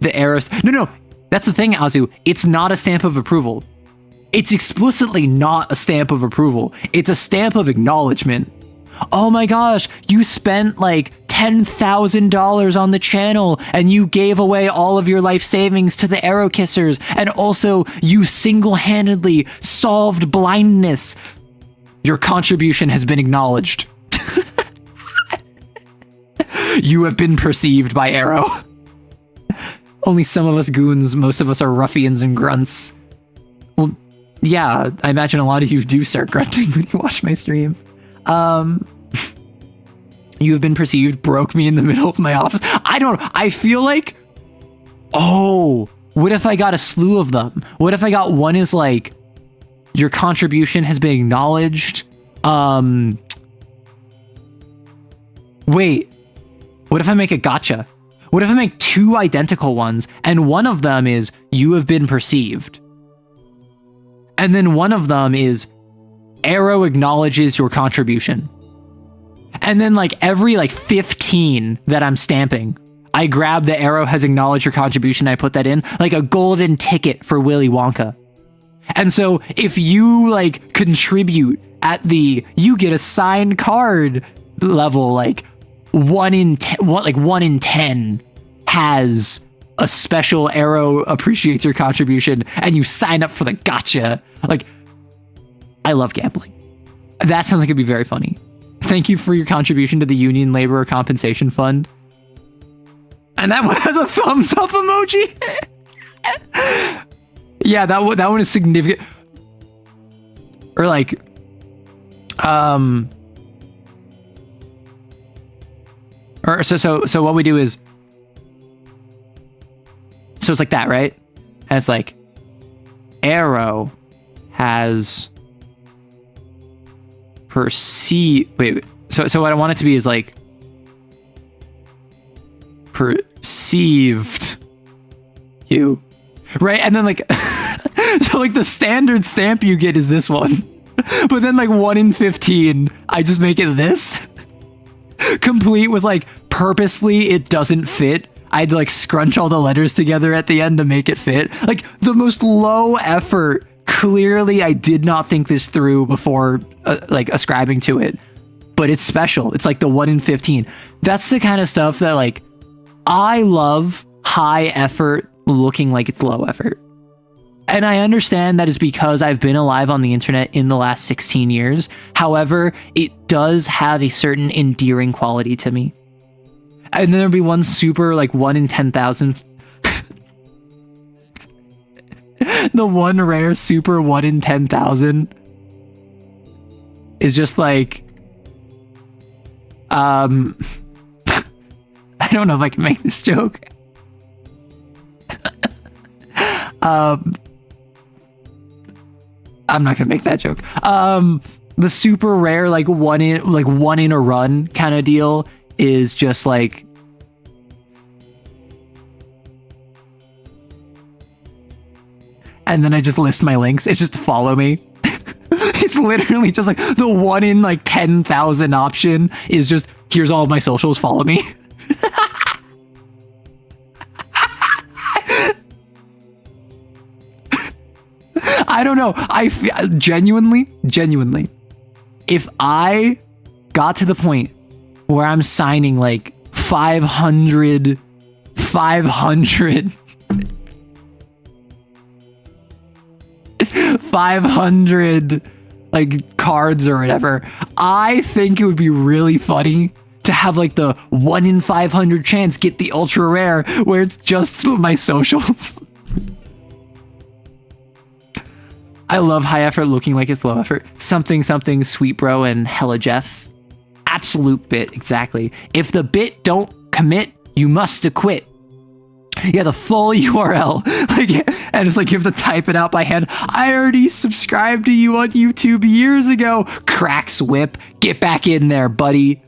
The arrows. No. That's the thing, Azu. It's not a stamp of approval. It's explicitly not a stamp of approval. It's a stamp of acknowledgement. Oh my gosh, you spent like $10,000 on the channel and you gave away all of your life savings to the Arrow Kissers, and also you single-handedly solved blindness. Your contribution has been acknowledged. You have been perceived by Arrow. Only some of us goons, most of us are ruffians and grunts. Well, yeah, I imagine a lot of you do start grunting when you watch my stream. You have been perceived broke me in the middle of my office. I don't know. I feel like, oh, what if I got a slew of them? What if I got one is like, your contribution has been acknowledged. Wait, what if I make a gotcha? What if I make two identical ones and one of them is you have been perceived? And then one of them is Arrow acknowledges your contribution. And then like every like 15 that I'm stamping, I grab the Arrow has acknowledged your contribution. I put that in like a golden ticket for Willy Wonka. And so if you like contribute at the, you get a signed card level, like 1 in 10 has a special Arrow appreciates your contribution, and you sign up for the gotcha. Like, I love gambling. That sounds like it'd be very funny. Thank you for your contribution to the Union Laborer Compensation Fund. And that one has a thumbs up emoji. Yeah, that one is significant. Or like, or so what we do is, so it's like that, right? And it's like, Arrow has wait, so what I want it to be is like, perceived you, right? And then like, so like the standard stamp you get is this one, but then like 1 in 15, I just make it this, complete with like, purposely it doesn't fit. I had to like scrunch all the letters together at the end to make it fit. Like the most low effort. Clearly, I did not think this through before like ascribing to it, but it's special. It's like the 1 in 15. That's the kind of stuff that like, I love high effort looking like it's low effort. And I understand that is because I've been alive on the internet in the last 16 years. However, it does have a certain endearing quality to me. And then there'll be one super like 1 in 10,000. The one rare super 1 in 10,000 is just like, I don't know if I can make this joke. I'm not gonna make that joke. The super rare like one in a run kind of deal is just like, and then I just list my links. It's just follow me. It's literally just like the 1 in like 10,000 option is just, here's all of my socials, follow me. I don't know. I feel, genuinely, if I got to the point where I'm signing like 500 like cards or whatever, I think it would be really funny to have like the 1 in 500 chance get the ultra rare where it's just my socials. I love high effort looking like it's low effort. Something sweet bro and hella Jeff. Absolute bit, exactly. If the bit don't commit, you must acquit. Yeah, the full URL. Like, and it's like you have to type it out by hand. I already subscribed to you on YouTube years ago. Cracks whip. Get back in there, buddy.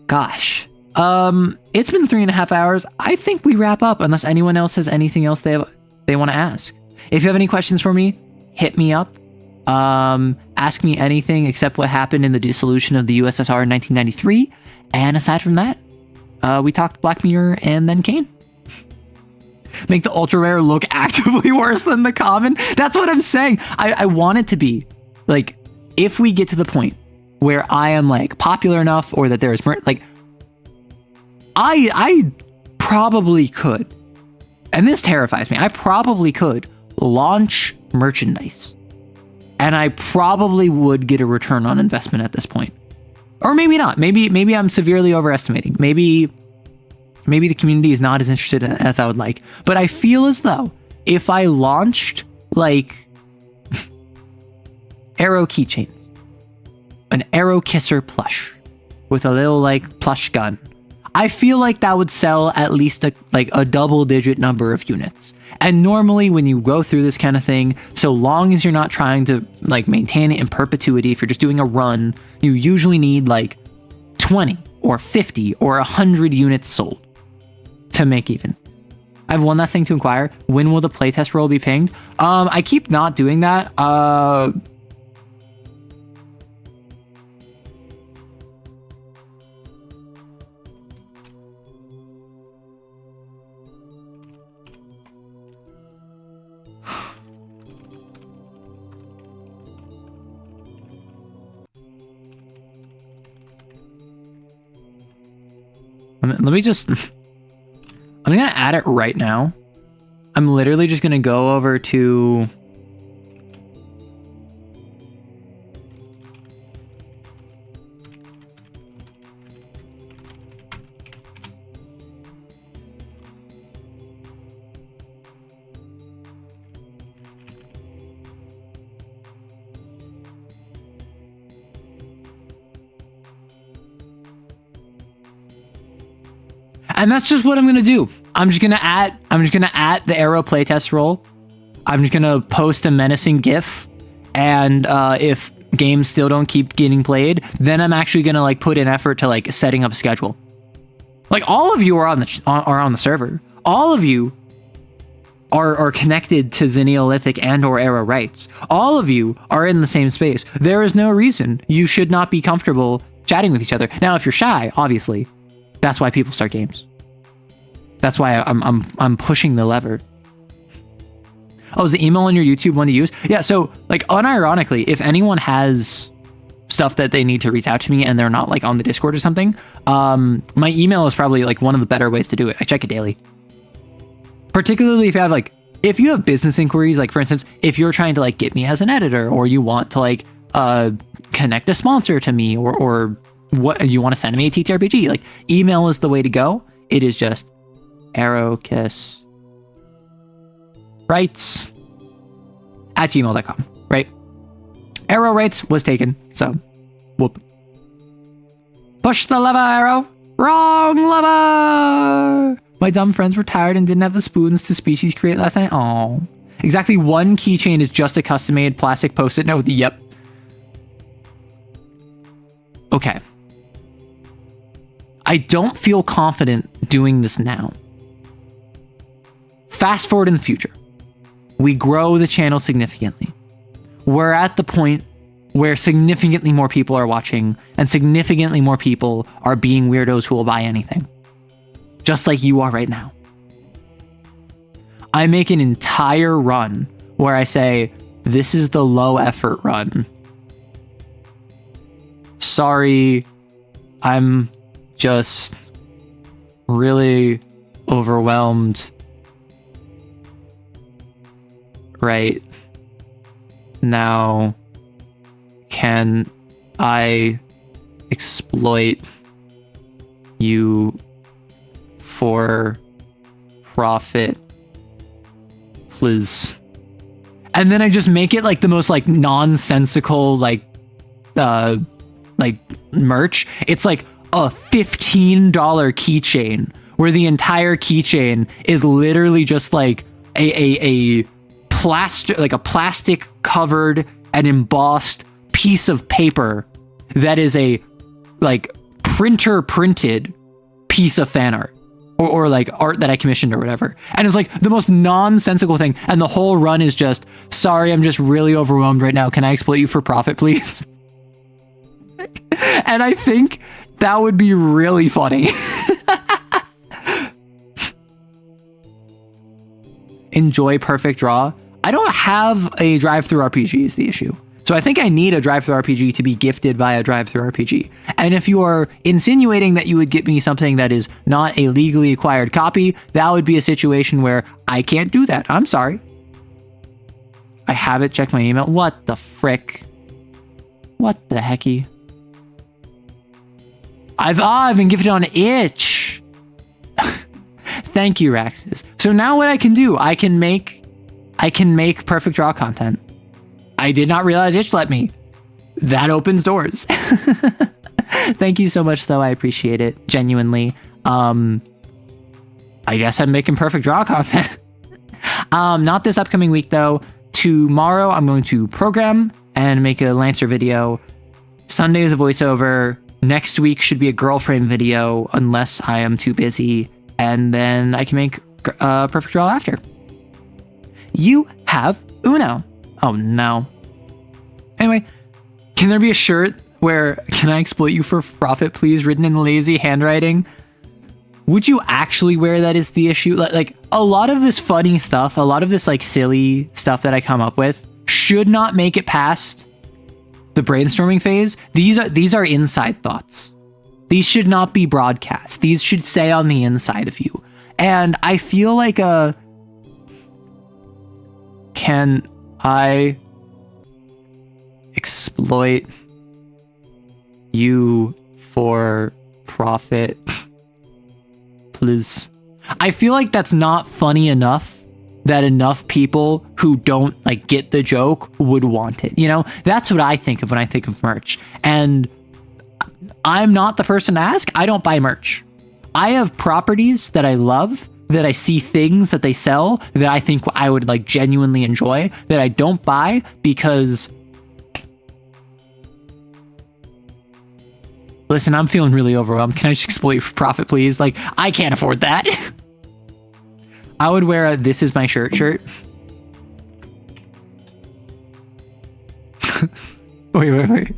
Gosh. It's been 3.5 hours. I think we wrap up unless anyone else has anything else they want to ask. If you have any questions for me, hit me up. Ask me anything except what happened in the dissolution of the USSR in 1993. And aside from that, we talked Black Mirror and then Kane. Make the ultra rare look actively worse than the common. That's what I'm saying. I want it to be like, if we get to the point where I am like popular enough or that there is like, I probably could, and this terrifies me, I probably could launch merchandise and I probably would get a return on investment at this point. Or maybe not. Maybe I'm severely overestimating. Maybe the community is not as interested in it as I would like. But I feel as though if I launched like arrow keychains, an arrow kisser plush with a little like plush gun, I feel like that would sell at least a double-digit number of units. And normally when you go through this kind of thing, so long as you're not trying to like maintain it in perpetuity, if you're just doing a run, you usually need like 20 or 50 or 100 units sold to make even. I have one last thing to inquire. When will the playtest roll be pinged? I keep not doing that. Let me just... I'm going to add it right now. I'm literally just going to go over to... And that's just what I'm gonna do. I'm just gonna add the arrow playtest roll. I'm just gonna post a menacing GIF, and if games still don't keep getting played, then I'm actually gonna like put in effort to like setting up a schedule. Like all of you are on the server. All of you are connected to Xeneolithic and or Arrow Rights. All of you are in the same space. There is no reason you should not be comfortable chatting with each other. Now, if you're shy, obviously, that's why people start games. That's why I'm pushing the lever. Oh, is the email on your YouTube one to use? Yeah, so like unironically, if anyone has stuff that they need to reach out to me and they're not like on the Discord or something, my email is probably like one of the better ways to do it. I check it daily. Particularly if you have like, if you have business inquiries, like for instance, if you're trying to like get me as an editor, or you want to like connect a sponsor to me, or what you want to send me a TTRPG, like email is the way to go. It is just arrowkiss rights at gmail.com, right? Arrow rights was taken, so whoop. Push the lever, arrow. Wrong lever. My dumb friends were tired and didn't have the spoons to species create last night. Oh, exactly. One keychain is just a custom-made plastic post-it note. Yep. Okay. I don't feel confident doing this now. Fast forward in the future. We grow the channel significantly. We're at the point where significantly more people are watching and significantly more people are being weirdos who will buy anything. Just like you are right now. I make an entire run where I say, this is the low effort run. Sorry, I'm just really overwhelmed right now. Can I exploit you for profit, please? And then I just make it like the most like nonsensical like merch. It's like a $15 keychain where the entire keychain is literally just like a plastic covered and embossed piece of paper that is a like printer printed piece of fan art or like art that I commissioned or whatever. And it's like the most nonsensical thing. And the whole run is just, sorry, I'm just really overwhelmed right now. Can I exploit you for profit, please? And I think that would be really funny. Enjoy Perfect Draw. I don't have a drive-through RPG is the issue. So I think I need a drive-through RPG to be gifted via drive-through RPG. And if you are insinuating that you would get me something that is not a legally acquired copy, that would be a situation where I can't do that. I'm sorry. I haven't checked my email. What the frick? What the hecky? I've been gifted on itch. Thank you, Raxus. So now what I can do, I can make Perfect Draw content. I did not realize itch let me. That opens doors. Thank you so much, though. I appreciate it genuinely. I guess I'm making Perfect Draw content. Not this upcoming week though. Tomorrow I'm going to program and make a Lancer video. Sunday is a voiceover. Next week should be a girl frame video unless I am too busy, and then I can make Perfect Draw after. You have Uno. Oh no. Anyway, can there be a shirt where "Can I exploit you for profit, please?" written in lazy handwriting? Would you actually wear that is the issue? Like a lot of this funny stuff, a lot of this like silly stuff that I come up with should not make it past the brainstorming phase. These are inside thoughts. These should not be broadcast. These should stay on the inside of you. And I feel like can I exploit you for profit, please? I feel like that's not funny enough that enough people who don't like get the joke would want it. You know, that's what I think of when I think of merch. And I'm not the person to ask. I don't buy merch. I have properties that I love, that I see things that they sell that I think I would like genuinely enjoy, that I don't buy because, listen, I'm feeling really overwhelmed. Can I just exploit you for profit, please? Like, I can't afford that. I would wear a "This is my shirt" shirt. Wait.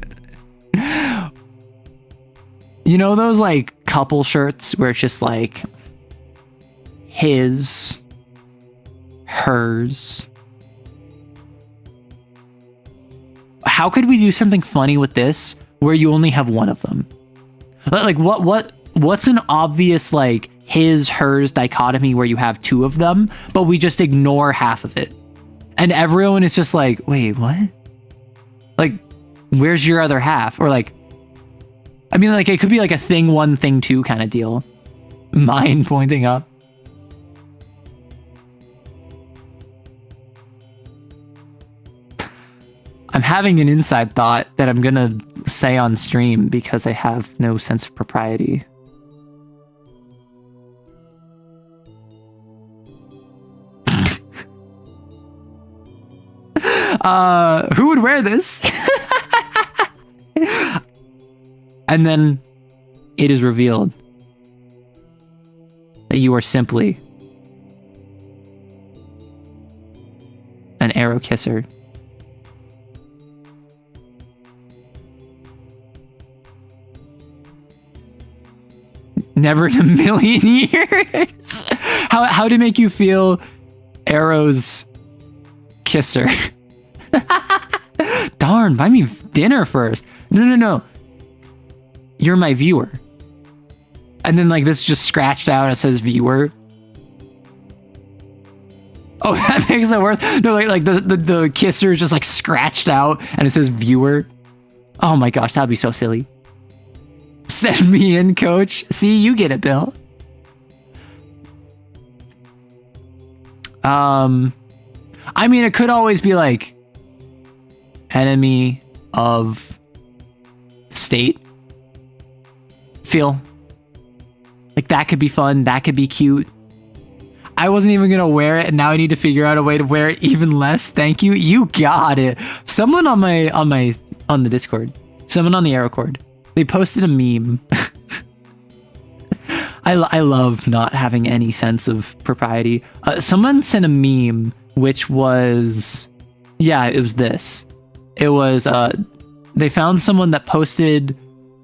You know those like couple shirts where it's just like his, hers. How could we do something funny with this where you only have one of them? Like what's an obvious like his, hers dichotomy where you have two of them, but we just ignore half of it. And everyone is just like, wait, what? Like, where's your other half? Or like, I mean, like, it could be like a thing one, thing two kind of deal. Mine pointing up. I'm having an inside thought that I'm gonna say on stream because I have no sense of propriety. Who would wear this? And then it is revealed that you are simply an arrow kisser. Never in a million years. How to make you feel Arrow's kiss her. Darn, buy me dinner first. No. You're my viewer. And then like this is just scratched out. It says viewer. Oh, that makes it worse. No, like the kisser is just like scratched out and it says viewer. Oh my gosh, that'd be so silly. Send me in, coach. See, you get it, Bill. I mean, it could always be like enemy of state. Feel like that could be fun. That could be cute. I wasn't even gonna wear it, and now I need to figure out a way to wear it even less. Thank you. You got it. Someone on the Discord, someone on the Arrow Cord, they posted a meme. I love not having any sense of propriety. Someone sent a meme, which was, yeah, it was this. It was, they found someone that posted,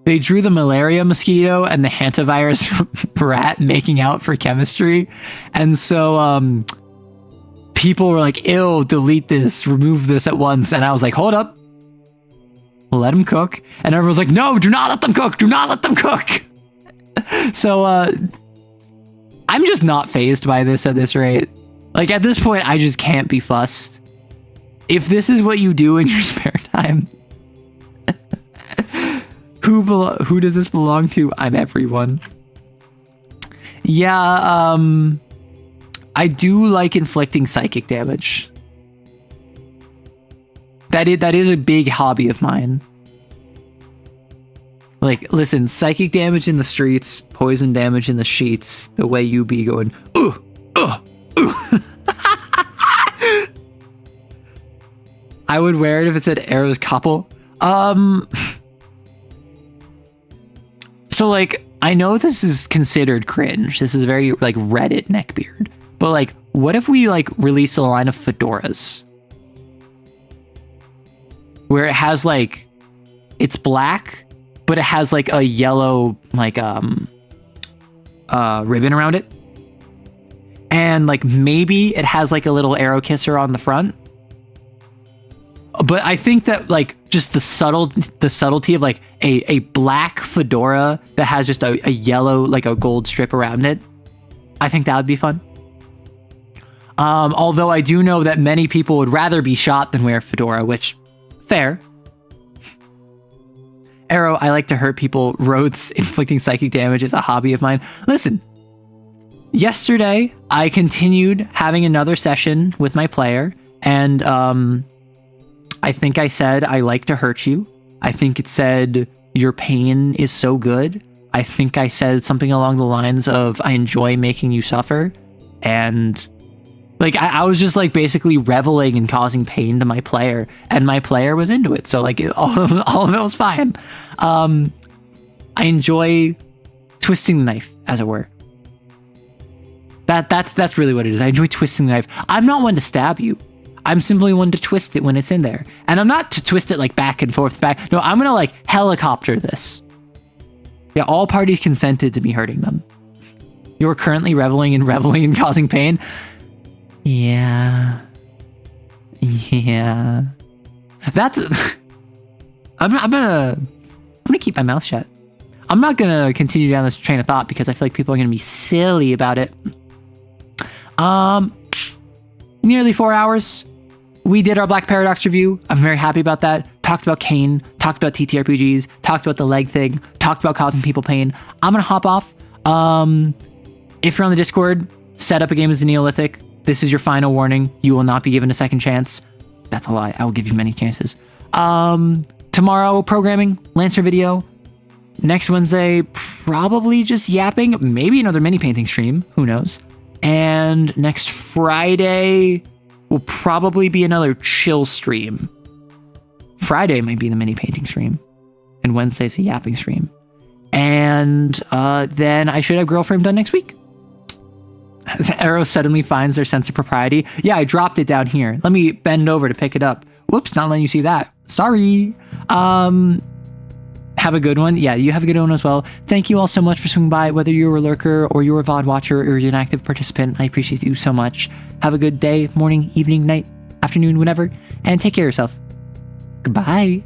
they drew the malaria mosquito and the hantavirus rat making out for chemistry. And so, people were like, ew, delete this, remove this at once. And I was like, hold up. Let them cook. And everyone's like, no, do not let them cook. Do not let them cook. So, I'm just not fazed by this at this rate. Like, at this point, I just can't be fussed. If this is what you do in your spare time, who does this belong to? I'm everyone. Yeah, I do like inflicting psychic damage. That is a big hobby of mine. Like, listen, psychic damage in the streets, poison damage in the sheets, the way you be going, ooh. I would wear it if it said Arrow's couple. So, like, I know this is considered cringe. This is very, like, Reddit neckbeard. But, like, what if we, like, release a line of fedoras? Where it has, like, it's black, but it has like a yellow like ribbon around it, and like maybe it has like a little arrow kisser on the front. But I think that like just the subtlety of like a black fedora that has just a yellow, like a gold strip around it, I think that would be fun. Although I do know that many people would rather be shot than wear a fedora, which fair. Arrow, I like to hurt people. Rhodes, inflicting psychic damage is a hobby of mine. Listen, yesterday I continued having another session with my player, and I think I said I like to hurt you. I think it said your pain is so good. I think I said something along the lines of I enjoy making you suffer, and like I was just like basically reveling in causing pain to my player, and my player was into it. So like all of it was fine. I enjoy twisting the knife, as it were. That's really what it is. I enjoy twisting the knife. I'm not one to stab you. I'm simply one to twist it when it's in there, and I'm not to twist it like back and forth back. No, I'm gonna like helicopter this. Yeah, all parties consented to me hurting them. You're currently reveling in causing pain. Yeah. That's. I'm gonna keep my mouth shut. I'm not gonna continue down this train of thought because I feel like people are gonna be silly about it. Nearly 4 hours. We did our Black Paradox review. I'm very happy about that. Talked about Kane. Talked about TTRPGs. Talked about the leg thing. Talked about causing people pain. I'm gonna hop off. If you're on the Discord, set up a game as the Neolithic. This is your final warning. You will not be given a second chance. That's a lie. I will give you many chances. Tomorrow, programming, Lancer video. Next Wednesday, probably just yapping. Maybe another mini painting stream. Who knows? And next Friday will probably be another chill stream. Friday might be the mini painting stream. And Wednesday's a yapping stream. And then I should have Girl Frame done next week. Arrow suddenly finds their sense of propriety. Yeah, I dropped it down here. Let me bend over to pick it up. Whoops, not letting you see that. Sorry. Have a good one. Yeah, you have a good one as well. Thank you all so much for swinging by, whether you're a lurker or you're a VOD watcher or you're an active participant. I appreciate you so much. Have a good day, morning, evening, night. afternoon, whenever, and take care of yourself. Goodbye.